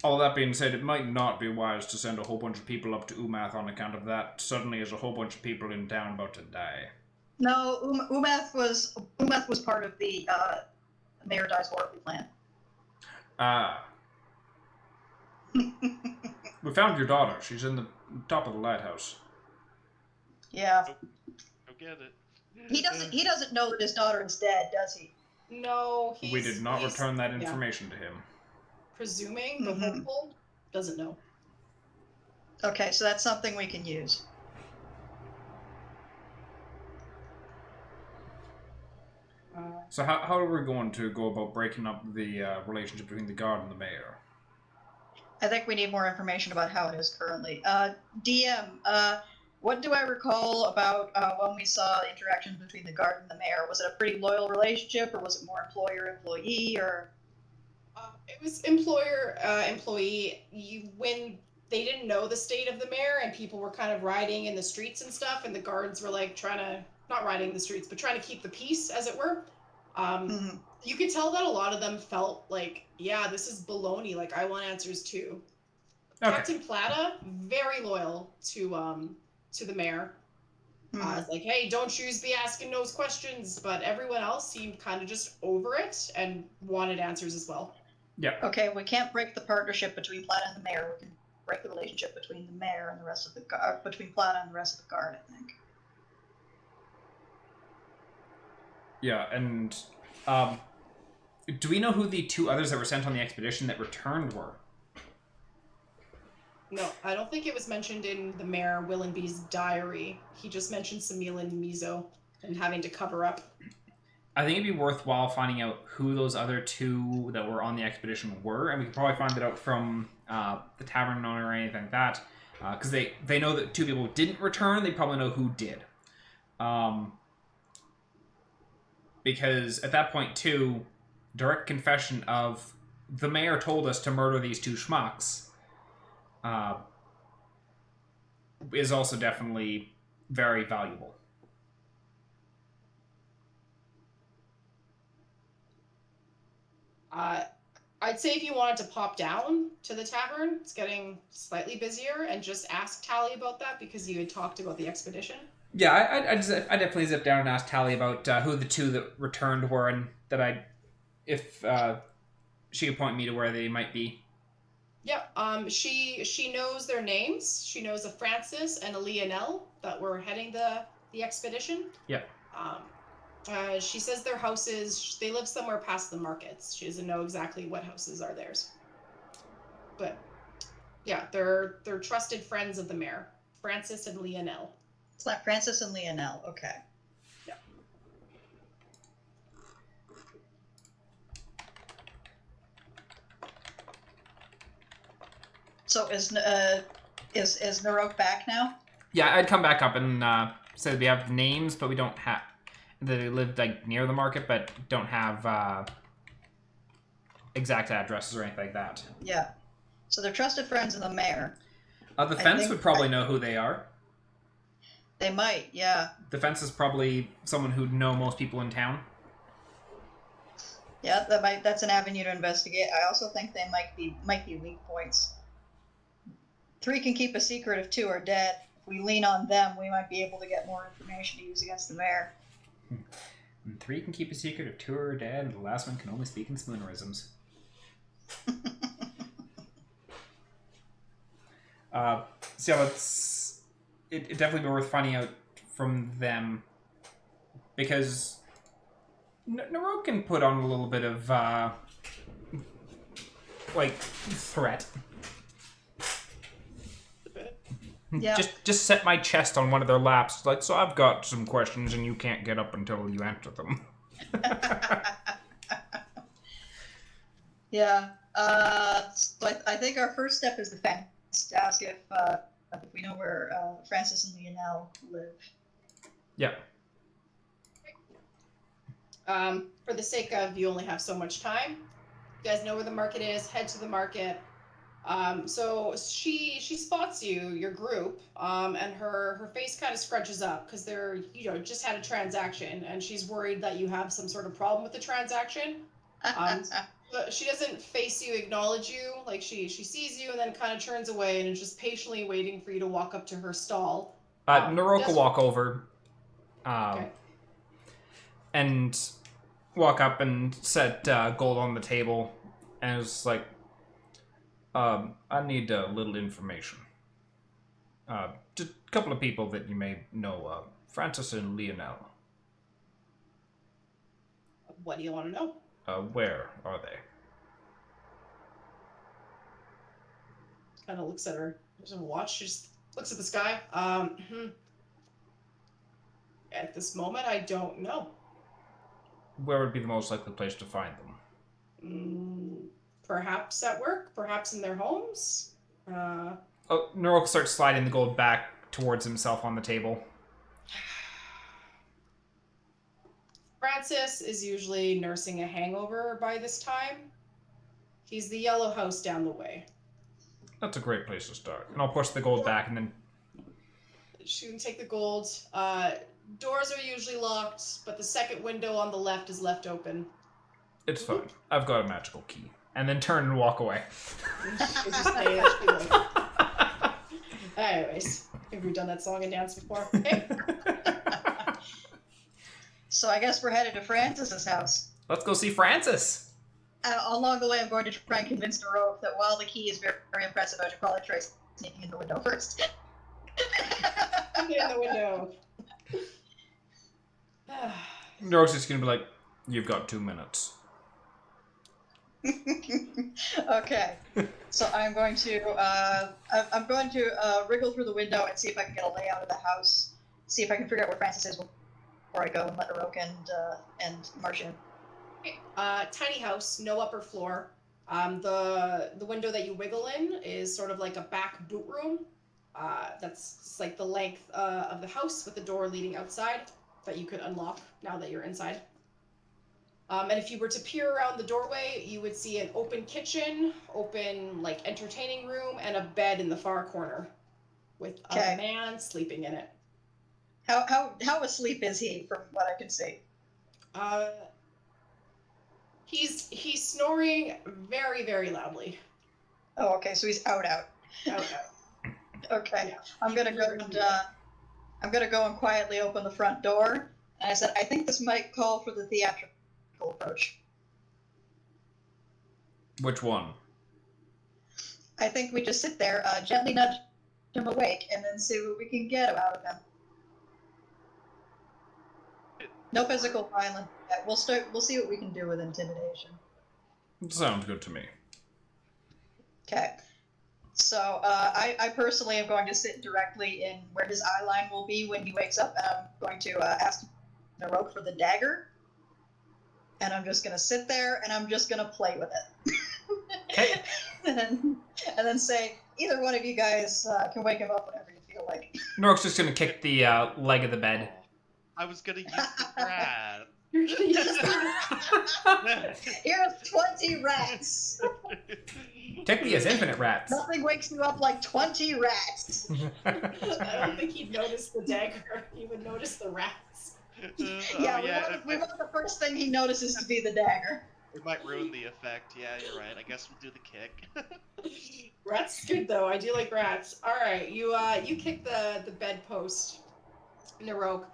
E: All that being said, it might not be wise to send a whole bunch of people up to Umath on account of that. Suddenly, there's a whole bunch of people in town about to die.
G: No, Umath was part of the Mayor Dies Horribly plan.
E: Ah. We found your daughter. She's in the top of the lighthouse.
G: Yeah.
D: Go get it.
G: He doesn't know that his daughter is dead, does he?
B: No,
E: We did not return that information to him.
B: Presuming the hopeful doesn't know.
G: Okay, so that's something we can use.
E: So how are we going to go about breaking up the relationship between the guard and the mayor?
G: I think we need more information about how it is currently. DM, what do I recall about when we saw the interactions between the guard and the mayor? Was it a pretty loyal relationship, or was it more employer-employee, or...?
B: It was employer-employee. When they didn't know the state of the mayor and people were kind of riding in the streets and stuff, and the guards were like trying to, not riding the streets, but trying to keep the peace, as it were. You could tell that a lot of them felt like, yeah, this is baloney. Like, I want answers too.
E: Okay.
B: Captain Plata, very loyal to the mayor. It's like, hey, don't you be asking those questions. But everyone else seemed kind of just over it and wanted answers as well.
E: Yeah.
G: Okay, we can't break the partnership between Plata and the mayor. We can break the relationship between the mayor and the rest of the guard, between Plata and the rest of the guard, I think.
E: Yeah, and do we know who the two others that were sent on the expedition that returned were?
B: No, I don't think it was mentioned in the Mayor Willenby's diary. He just mentioned Samil and Mizo and having to cover up.
E: I think it'd be worthwhile finding out who those other two that were on the expedition were, and we could probably find it out from the tavern owner or anything like that, because they know that two people didn't return. They probably know who did. Because at that point, too, direct confession of the mayor told us to murder these two schmucks is also definitely very valuable.
B: I'd say if you wanted to pop down to the tavern, it's getting slightly busier, and just ask Tally about that because you had talked about the expedition.
E: Yeah, I definitely zip down and ask Tally about who the two that returned were, and that if she could point me to where they might be.
B: Yeah, she knows their names. She knows a Francis and a Lionel that were heading the expedition.
E: Yeah.
B: She says their houses, they live somewhere past the markets. She doesn't know exactly what houses are theirs. But yeah, they're trusted friends of the mayor, Francis and Lionel.
G: It's like Francis and Lionel, okay.
B: Yeah.
G: So is Naroke back now?
E: Yeah, I'd come back up and say we have names, but we don't have... They live like near the market, but don't have exact addresses or anything like that.
G: Yeah. So they're trusted friends of the mayor.
E: The fence would probably know who they are.
G: They might, yeah.
E: The fence is probably someone who'd know most people in town.
G: Yeah, that's an avenue to investigate. I also think they might be weak points. 3 can keep a secret if 2 are dead. If we lean on them, we might be able to get more information to use against the mayor.
E: And 3 can keep a secret if 2 are dead, and the last one can only speak in spoonerisms. So yeah, it'd definitely be worth finding out from them, because Naroke can put on a little bit of threat.
G: Yeah.
E: Just set my chest on one of their laps. Like, so I've got some questions, and you can't get up until you answer them.
G: Yeah. But I think our first step is the fence. To ask if we know where Francis and Lionel live.
E: Yeah.
B: For the sake of you only have so much time, you guys know where the market is. Head to the market. So she spots your group, and her face kind of scrunches up because they're just had a transaction, and she's worried that you have some sort of problem with the transaction. She doesn't face you, acknowledge you. Like she sees you and then kind of turns away and is just patiently waiting for you to walk up to her stall.
A: Naroke will
B: does-
A: walk over,
B: Okay.
A: and walk up and set gold on the table, and it's like, I need a little information. Just a couple of people that you may know, Francis and Lionel.
B: What do you want to know?
A: Where are they?
B: Kind of looks at her. Doesn't watch. She just looks at the sky. At this moment, I don't know.
A: Where would be the most likely place to find them?
B: Perhaps at work. Perhaps in their homes.
A: Naroke starts sliding the gold back towards himself on the table.
B: Francis is usually nursing a hangover by this time. He's the yellow house down the way.
A: That's a great place to start. And I'll push the gold back, and then
B: She can take the gold. Doors are usually locked, but the second window on the left is left open.
A: it's fine. I've got a magical key. And then turn and walk away.
B: It's just saying that she like... Anyways, have we done that song and dance before? Okay.
G: So I guess we're headed to Francis's house.
A: Let's go see Francis.
G: Along the way, I'm going to try and convince Naroke that while the key is very, very impressive, I should probably try sneaking in the window first.
B: Get in the window.
A: Naroke's just gonna be like, you've got 2 minutes.
G: Okay, so I'm going to wriggle through the window and see if I can get a layout of the house. See if I can figure out where Francis is before I go and let Naroke and Marsh in.
B: Okay. Tiny house, no upper floor. The window that you wiggle in is sort of like a back boot room. That's just like the length of the house with the door leading outside that you could unlock now that you're inside. And if you were to peer around the doorway, you would see an open kitchen, open like entertaining room, and a bed in the far corner with a man sleeping in it.
G: How asleep is he, from what I can see?
B: He's snoring very, very loudly.
G: Oh, okay, so he's out. Okay,
B: Yeah.
G: I'm gonna go and quietly open the front door. And I said, I think this might call for the theatrical approach.
A: Which one?
G: I think we just sit there, gently nudge him awake, and then see what we can get out of him. No physical violence. We'll see what we can do with intimidation.
A: Sounds good to me.
G: Okay. So I personally am going to sit directly in where his eye line will be when he wakes up, and I'm going to ask Naroke for the dagger. And I'm just going to sit there, and I'm just going to play with it.
A: Okay.
G: and then say, either one of you guys can wake him up whenever you feel like.
A: Naroke's just gonna kick the leg of the bed.
D: I was gonna use the grab.
B: You're gonna use
G: Here's 20 rats.
A: Take me as infinite rats.
G: Nothing wakes you up like 20 rats.
B: I don't think he'd notice the dagger. He would notice the rats.
G: We want the first thing he notices to be the dagger.
D: It might ruin the effect. Yeah, you're right. I guess we'll do the kick.
B: Rats good though. I do like rats. All right, you kick the bedpost, Naroke,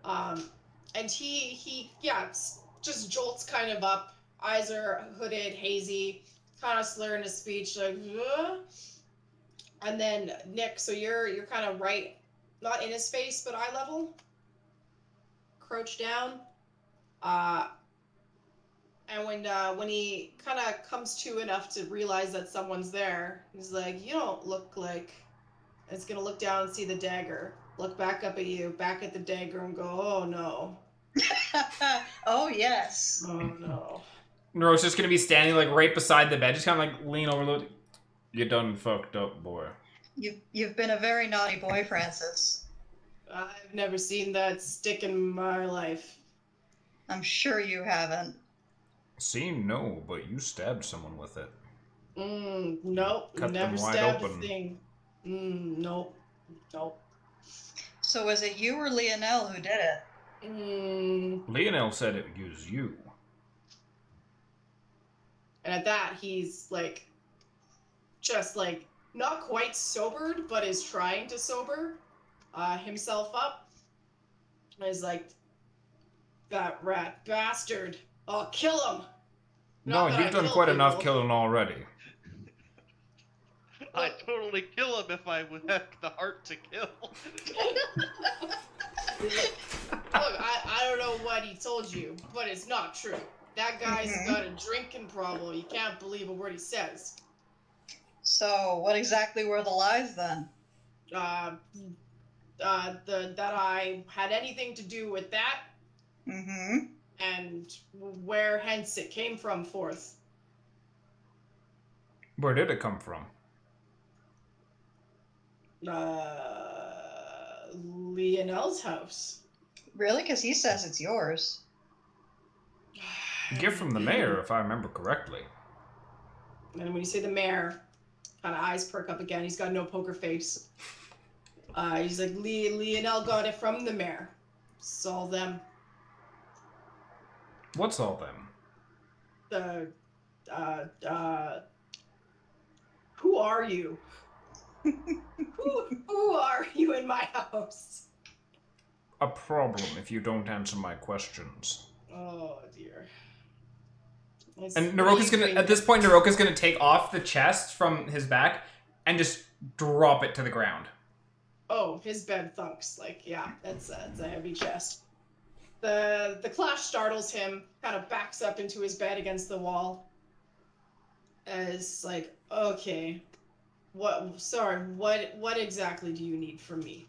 B: and he just jolts kind of up. Eyes are hooded, hazy, kind of slurring his speech, like. Ugh. And then Nick, so you're kind of right, not in his face, but eye level. Crouch down. And when he kind of comes to enough to realize that someone's there, he's like, "You don't look like." And it's gonna look down and see the dagger. Look back up at you, back at the dagger, and go, "Oh no."
G: Oh yes.
B: Oh no.
A: Naroke's just gonna be standing like right beside the bed, just kind of like lean over. You done fucked up, boy.
G: You've been a very naughty boy, Francis.
B: I've never seen that stick in my life.
G: I'm sure you haven't.
A: Seen no, but you stabbed someone with it.
B: Nope.
A: Cut them
B: Never
A: wide
B: stabbed
A: open.
B: a thing. Nope.
G: So was it you or Lionel who did it?
A: Lionel said it was you.
B: And at that, he's like, just like, not quite sobered, but is trying to sober himself up. And he's like, that rat bastard, I'll kill him.
E: No,
B: Not that
E: you've
B: I
E: done
B: kill
E: quite enough
B: people.
E: killing already.
D: I'd totally kill him if I would have the heart to kill.
B: Look, I don't know what he told you, but it's not true. That guy's got a drinking problem. You can't believe a word he says.
G: So, what exactly were the lies then?
B: That I had anything to do with that,
G: Mm-hmm.
B: and where hence it came from forth.
E: Where did it come from?
B: Lionel's house.
G: Really? Because he says it's yours.
E: Gift from the mayor, if I remember correctly.
B: And when you say the mayor, kind of eyes perk up again. He's got no poker face. He's like, Lionel got it from the mayor. It's all them.
E: What's all them?
B: Who are you? who are you in my house?
E: A problem if you don't answer my questions.
B: Oh dear.
A: And Naroke is gonna, at this point, Naroke is gonna take off the chest from his back and just drop it to the ground.
B: Oh, his bed thunks. Like, yeah, that's a heavy chest. The clash startles him, kind of backs up into his bed against the wall. As like, okay, what exactly do you need from me?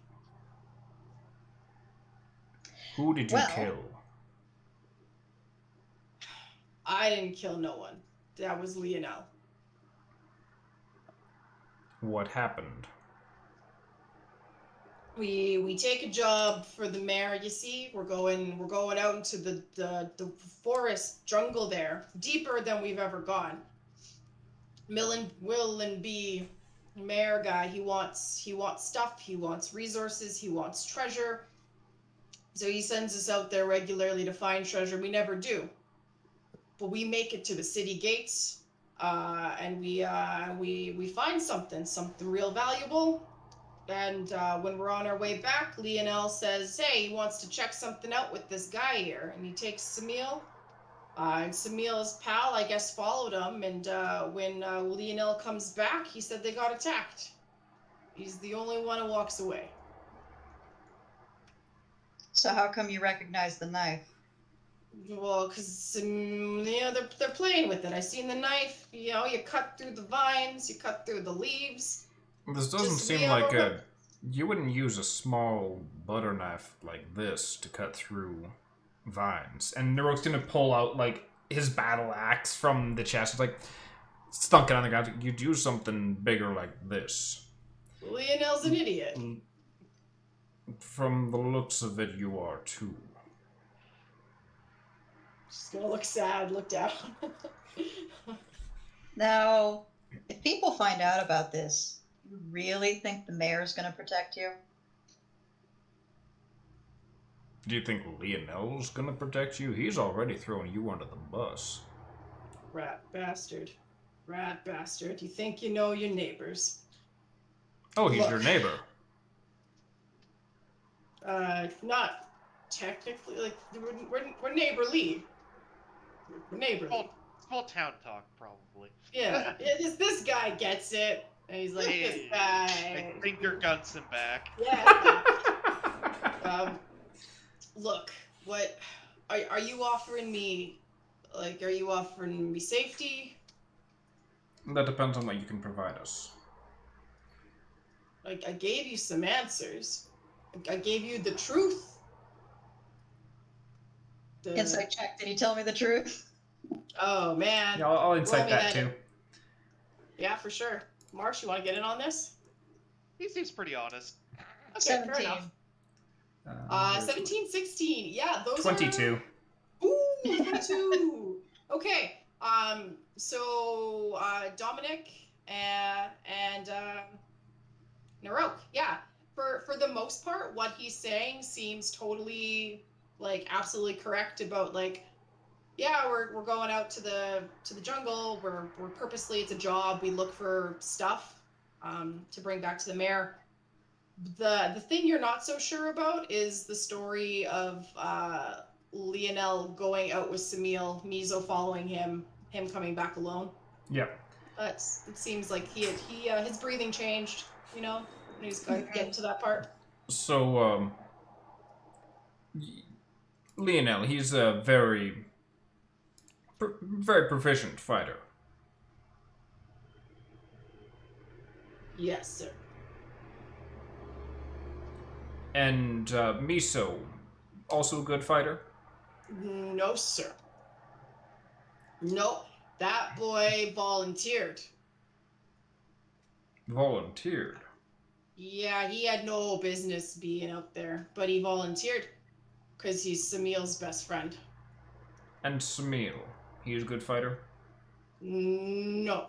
E: Who did you
G: Well-
E: kill?
B: I didn't kill no one. That was Lionel.
E: What happened?
B: We take a job for the mayor. You see, we're going out into the forest jungle there, deeper than we've ever gone. Will and B, mayor guy. He wants stuff. He wants resources. He wants treasure. So he sends us out there regularly to find treasure. We never do, but we make it to the city gates, and we find something real valuable. And when we're on our way back, Lionel says, hey, he wants to check something out with this guy here. And he takes Samil. And Samil's pal, I guess, followed him. And when Lionel comes back, he said they got attacked. He's the only one who walks away.
G: So how come you recognize the knife?
B: Well, because, they're playing with it. I seen the knife. You cut through the vines, you cut through the leaves.
E: This doesn't
B: Just
E: seem
B: we have
E: like
B: a-
E: you wouldn't use a small butter knife like this to cut through vines.
A: And Naroke's gonna pull out like his battle axe from the chest. It's like stunk it on the ground.
E: You'd use something bigger like this.
B: Lionel's an idiot.
E: From the looks of it, you are too.
B: She's gonna look sad, look down.
G: Now, if people find out about this, you really think the mayor's going to protect you?
E: Do you think Lionel's gonna protect you? He's already thrown you under the bus.
B: Rat bastard. Rat bastard. You think you know your neighbors.
E: Oh, he's
B: Look.
E: your neighbor.
B: Not technically, like, we're neighborly. We're neighborly.
D: Small town talk, probably.
B: Yeah, this guy gets it. And he's like, this
D: Hey,
B: guy.
D: I think your guns him back.
B: Yeah. Look, what are you offering me? Like, are you offering me safety?
E: That depends on what you can provide us.
B: Like, I gave you some answers. I gave you the truth.
G: Insight check. Did he tell me the truth?
B: Oh man.
A: Yeah, I'll incite
B: Roll me
A: that
B: that.
A: too.
B: Yeah, for sure. Marsh, you want to get in on this?
D: He seems pretty honest.
B: Okay, fair enough. 17, 16. Yeah, those
A: 22.
B: are... Ooh, 22. Okay. So, Dominic and Naroke. Yeah. For the most part, what he's saying seems totally, like, absolutely correct about, like, yeah, we're going out to the jungle. We're purposely, it's a job. We look for stuff to bring back to the mayor. The thing you're not so sure about is the story of Lionel going out with Samil, Mizo following him coming back alone.
A: Yeah.
B: It seems like he his breathing changed, you know, when he's getting to that part.
A: So, Lionel, he's a very proficient fighter.
B: Yes, sir.
A: And Miso, also a good fighter?
B: No, sir. Nope. That boy volunteered.
A: Volunteered?
B: Yeah, he had no business being out there, but he volunteered because he's Samil's best friend.
A: And Samil, he's a good fighter?
B: No.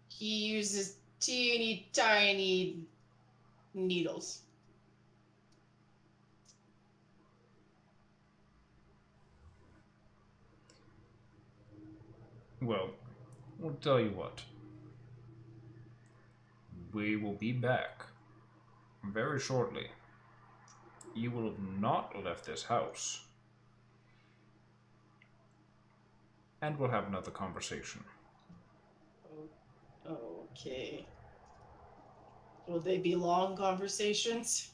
B: He uses teeny tiny needles.
A: Well, I'll tell you what. We will be back very shortly. You will have not left this house. And we'll have another conversation.
B: Okay. Will they be long conversations?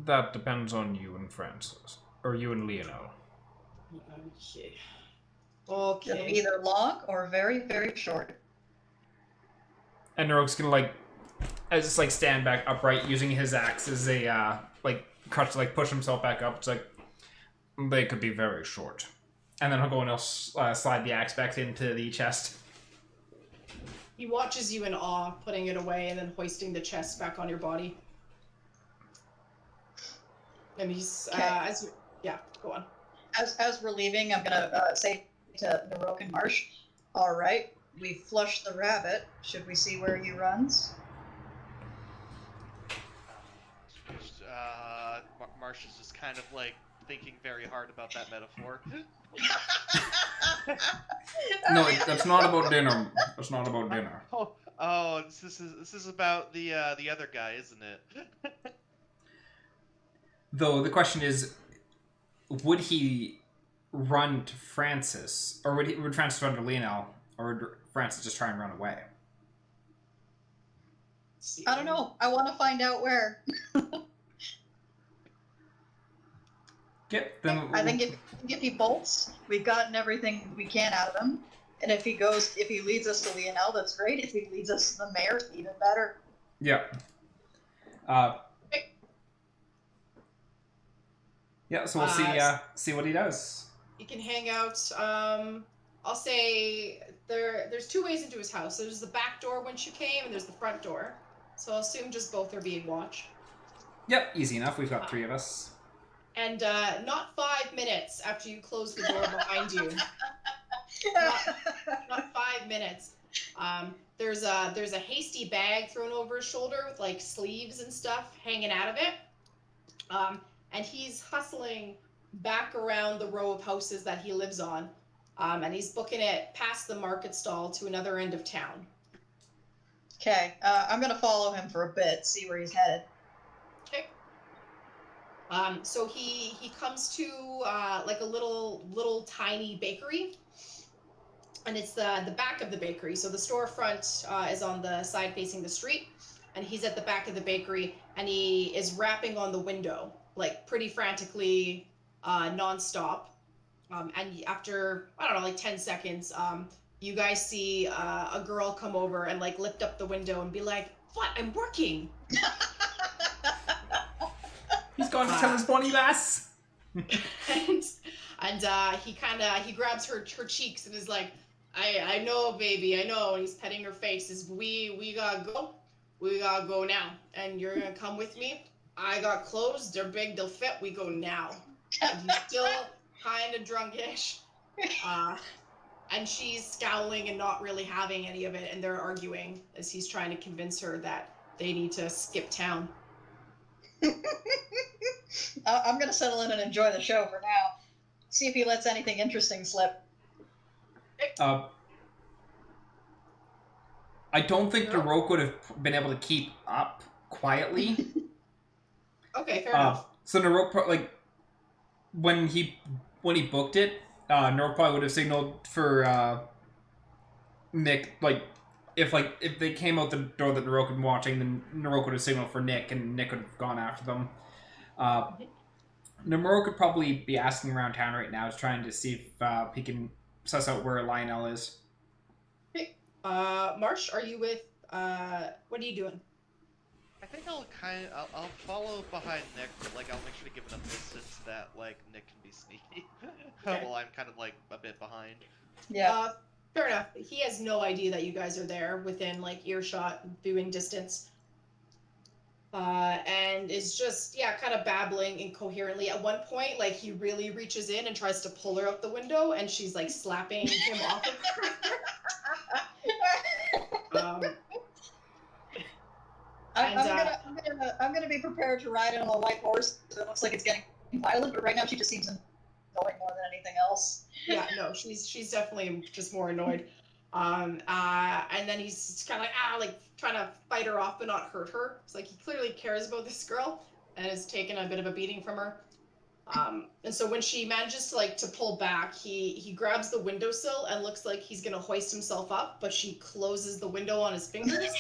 A: That depends on you and Francis. Or you and Lionel.
B: Okay.
G: It'll be
B: Okay.
G: either long or very, very short.
A: And Naroke's gonna stand back upright using his axe as a crutch to push himself back up. It's like they could be very short. And then he'll go and he'll slide the axe back into the chest.
B: He watches you in awe, putting it away and then hoisting the chest back on your body. And he's go on.
G: As we're leaving, I'm gonna say to Naroke and Marsh, all right, we flushed the rabbit. Should we see where he runs?
D: Marsh is just kind of thinking very hard about that metaphor.
A: No, that's not about dinner. That's not about dinner.
D: Oh, this is about the other guy, isn't it?
A: Though the question is, would he run to Francis, or would Francis run to Lionel, or would Francis just try and run away?
G: I don't know. I want to find out where. I think if he bolts, we've gotten everything we can out of him. And if he leads us to Lionel, that's great. If he leads us to the mayor, even better.
A: Yeah. Yeah, so we'll see what he does.
B: You can hang out. I'll say there's two ways into his house. There's the back door once you came, and there's the front door. So I'll assume just both are being watched.
A: Yep, easy enough. We've got 3 of us.
B: And not 5 minutes after you close the door behind you. not 5 minutes. There's a hasty bag thrown over his shoulder with sleeves and stuff hanging out of it. And he's hustling back around the row of houses that he lives on. And he's booking it past the market stall to another end of town.
G: Okay, I'm gonna follow him for a bit, see where he's headed.
B: Okay. So he comes to a little tiny bakery, and it's the back of the bakery. So the storefront is on the side facing the street, and he's at the back of the bakery, and he is rapping on the window pretty frantically, nonstop. And after 10 seconds, you guys see a girl come over and lift up the window and be like, "What? I'm working."
A: He's going to tell his bonny lass.
B: and he grabs her cheeks and is like, I know, baby, I know. And he's petting her face. We gotta go now, and you're gonna come with me. I got clothes, they're big, they'll fit. We go now. And he's still kind of drunkish, and she's scowling and not really having any of it, and they're arguing as he's trying to convince her that they need to skip town.
G: I'm gonna settle in and enjoy the show for now. See if he lets anything interesting slip.
A: I don't think Naroke would have been able to keep up quietly.
B: Okay, fair enough.
A: So Naroke, like, when he booked it, Naroke probably would have signaled for Nick, like if they came out the door that Naroke had been watching, then Naroke would have signaled for Nick, and Nick would have gone after them. Naroke could probably be asking around town right now, is trying to see if he can suss out where Lionel is.
B: Okay. Marsh, are you with? What are you doing?
D: I think I'll follow behind Nick, but like I'll make sure to give enough distance that like Nick can be sneaky.
B: Okay.
D: While I'm kind of like a bit behind.
G: Yeah.
B: Fair enough. He has no idea that you guys are there within like earshot viewing distance. And is just kind of babbling incoherently. At one point, like he really reaches in and tries to pull her out the window, and she's like slapping him off of her.
G: I'm gonna be prepared to ride on a white horse. It looks like it's getting violent, but right now she just seems annoying more than anything else.
B: Yeah, no, she's definitely just more annoyed. And then he's kind of like trying to fight her off but not hurt her. It's like he clearly cares about this girl and has taken a bit of a beating from her. And so when she manages to pull back, he grabs the windowsill and looks like he's gonna hoist himself up, but she closes the window on his fingers.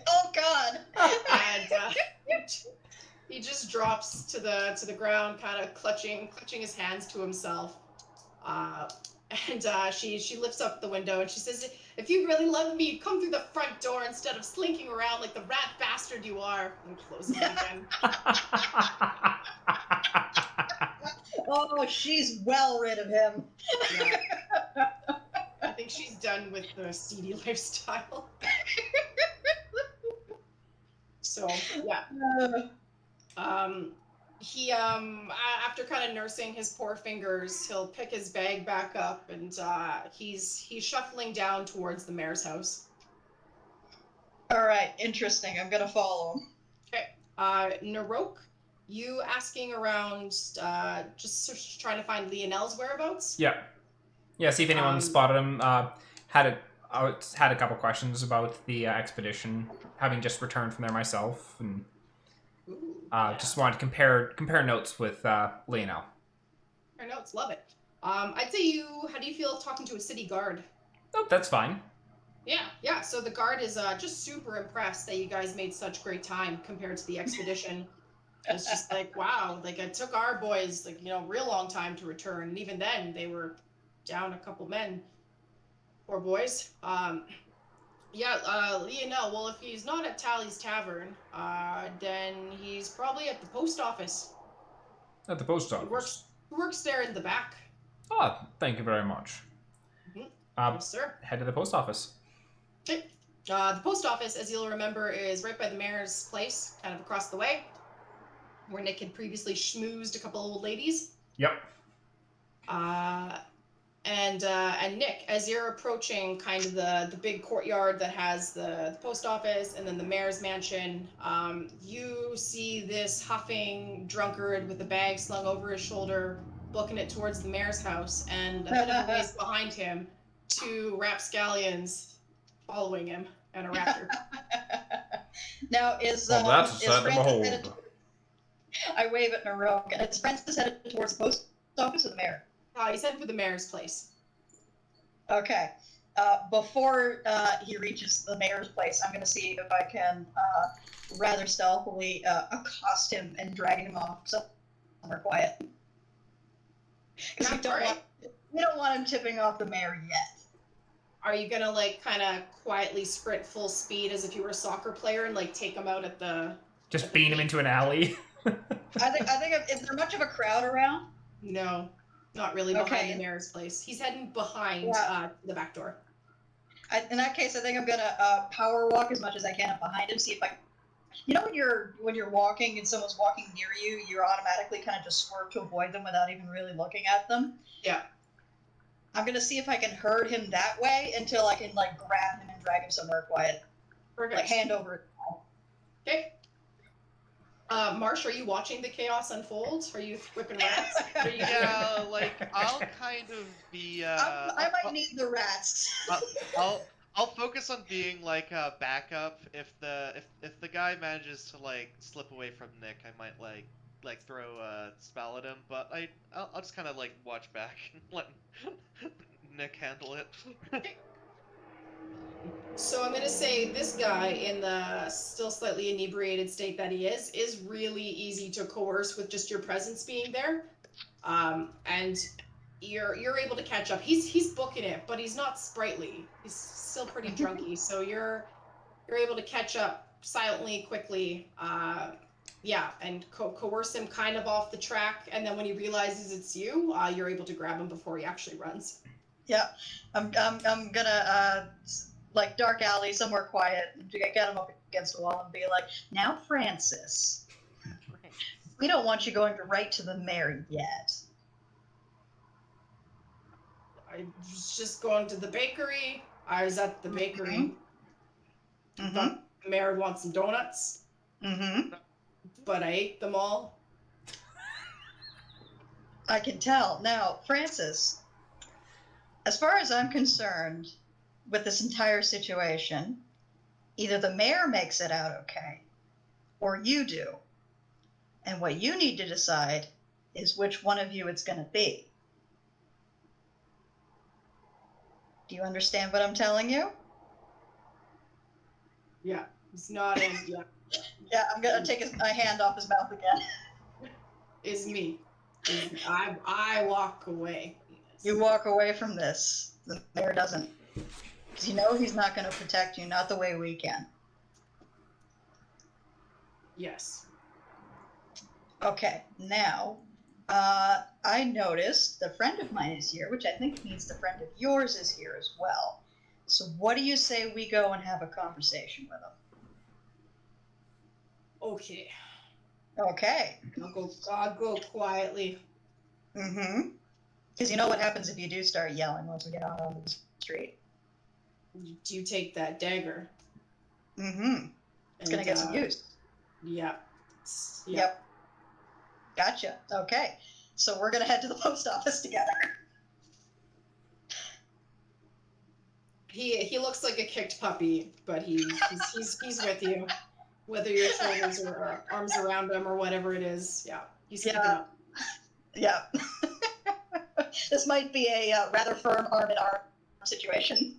G: Oh God!
B: And he just drops to the ground, kind of clutching his hands to himself. And she lifts up the window and she says, "If you really love me, you'd come through the front door instead of slinking around like the rat bastard you are." And closes it again.
G: Oh, she's well rid of him.
B: Yeah. I think she's done with the seedy lifestyle. So yeah. He after kind of nursing his poor fingers, he'll pick his bag back up and he's shuffling down towards the mayor's house.
G: All right, interesting. I'm gonna follow him.
B: Okay. Naroke, you asking around, just trying to find Lionel's whereabouts?
A: Yeah. See if anyone spotted him. Had a couple questions about the expedition, having just returned from there myself, and just wanted to compare notes with Lionel.
B: Compare notes, love it. I'd say how do you feel talking to a city guard?
A: Oh, that's fine.
B: Yeah. So the guard is just super impressed that you guys made such great time compared to the expedition. It's just like, wow, like it took our boys real long time to return, and even then they were down a couple men. Poor boys. Lionel, well, if he's not at Tally's Tavern, then he's probably at the post office.
A: At the post office?
B: He works there in the back.
A: Oh, thank you very much.
B: Mm-hmm. Yes, sir.
A: Head to the post office.
B: Okay. The post office, as you'll remember, is right by the mayor's place, kind of across the way, where Nick had previously schmoozed a couple old ladies.
A: Yep.
B: And Nick, as you're approaching kind of the big courtyard that has the post office and then the mayor's mansion, you see this huffing drunkard with a bag slung over his shoulder, booking it towards the mayor's house, and a bit of a ways behind him, 2 rapscallions following him and a raptor.
G: Now is
A: that's a sight to behold.
G: I wave at Naroke, and it's Francis headed towards the post office or the mayor?
B: He's headed for the mayor's place.
G: Okay. Before he reaches the mayor's place, I'm going to see if I can rather stealthily accost him and drag him off somewhere quiet. Because we don't want him tipping off the mayor yet.
B: Are you gonna kind of quietly sprint full speed as if you were a soccer player and take him out at the?
A: Just beat him into an alley.
G: I think is there much of a crowd around?
B: No. Not really behind the mayor's place. He's heading behind the back door.
G: In that case, I think I'm gonna power walk as much as I can up behind him. See if I, when you're walking and someone's walking near you, you're automatically kind of just swerve to avoid them without even really looking at them.
B: Yeah.
G: I'm gonna see if I can herd him that way until I can grab him and drag him somewhere quiet.
B: Perfect.
G: Hand over.
B: Okay. Marsh, are you watching the chaos unfold? Are you whipping rats? What are you doing?
D: Yeah, like I'll kind of be.
G: I might need the rats.
D: I'll focus on being like a backup. If the guy manages to like slip away from Nick, I might like throw a spell at him. But I'll just kind of like watch back and let Nick handle it.
B: So I'm gonna say this guy, in the still slightly inebriated state that he is really easy to coerce with just your presence being there, and you're able to catch up. He's booking it, but he's not sprightly. He's still pretty drunky, so you're able to catch up silently, quickly, yeah, and coerce him kind of off the track. And then when he realizes it's you, you're able to grab him before he actually runs.
G: Yeah, I'm gonna like dark alley somewhere quiet, get him up against the wall and be like, "Now, Francis, we don't want you going right to the mayor yet."
B: I was just going to the bakery. I was at the bakery.
G: Mm-hmm.
B: Thought the mayor would want some donuts, but I ate them all.
G: I can tell. Now, Francis, as far as I'm concerned, with this entire situation, either the mayor makes it out okay, or you do. And what you need to decide is which one of you it's going to be. Do you understand what I'm telling you?
B: Yeah, he's nodding. Yeah,
G: Yeah, I'm going to take my hand off his mouth again.
B: is me. I walk away.
G: You walk away from this. The mayor doesn't. Because you know he's not going to protect you, not the way we can.
B: Yes.
G: Okay, now, I noticed the friend of mine is here, which I think means the friend of yours is here as well. So what do you say we go and have a conversation with him?
B: Okay.
G: Okay.
B: I'll go quietly.
G: Mm-hmm. Because you know what happens if you do start yelling once we get out on the street.
B: Do you take that dagger?
G: Mm-hmm. It's going to get some use.
B: Yeah.
G: Yep. Gotcha. Okay. So we're going to head to the post office together.
B: He looks like a kicked puppy, but he's with you. Whether your shoulders or arms around him or whatever it is, yeah, he's keeping up.
G: Yeah. This might be a rather firm arm-in-arm situation.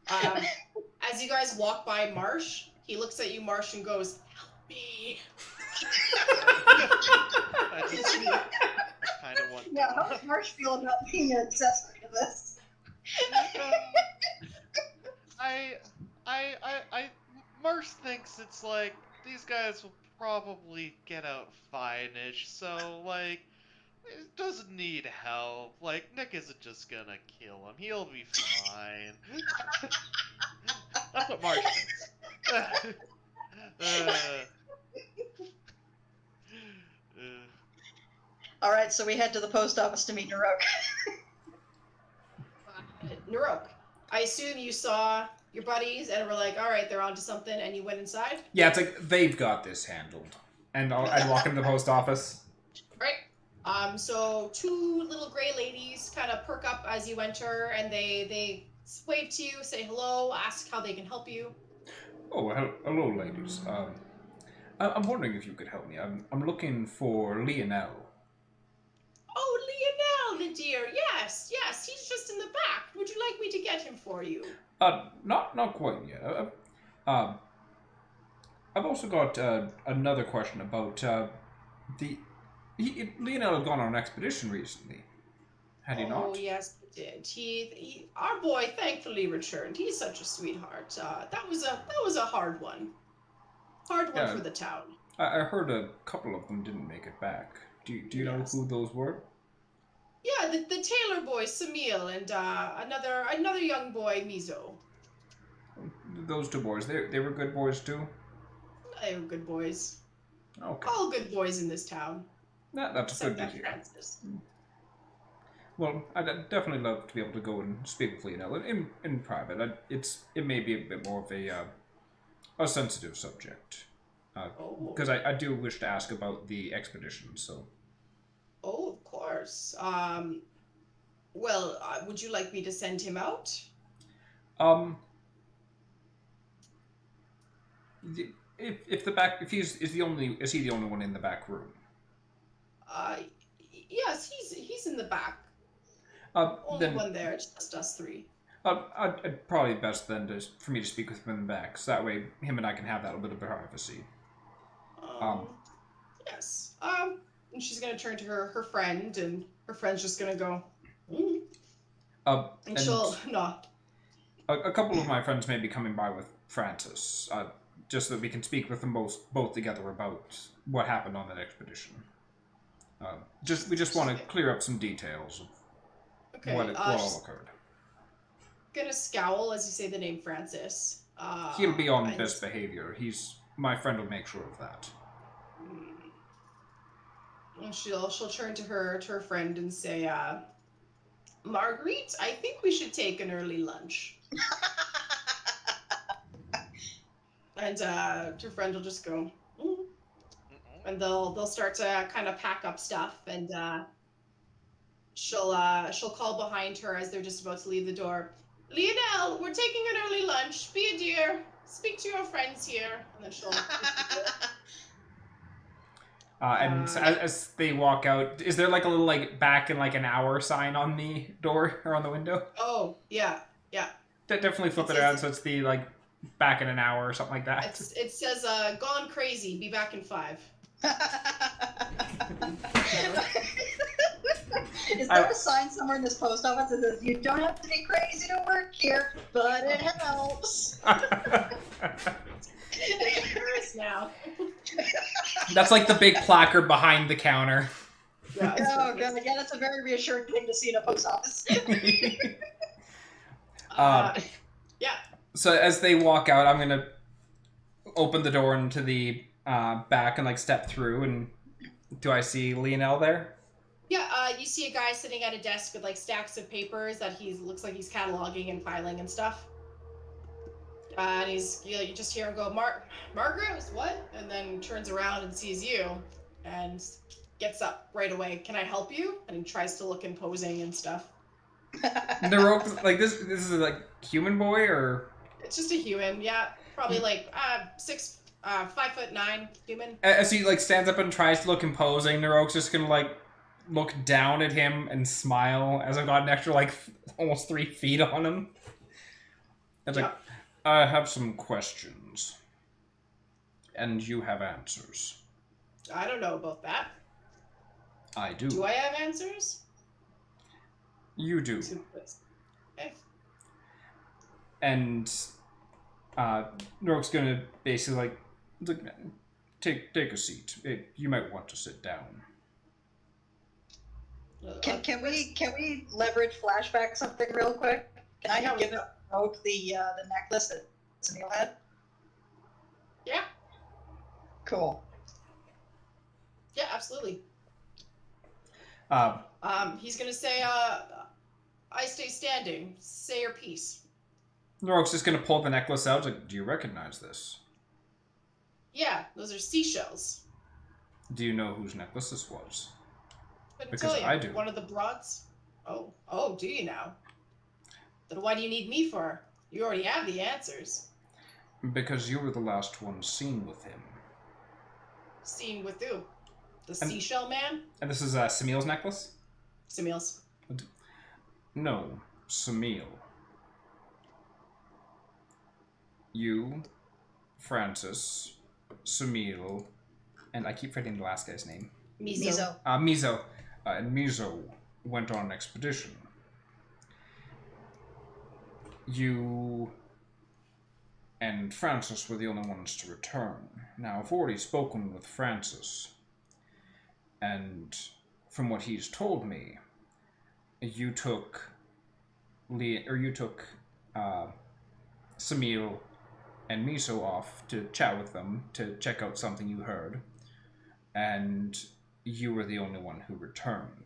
B: As you guys walk by Marsh, he looks at you, Marsh, and goes, "Help me."
D: I kind of want.
G: Yeah, how does Marsh feel about being an accessory to this?
D: Marsh thinks it's like these guys will probably get out fine-ish, so like it doesn't need help. Like Nick isn't just gonna kill him; he'll be fine. That's what Marsh thinks.
G: All right, so we head to the post office to meet Naroke.
B: Naroke, I assume you saw your buddies and were like, all right, they're onto something, and you went inside?
A: Yeah, it's like, they've got this handled. And I'd walk into the post office.
B: Right. So two little gray ladies kind of perk up as you enter, and they wave to you, say hello, ask how they can help you.
A: Oh, well, hello, ladies. I'm wondering if you could help me. I'm looking for Lionel.
B: Oh, Lionel, the dear. Yes, he's just in the back. Would you like me to get him for you?
A: Not quite yet. I've also got another question about Lionel had gone on an expedition recently. Had he not?
B: Oh, yes, he did. Our boy thankfully returned. He's such a sweetheart. That was a hard one. Hard one for the town.
A: I heard a couple of them didn't make it back. Do you know who those were?
B: Yeah, the Taylor boy, Samil, and another young boy, Mizo.
A: Those two boys, they were good boys too?
B: They were good boys.
A: Okay.
B: All good boys in this town.
A: That's good to hear.
B: Francis.
A: Well, I'd definitely love to be able to go and speak with Lionel in private. It may be a bit more of a sensitive subject. because I do wish to ask about the expedition. So.
B: Oh, of course. Well, would you like me to send him out?
A: If is he the only one in the back room?
B: Yes, he's in the back. Only
A: Then
B: one there, just us three.
A: I'd probably best then for me to speak with him in the back, so that way him and I can have that little bit of privacy.
B: Yes. And she's gonna turn to her friend, and her friend's just gonna go. Mm. And she'll nod.
A: A couple of my friends may be coming by with Francis, just so that we can speak with them both together about what happened on that expedition. We just want to clear up some details of what all occurred.
B: Gonna scowl as you say the name Francis.
A: He'll be on best behavior. My friend will make sure of that.
B: And she'll turn to her friend and say, Marguerite, I think we should take an early lunch. And her friend will just go, and they'll start to kind of pack up stuff, and she'll call behind her as they're just about to leave the door. Lionel, we're taking an early lunch. Be a dear. Speak to your friends here, and then she'll.
A: And as they walk out, is there like a little back in an hour sign on the door or on the window?
B: Oh yeah.
A: Definitely flip it around so it's the back in an hour or something like that.
B: It says gone crazy. Be back in 5.
G: Is there a sign somewhere in this post office that says you don't have to be crazy to work here, but it helps?
B: Now.
A: That's like the big placard behind the counter.
B: Yeah,
G: yeah, that's a very reassuring thing to see in a post office.
B: Yeah.
A: So as they walk out, I'm gonna open the door into the back and step through. And do I see Lionel there?
B: Yeah. You see a guy sitting at a desk with stacks of papers that looks like he's cataloging and filing and stuff. And you just hear him go, Margaret, what? And then turns around and sees you and gets up right away. Can I help you? And he tries to look imposing and stuff.
A: Naroke, this is a human boy, or?
B: It's just a human, yeah. Probably 5'9" human.
A: As he stands up and tries to look imposing, Naroke's just gonna look down at him and smile as I've got an extra almost 3 feet on him. It's I have some questions. And you have answers.
B: I don't know about that.
A: I do.
B: Do I have answers?
A: You do.
B: Okay.
A: And Naroke's gonna basically take a seat. You might want to sit down.
G: Can we leverage flashback something real quick? Can I give Naroke the necklace that Sunil had?
B: Yeah.
G: Cool.
B: Yeah, absolutely. He's gonna say, I stay standing. Say your piece.
A: Naroke's just gonna pull the necklace out. Do you recognize this?
B: Yeah, those are seashells.
A: Do you know whose necklace this was?
B: Couldn't tell you.
A: I do.
B: One of the broads. Oh, do you now? Then why do you need me for? You already have the answers.
A: Because you were the last one seen with him.
B: Seen with who? The seashell man?
A: And this is Samil's necklace?
B: Samil's.
A: No, Samil. You, Francis, Samil, and I keep forgetting the last guy's name.
B: Mizo.
A: Mizo. And Mizo went on an expedition. You and Francis were the only ones to return. Now, I've already spoken with Francis, and from what he's told me, you took Samil and Miso off to chat with them to check out something you heard, and you were the only one who returned.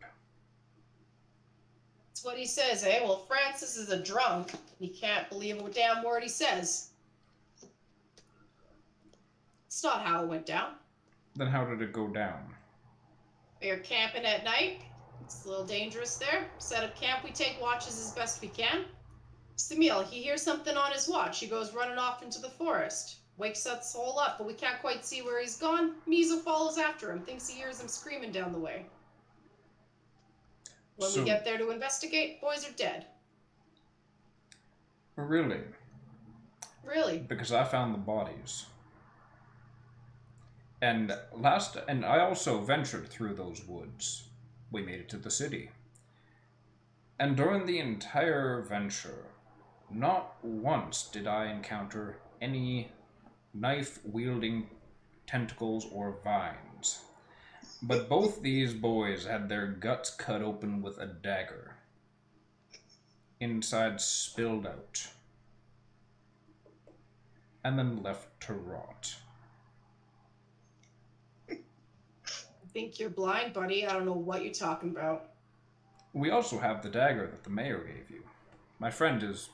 B: That's what he says, eh? Well, Francis is a drunk. He can't believe a damn word he says. It's not how it went down.
E: Then how did it go down?
B: We're camping at night. It's a little dangerous there. Set up camp, we take watches as best we can. Samil, he hears something on his watch. He goes running off into the forest. Wakes us all up, but we can't quite see where he's gone. Mizo follows after him, thinks he hears him screaming down the way. When we get there to investigate, boys are dead.
E: Really?
B: Really?
E: Because I found the bodies. And I also ventured through those woods. We made it to the city. And during the entire venture, not once did I encounter any knife-wielding tentacles or vines. But both these boys had their guts cut open with a dagger. Inside spilled out. And then left to rot.
B: I think you're blind, buddy. I don't know what you're talking about.
E: We also have the dagger that the mayor gave you. My friend is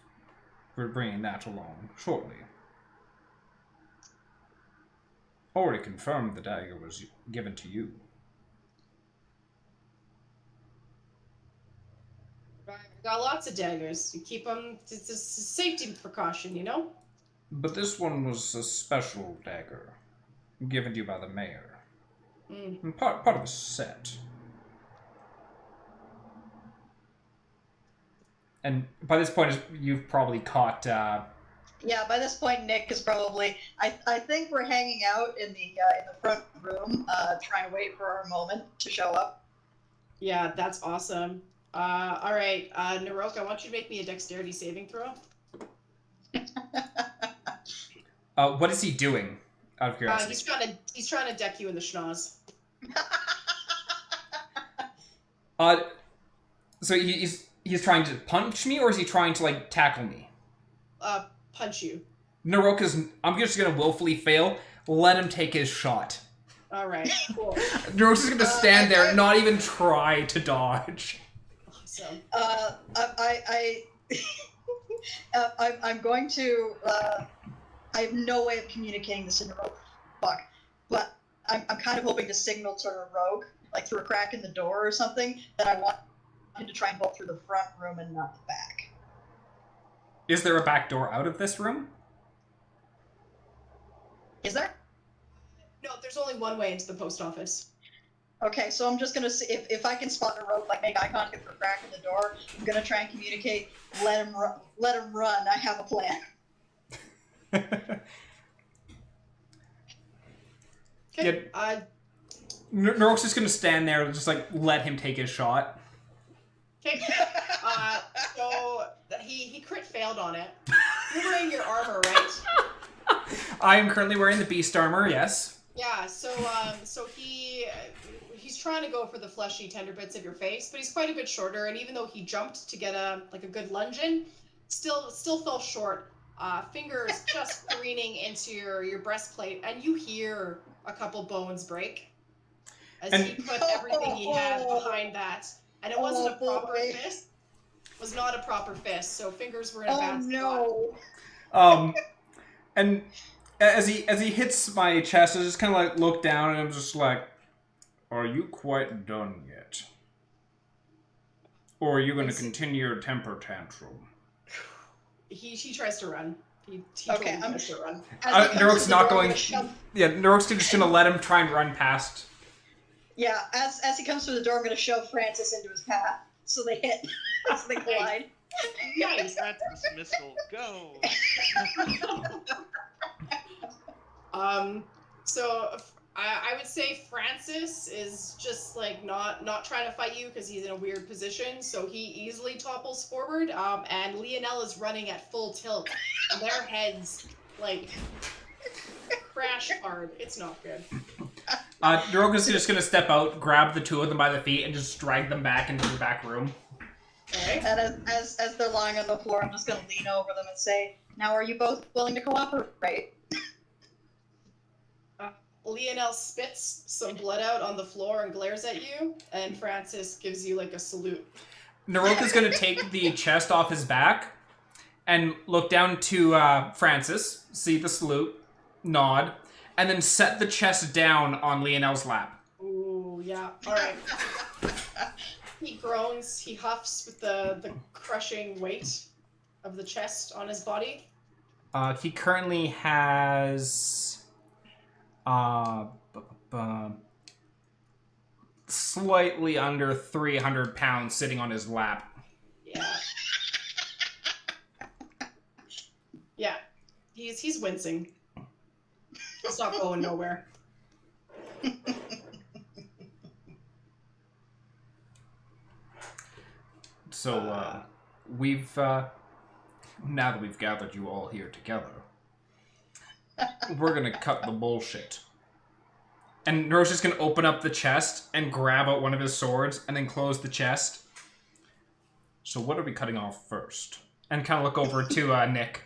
E: bringing that along shortly. Already confirmed the dagger was given to you.
B: I got lots of daggers. You keep them. It's a safety precaution, you know?
E: But this one was a special dagger, given to you by the mayor. And part of a set. And by this point, you've probably caught...
G: Yeah, by this point, Nick is probably... I think we're hanging out in the front room, trying to wait for our moment to show up.
B: Yeah, that's awesome. All right, Naroke, I want you to make me a dexterity saving throw.
E: What is he doing? Out of curiosity.
B: He's trying to deck you in the schnoz.
E: So he's trying to punch me, or is he trying to, like, tackle me?
B: Punch you.
E: Naroke I'm just gonna willfully fail. Let him take his shot.
B: All right, cool.
E: Naroke's just gonna stand there and not even try to dodge.
B: Awesome.
G: I'm going to. I have no way of communicating this in Naroke. Fuck. But I'm kind of hoping to signal to Rogue, like through a crack in the door or something, that I want him to try and go through the front room and not the back.
E: Is there a back door out of this room?
G: Is there?
B: No, there's only one way into the post office.
G: Okay, so I'm just gonna see if I can spot Naroke, like make eye contact through a crack in the door. I'm gonna try and communicate. Let him run. I have a plan.
B: Okay.
E: Yeah. Naroke's just gonna stand there and just like let him take his shot.
B: Okay. So he crit failed on it. You're wearing your armor, right?
E: I am currently wearing the beast armor. Yes.
B: Yeah. So he's trying to go for the fleshy tender bits of your face, but he's quite a bit shorter. And even though he jumped to get a good lunge in, still fell short. Fingers just careening into your breastplate, and you hear a couple bones break as he put everything he had behind that. And it wasn't a proper fist. It was not a proper fist, so fingers were in a bad spot.
E: And as he hits my chest, I just kind of like look down, and I'm just like, "Are you quite done yet? Or are you going to continue your temper tantrum?"
B: He tries to run. He
G: Okay,
B: totally tries to run.
E: Naroke's not going. Yeah, Naroke's just gonna let him try and run past.
G: Yeah, as he comes through the door, I'm gonna shove Francis into his path so they hit, so they collide.
B: Nice.
D: Francis missile, go!
B: So I would say Francis is just like not trying to fight you because he's in a weird position, so he easily topples forward. And Lionel is running at full tilt. And their heads like crash hard. It's not good.
E: Naroke's just gonna step out, grab the two of them by the feet, and just drag them back into the back room.
B: Okay.
G: And as they're lying on the floor, I'm just gonna lean over them and say, "Now, are you both willing to cooperate?"
B: Lionel spits some blood out on the floor and glares at you, and Francis gives you like a salute.
E: Naroke is gonna take the chest off his back and look down to Francis, see the salute, nod,
A: and then set the chest down on Lionel's lap.
B: Ooh, yeah. All right. He groans. He huffs with the crushing weight of the chest on his body.
A: He currently has slightly under 300 pounds sitting on his lap.
B: Yeah. Yeah. He's wincing. It's not going nowhere.
A: So, we've, now that we've gathered you all here together, we're gonna cut the bullshit. And Naroke's just gonna open up the chest and grab out one of his swords and then close the chest. So what are we cutting off first? And kind of look over to Nick.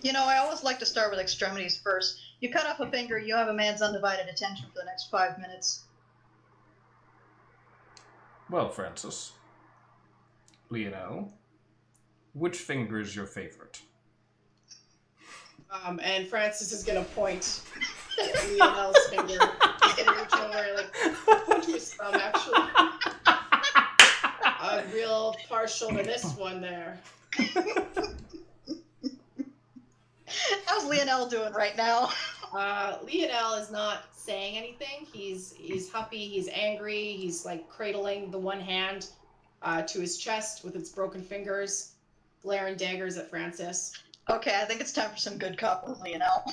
G: You know, I always like to start with extremities first. You cut off a finger, you have a man's undivided attention for the next 5 minutes.
A: Well, Francis. Lionel. Which finger is your favorite?
B: And Francis is gonna point at Lionel's finger. He's gonna reach over and point to his thumb, actually. I'm real partial to this one there.
G: How's Lionel doing right now?
B: Lionel is not saying anything. He's huffy, he's angry, he's like cradling the one hand to his chest with its broken fingers, glaring daggers at Francis.
G: Okay, I think it's time for some good cop with Lionel.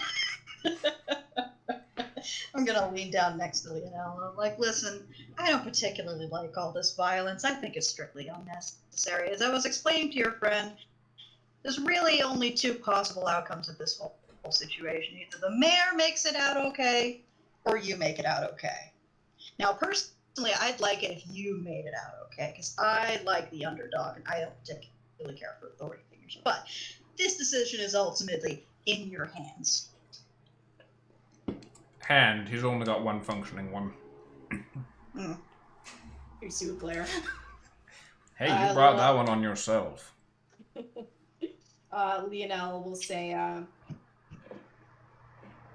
G: I'm gonna lean down next to Lionel and I'm like, listen, I don't particularly like all this violence. I think it's strictly unnecessary. As I was explaining to your friend, there's really only two possible outcomes of this whole situation. Either the mayor makes it out okay, or you make it out okay. Now, personally, I'd like it if you made it out okay, because I like the underdog, and I don't particularly care for authority figures. But this decision is ultimately in your hands.
A: Hand. He's only got one functioning one.
B: You see the glare.
A: Hey, you brought that one on yourself.
B: Lionel will say, I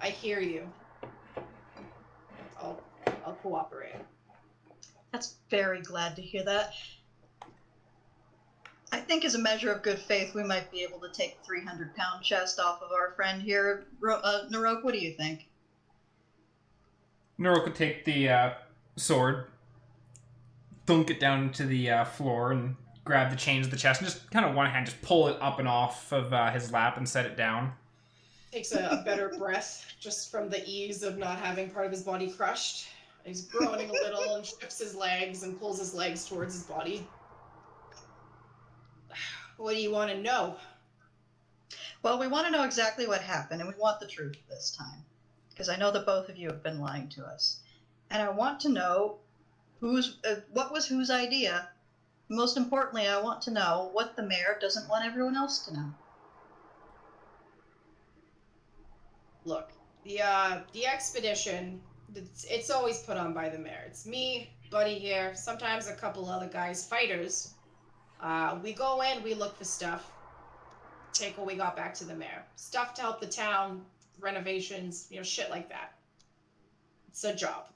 B: hear you. I'll cooperate.
G: That's very glad to hear that. I think as a measure of good faith, we might be able to take 300-pound chest off of our friend here. Naroke, what do you think?
A: Naroke could take the sword, thunk it down into the floor, and grab the chains of the chest, and just kind of one hand just pull it up and off of his lap and set it down.
B: Takes a better breath just from the ease of not having part of his body crushed. He's groaning a little and shifts his legs and pulls his legs towards his body. What do you want to know?
G: Well, we want to know exactly what happened, and we want the truth this time. Because I know that both of you have been lying to us. And I want to know what was whose idea. Most importantly, I want to know what the mayor doesn't want everyone else to know.
B: Look, the expedition, it's always put on by the mayor. It's me, Buddy here, sometimes a couple other guys, fighters. We go in, we look for stuff, take what we got back to the mayor. Stuff to help the town, renovations, shit like that. It's a job.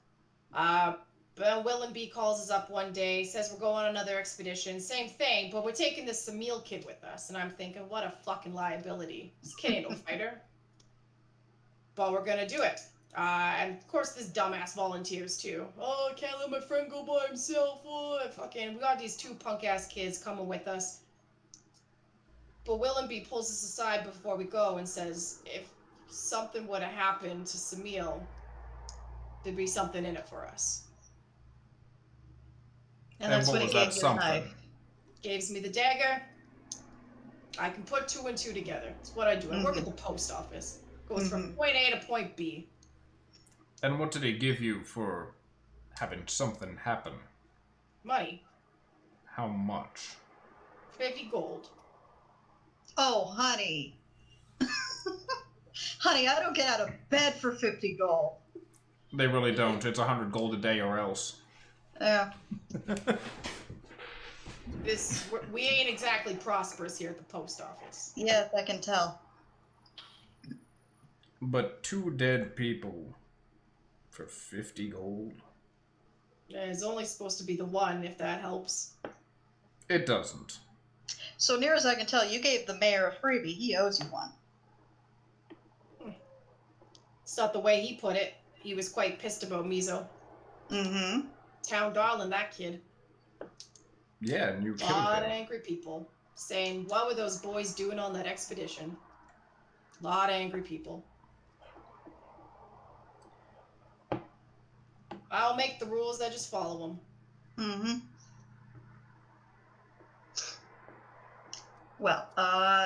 B: But Willenby calls us up one day, says we're going on another expedition, same thing, but we're taking this Samil kid with us. And I'm thinking, what a fucking liability. This kid ain't no fighter. But we're gonna do it. And of course this dumbass volunteers too. Oh, I can't let my friend go by himself. Oh, we got these two punk ass kids coming with us. But Willenby pulls us aside before we go and says, if something would have happened to Samil, there'd be something in it for us.
G: And that's
A: what
G: when he
A: was
G: gave
A: that
G: you the
A: something?
G: knife.
B: Gives me the dagger. I can put 2 and 2 together. It's what I do. I work at the post office. Goes from point A to point B.
A: And what did he give you for having something happen?
B: Money.
A: How much?
B: 50 gold.
G: Oh, honey. Honey, I don't get out of bed for 50 gold.
A: They really don't. It's 100 gold a day or else.
G: Yeah.
B: We ain't exactly prosperous here at the post office.
G: Yes, I can tell.
E: But 2 dead people for 50 gold?
B: It's only supposed to be the one, if that helps.
E: It doesn't.
G: So near as I can tell, you gave the mayor a freebie. He owes you one.
B: It's not the way he put it. He was quite pissed about Mizo.
G: Mm-hmm.
B: Town darling, that kid.
E: Yeah, and you
B: A
E: killed
B: lot of
E: him.
B: angry people saying, what were those boys doing on that expedition? A lot of angry people. I'll make the rules, I just follow them.
G: Mm-hmm. Well,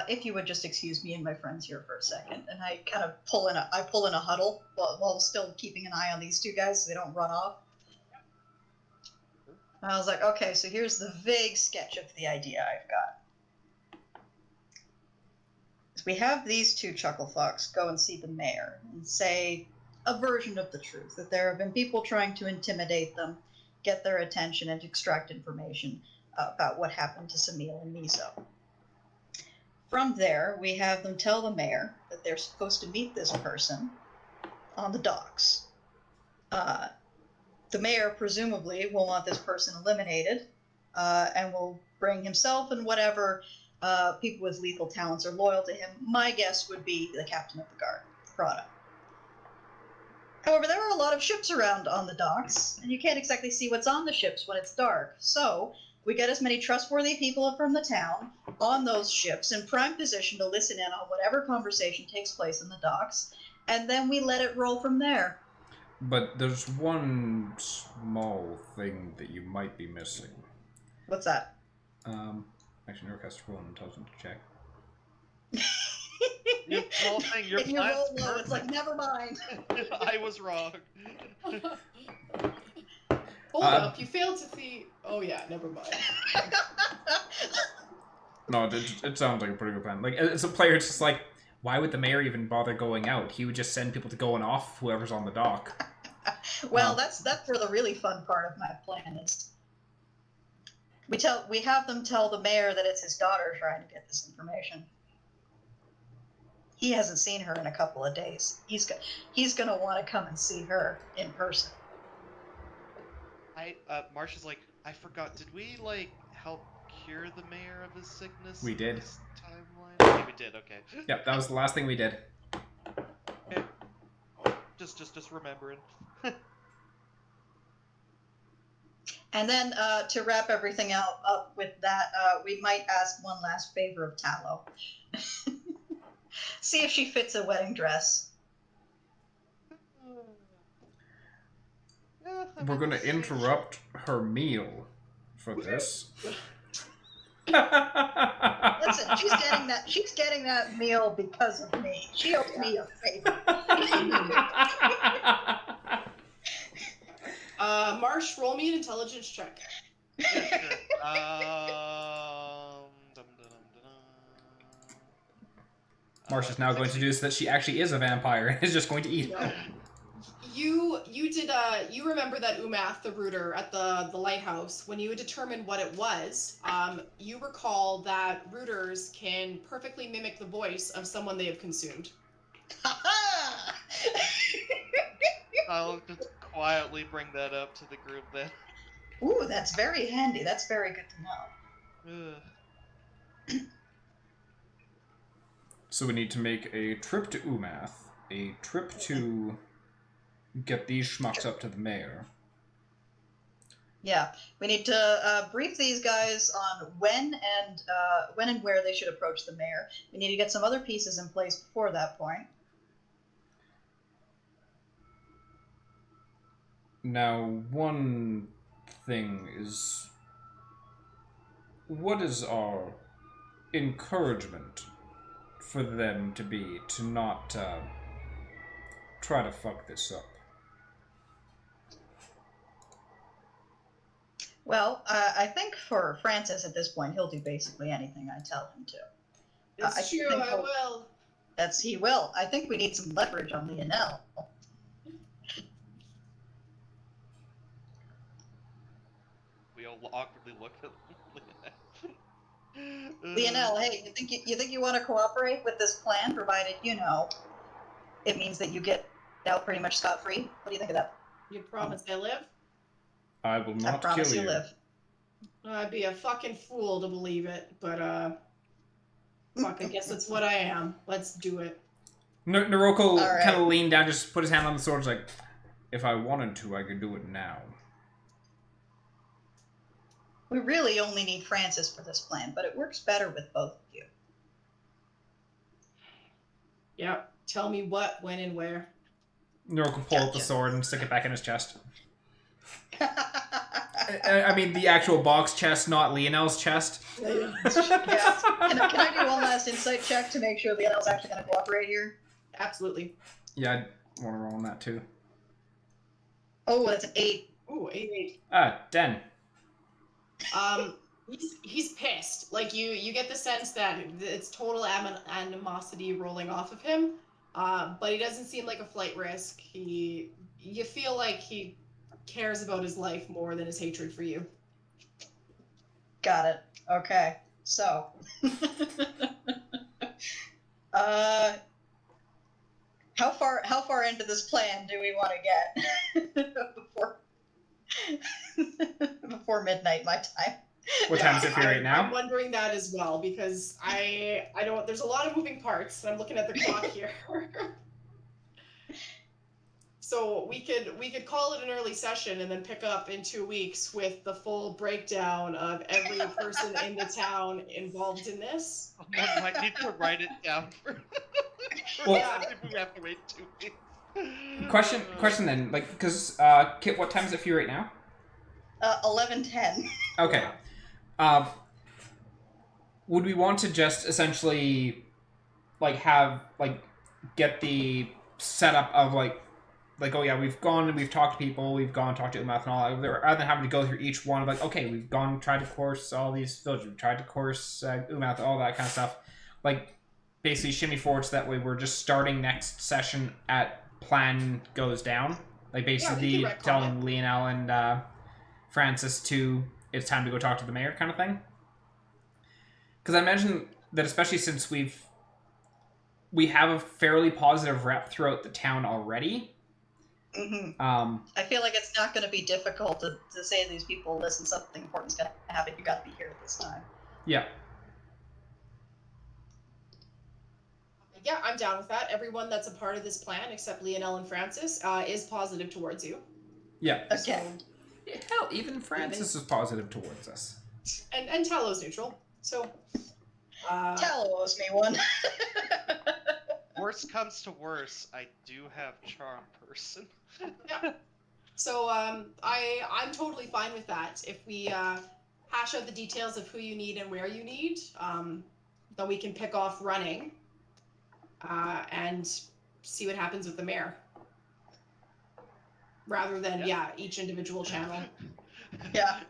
G: if you would just excuse me and my friends here for a second, and I kind of pull in a huddle while still keeping an eye on these 2 guys so they don't run off. And I was like, okay, so here's the vague sketch of the idea I've got. We have these 2 chuckle fucks go and see the mayor and say a version of the truth, that there have been people trying to intimidate them, get their attention, and extract information about what happened to Samil and Mizo. From there, we have them tell the mayor that they're supposed to meet this person on the docks. The mayor presumably will want this person eliminated, and will bring himself and whatever people with lethal talents are loyal to him. My guess would be the captain of the guard, Prada. However, there are a lot of ships around on the docks, and you can't exactly see what's on the ships when it's dark. So we get as many trustworthy people from the town on those ships in prime position to listen in on whatever conversation takes place in the docks, and then we let it roll from there.
E: But there's one small thing that you might be missing.
G: What's that?
E: Actually, Naroke has to roll an intelligence check.
D: Your small thing, your
G: If you
D: plan's
G: roll low, it's like,
D: perfect.
G: never mind.
D: I was wrong.
B: Hold up, you failed to see... Oh yeah, never mind.
E: No, it sounds like a pretty good plan. Like, as a player, it's just like, why would the mayor even bother going out? He would just send people to go and off whoever's on the dock.
G: Well, that's where the really fun part of my plan is. We have them tell the mayor that it's his daughter trying to get this information. He hasn't seen her in a couple of days. He's gonna want to come and see her in person.
D: Marsh is like, I forgot. Did we help cure the mayor of his sickness?
E: We
D: in
E: did.
D: This timeline? Okay, we did. Okay.
E: Yep, that was the last thing we did.
D: Okay. Just remembering.
G: And then to wrap everything up with that, we might ask one last favor of Tallow. See if she fits a wedding dress.
D: Yeah,
E: We're going to interrupt her meal for this.
G: Listen, she's getting that meal because of me. She owes me a favor.
B: Marsh, roll me an intelligence check.
D: Yeah, sure.
E: Marsh is now going to do this that she actually is a vampire and is just going to eat
B: No.
E: her.
B: You remember that Umath, the rooter at the lighthouse, when you had determined what it was, you recall that rooters can perfectly mimic the voice of someone they have consumed.
D: I'll just quietly bring that up to the group then.
G: Ooh, that's very handy. That's very good to know.
D: Ugh.
E: So we need to make a trip to Umath, a trip to get these schmucks up to the mayor.
G: Yeah, we need to brief these guys on when and where they should approach the mayor. We need to get some other pieces in place before that point.
E: Now, one thing is, what is our encouragement for them to be to not try to fuck this up?
G: Well, I think for Francis at this point, he'll do basically anything I tell him to.
B: It's true, I will.
G: He will. I think we need some leverage on the NL.
D: We all awkwardly look at
G: Lionel, hey, you think you want to cooperate with this plan, provided you know it means that you get out pretty much scot-free. What do you think of that?
B: You promise I live?
E: I will
G: I
E: not
G: promise
E: kill
G: you
E: you.
G: live.
B: I'd be a fucking fool to believe it, but fuck, I guess that's what I am. Let's do it.
A: Naroke
G: All right.
A: kind of leaned down, just put his hand on the sword, like, if I wanted to, I could do it now.
G: We really only need Francis for this plan, but it works better with both of you.
B: Yeah. Tell me what, when, and where.
A: Naroke will pull out the
G: Gotcha.
A: sword and stick it back in his chest. I mean, the actual box chest, not Lionel's chest.
G: Yeah. Can I do one last insight check to make sure Lionel's actually going to cooperate here?
B: Absolutely.
A: Yeah, I want to roll on that too.
G: Oh, that's an 8.
B: Ooh, 8.
A: Ah, 10.
B: He's pissed. Like you get the sense that it's total animosity rolling off of him. But he doesn't seem like a flight risk. You feel like he cares about his life more than his hatred for you.
G: Got it. Okay. So, how far into this plan do we want to get before midnight my time?
A: What time is it for you right now?
B: I'm wondering that as well because I don't. There's a lot of moving parts. I'm looking at the clock here. So we could call it an early session and then pick up in 2 weeks with the full breakdown of every person in the town involved in this.
D: I might need to write it down for
A: Well,
D: if we have to wait 2 weeks.
A: Question then, like, because Kit, what time is it for you right now?
G: 11:10.
A: Okay. Would we want to just essentially, like, get the setup of like, oh yeah, we've gone and we've talked to people, we've gone and talked to Umath and all that, rather than having to go through each one of like, okay, we've gone, tried to course all these villagers, we've tried to course Umath, all that kind of stuff. Like, basically shimmy forward so that way we're just starting next session at plan goes down. Like, basically
B: retcon
A: telling Lionel and Francis to, it's time to go talk to the mayor kind of thing. Because I imagine that especially since we have a fairly positive rep throughout the town already.
G: Mm-hmm.
A: I
G: feel like it's not going to be difficult to say to these people, listen, something important's going to happen. You got to be here at this time.
A: Yeah.
B: Yeah, I'm down with that. Everyone that's a part of this plan, except Lionel and Francis, is positive towards you.
A: Yeah.
G: Okay.
A: Hell, even Francis is positive towards us.
B: And Talo's neutral. So,
G: Talo owes me one.
D: Worst comes to worst, I do have charm person.
B: yeah. So I'm totally fine with that. If we hash out the details of who you need and where you need, then we can pick off running and see what happens with the mayor. Rather than each individual channel.
G: Yeah.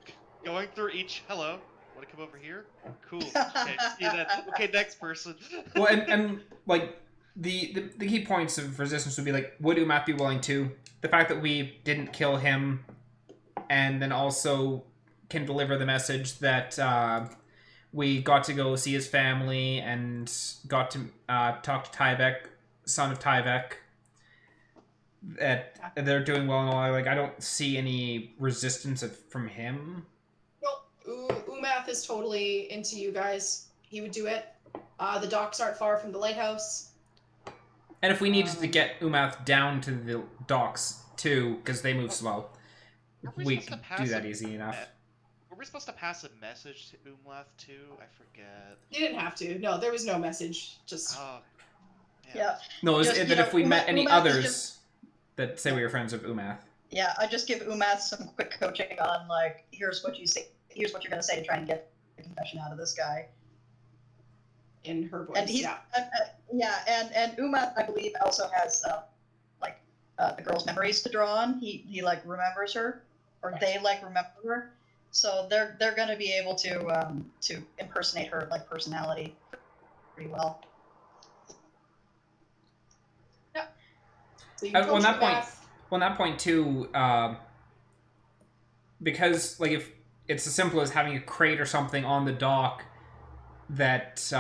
D: Going through each. Hello. Want to come over here? Cool. Okay. See that. Okay. Next person.
A: Well, and like the key points of resistance would be like, would Umath be willing to? The fact that we didn't kill him, and then also can deliver the message that we got to go see his family and got to talk to Tyvek, son of Tyvek. That they're doing well and all. Like, I don't see any resistance from him.
B: Well, Umath is totally into you guys. He would do it. The docks aren't far from the lighthouse.
A: And if we needed to get Umath down to the docks too, because they move slow, we could do that easy enough.
D: Were we supposed to pass a message to Umlath too? I forget.
B: You didn't have to. No, there was no message. Just
D: Oh.
G: Yeah.
A: No, is
G: Just,
A: it
G: you
A: that
G: know,
A: if we met any
G: Umath is
A: others
G: just-
A: that say we were friends of Umath?
G: Yeah, I just give Umath some quick coaching on, like, here's what you say, here's what you're going to say to try and get a confession out of this guy.
B: in her voice.
G: And he's, and Umath, I believe, also has, the girl's memories to draw on. He like, remembers her, or they, like, remember her. So they're going to be able to impersonate her, like, personality pretty well.
B: So you
A: On
B: coach
A: that point,
B: Umath.
A: on that point too, because like if it's as simple as having a crate or something on the dock, that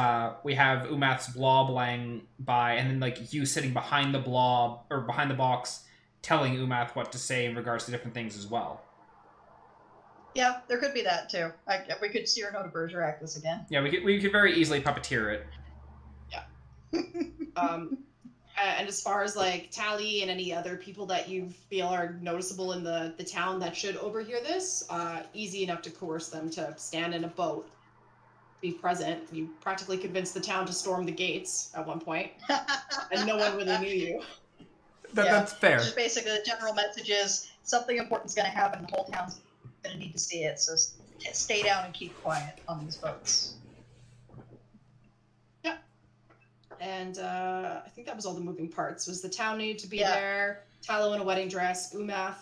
A: we have Umath's blob laying by, and then like you sitting behind the blob or behind the box, telling Umath what to say in regards to different things as well.
G: Yeah, there could be that too. We could Cyrano de Bergerac this again.
A: Yeah, we could very easily puppeteer it.
B: And as far as like Tally and any other people that you feel are noticeable in the town that should overhear this, easy enough to coerce them to stand in a boat, be present. You practically convinced the town to storm the gates at one point, and no one really knew you.
A: That's fair.
G: Just basically, the general message is something important's going to happen. The whole town's going to need to see it. So stay down and keep quiet on these boats.
B: Yeah. And I think that was all the moving parts. Was the town needed to be there? Tallow in a wedding dress. Umath,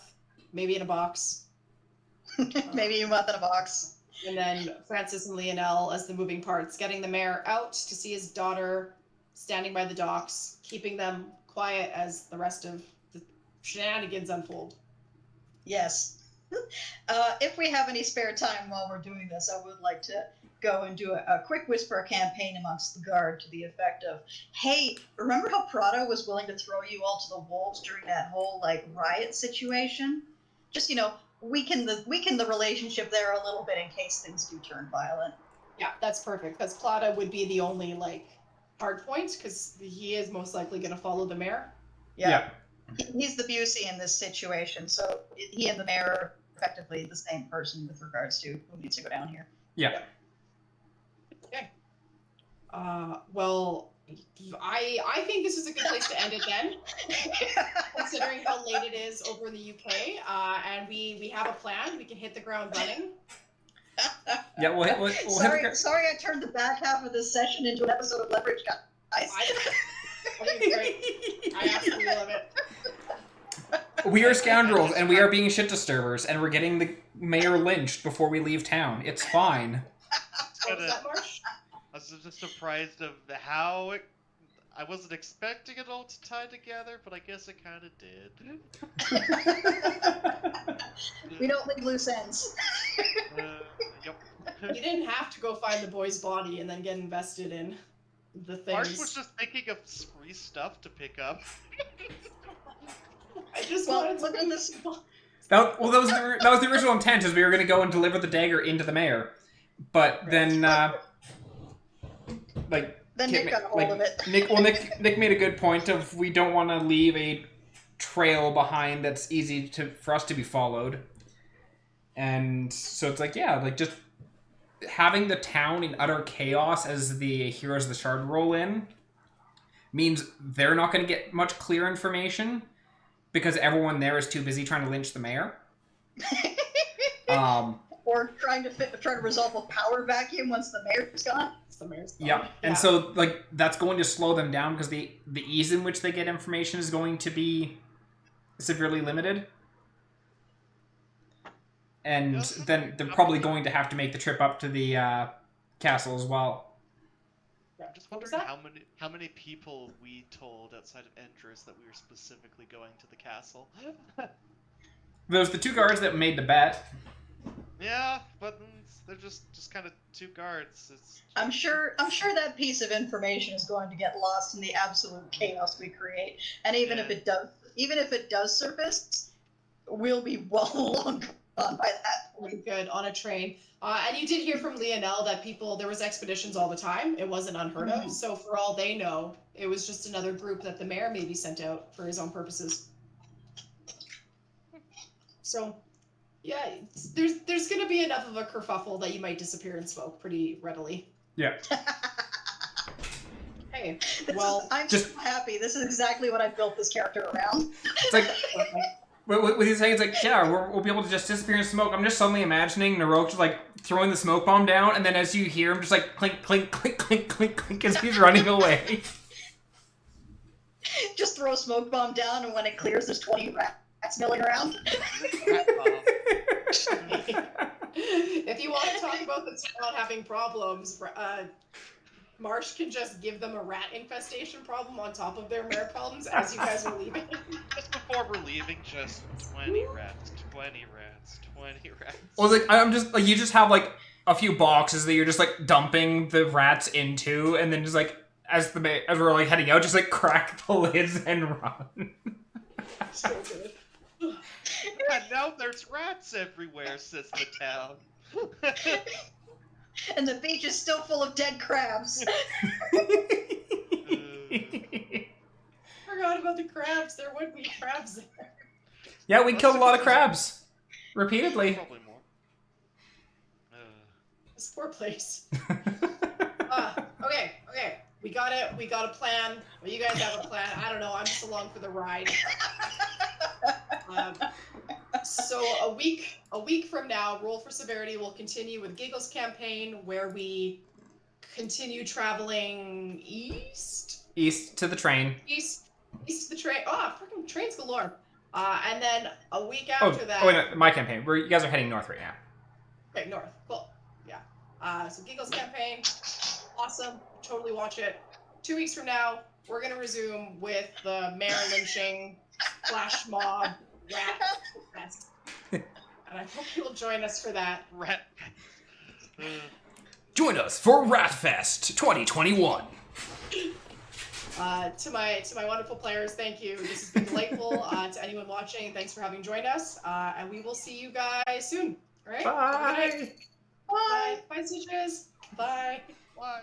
B: maybe in a box.
G: Maybe Umath in a box.
B: And then Francis and Lionel as the moving parts, getting the mayor out to see his daughter standing by the docks, keeping them quiet as the rest of the shenanigans unfold.
G: Yes. If we have any spare time while we're doing this, I would like to go and do a quick whisper campaign amongst the guard to the effect of, hey, remember how Prado was willing to throw you all to the wolves during that whole like riot situation? Just, weaken the relationship there a little bit in case things do turn violent.
B: Yeah, that's perfect, because Plata would be the only like hard point, because he is most likely going to follow the mayor.
A: Yeah.
G: He's the Busey in this situation, so he and the mayor are effectively the same person with regards to who needs to go down here.
A: Yeah.
B: Okay. Well, I think this is a good place to end it then, considering how late it is over in the UK, and we have a plan. We can hit the ground running.
A: Yeah, we'll hit
G: Sorry, I turned the back half of this session into an episode of Leverage, guys.
B: I think it's great. I absolutely love it.
A: We are scoundrels, and we are being shit disturbers, and we're getting the mayor lynched before we leave town. It's fine.
B: What was that, Marsh?
D: I was just surprised of how it. I wasn't expecting it all to tie together, but I guess it kind of did.
G: We don't leave loose ends.
D: Yep.
B: You didn't have to go find the boy's body and then get invested in the things.
D: Marsh was just thinking of free stuff to pick up.
B: I just
G: Well,
B: wanted to
G: look at this.
A: That was the original intent, is we were going to go and deliver the dagger into the mayor. But then,
G: Then Nick got a hold of it.
A: Nick made a good point of we don't want to leave a trail behind that's easy for us to be followed. And so it's like, yeah, like just having the town in utter chaos as the Heroes of the Shard roll in means they're not going to get much clear information because everyone there is too busy trying to lynch the mayor.
G: Or trying to resolve a power vacuum once the mayor's gone.
B: the mayor's gone.
A: Yeah, and so like that's going to slow them down because the ease in which they get information is going to be severely limited. And then they're probably going to have to make the trip up to the castle as well.
D: I'm just
B: What was
D: wondering
B: that?
D: how many people we told outside of Endress that we were specifically going to the castle.
A: There's the two guards that made the bet.
D: Yeah, but they're just kind of two guards.
G: I'm sure that piece of information is going to get lost in the absolute chaos we create. And even if it does surface, we'll be well long gone by that point.
B: Really good on a train. And you did hear from Lionel that there was expeditions all the time. It wasn't unheard of. So for all they know, it was just another group that the mayor maybe sent out for his own purposes. So, yeah, there's going to be enough of a kerfuffle that you might disappear in smoke pretty readily.
A: Yeah.
B: Hey,
G: I'm so happy. This is exactly what I built this character around.
A: It's like, what he's saying is like, yeah, we'll be able to just disappear in smoke. I'm just suddenly imagining Naroke just like throwing the smoke bomb down, and then as you hear him just like clink, clink, clink, clink, clink, clink as he's running away.
G: Just throw a smoke bomb down, and when it clears, there's 20 rats milling around.
B: If you want to talk about the town having problems, Marsh can just give them a rat infestation problem on top of their mare problems as you guys are leaving.
D: Just before we're leaving, just 20 rats, 20 rats, 20 rats.
A: Well, like I'm just like you just have like a few boxes that you're just like dumping the rats into, and then just like as we're like heading out, just like crack the lids and run.
B: So good.
D: And now there's rats everywhere, says the town.
G: And the beach is still full of dead crabs.
B: Forgot about the crabs. There would be crabs there.
A: Yeah, we killed a lot of crabs. Repeatedly.
D: Probably more.
B: This poor place. Okay. We got it. We got a plan. Well, you guys have a plan. I don't know. I'm just along for the ride. So a week from now, Roll for Severity will continue with Giggle's campaign, where we continue traveling east.
A: East to the train.
B: East to the train. Oh, freaking trains galore. And then a week after that.
A: Oh, wait, no, my campaign. You guys are heading north right now.
B: Okay, north. Cool. Yeah. So Giggle's campaign, awesome. Totally watch it. 2 weeks from now, we're gonna resume with the mare lynching, flash mob, rat fest. And I hope you'll join us for that.
D: Rat.
A: Join us for Ratfest 2021.
B: To my wonderful players, thank you. This has been delightful. To anyone watching, thanks for having joined us. And we will see you guys soon. All right. Have a good night.
A: Bye.
B: Bye. Bye, Stitches. Bye.
D: Why?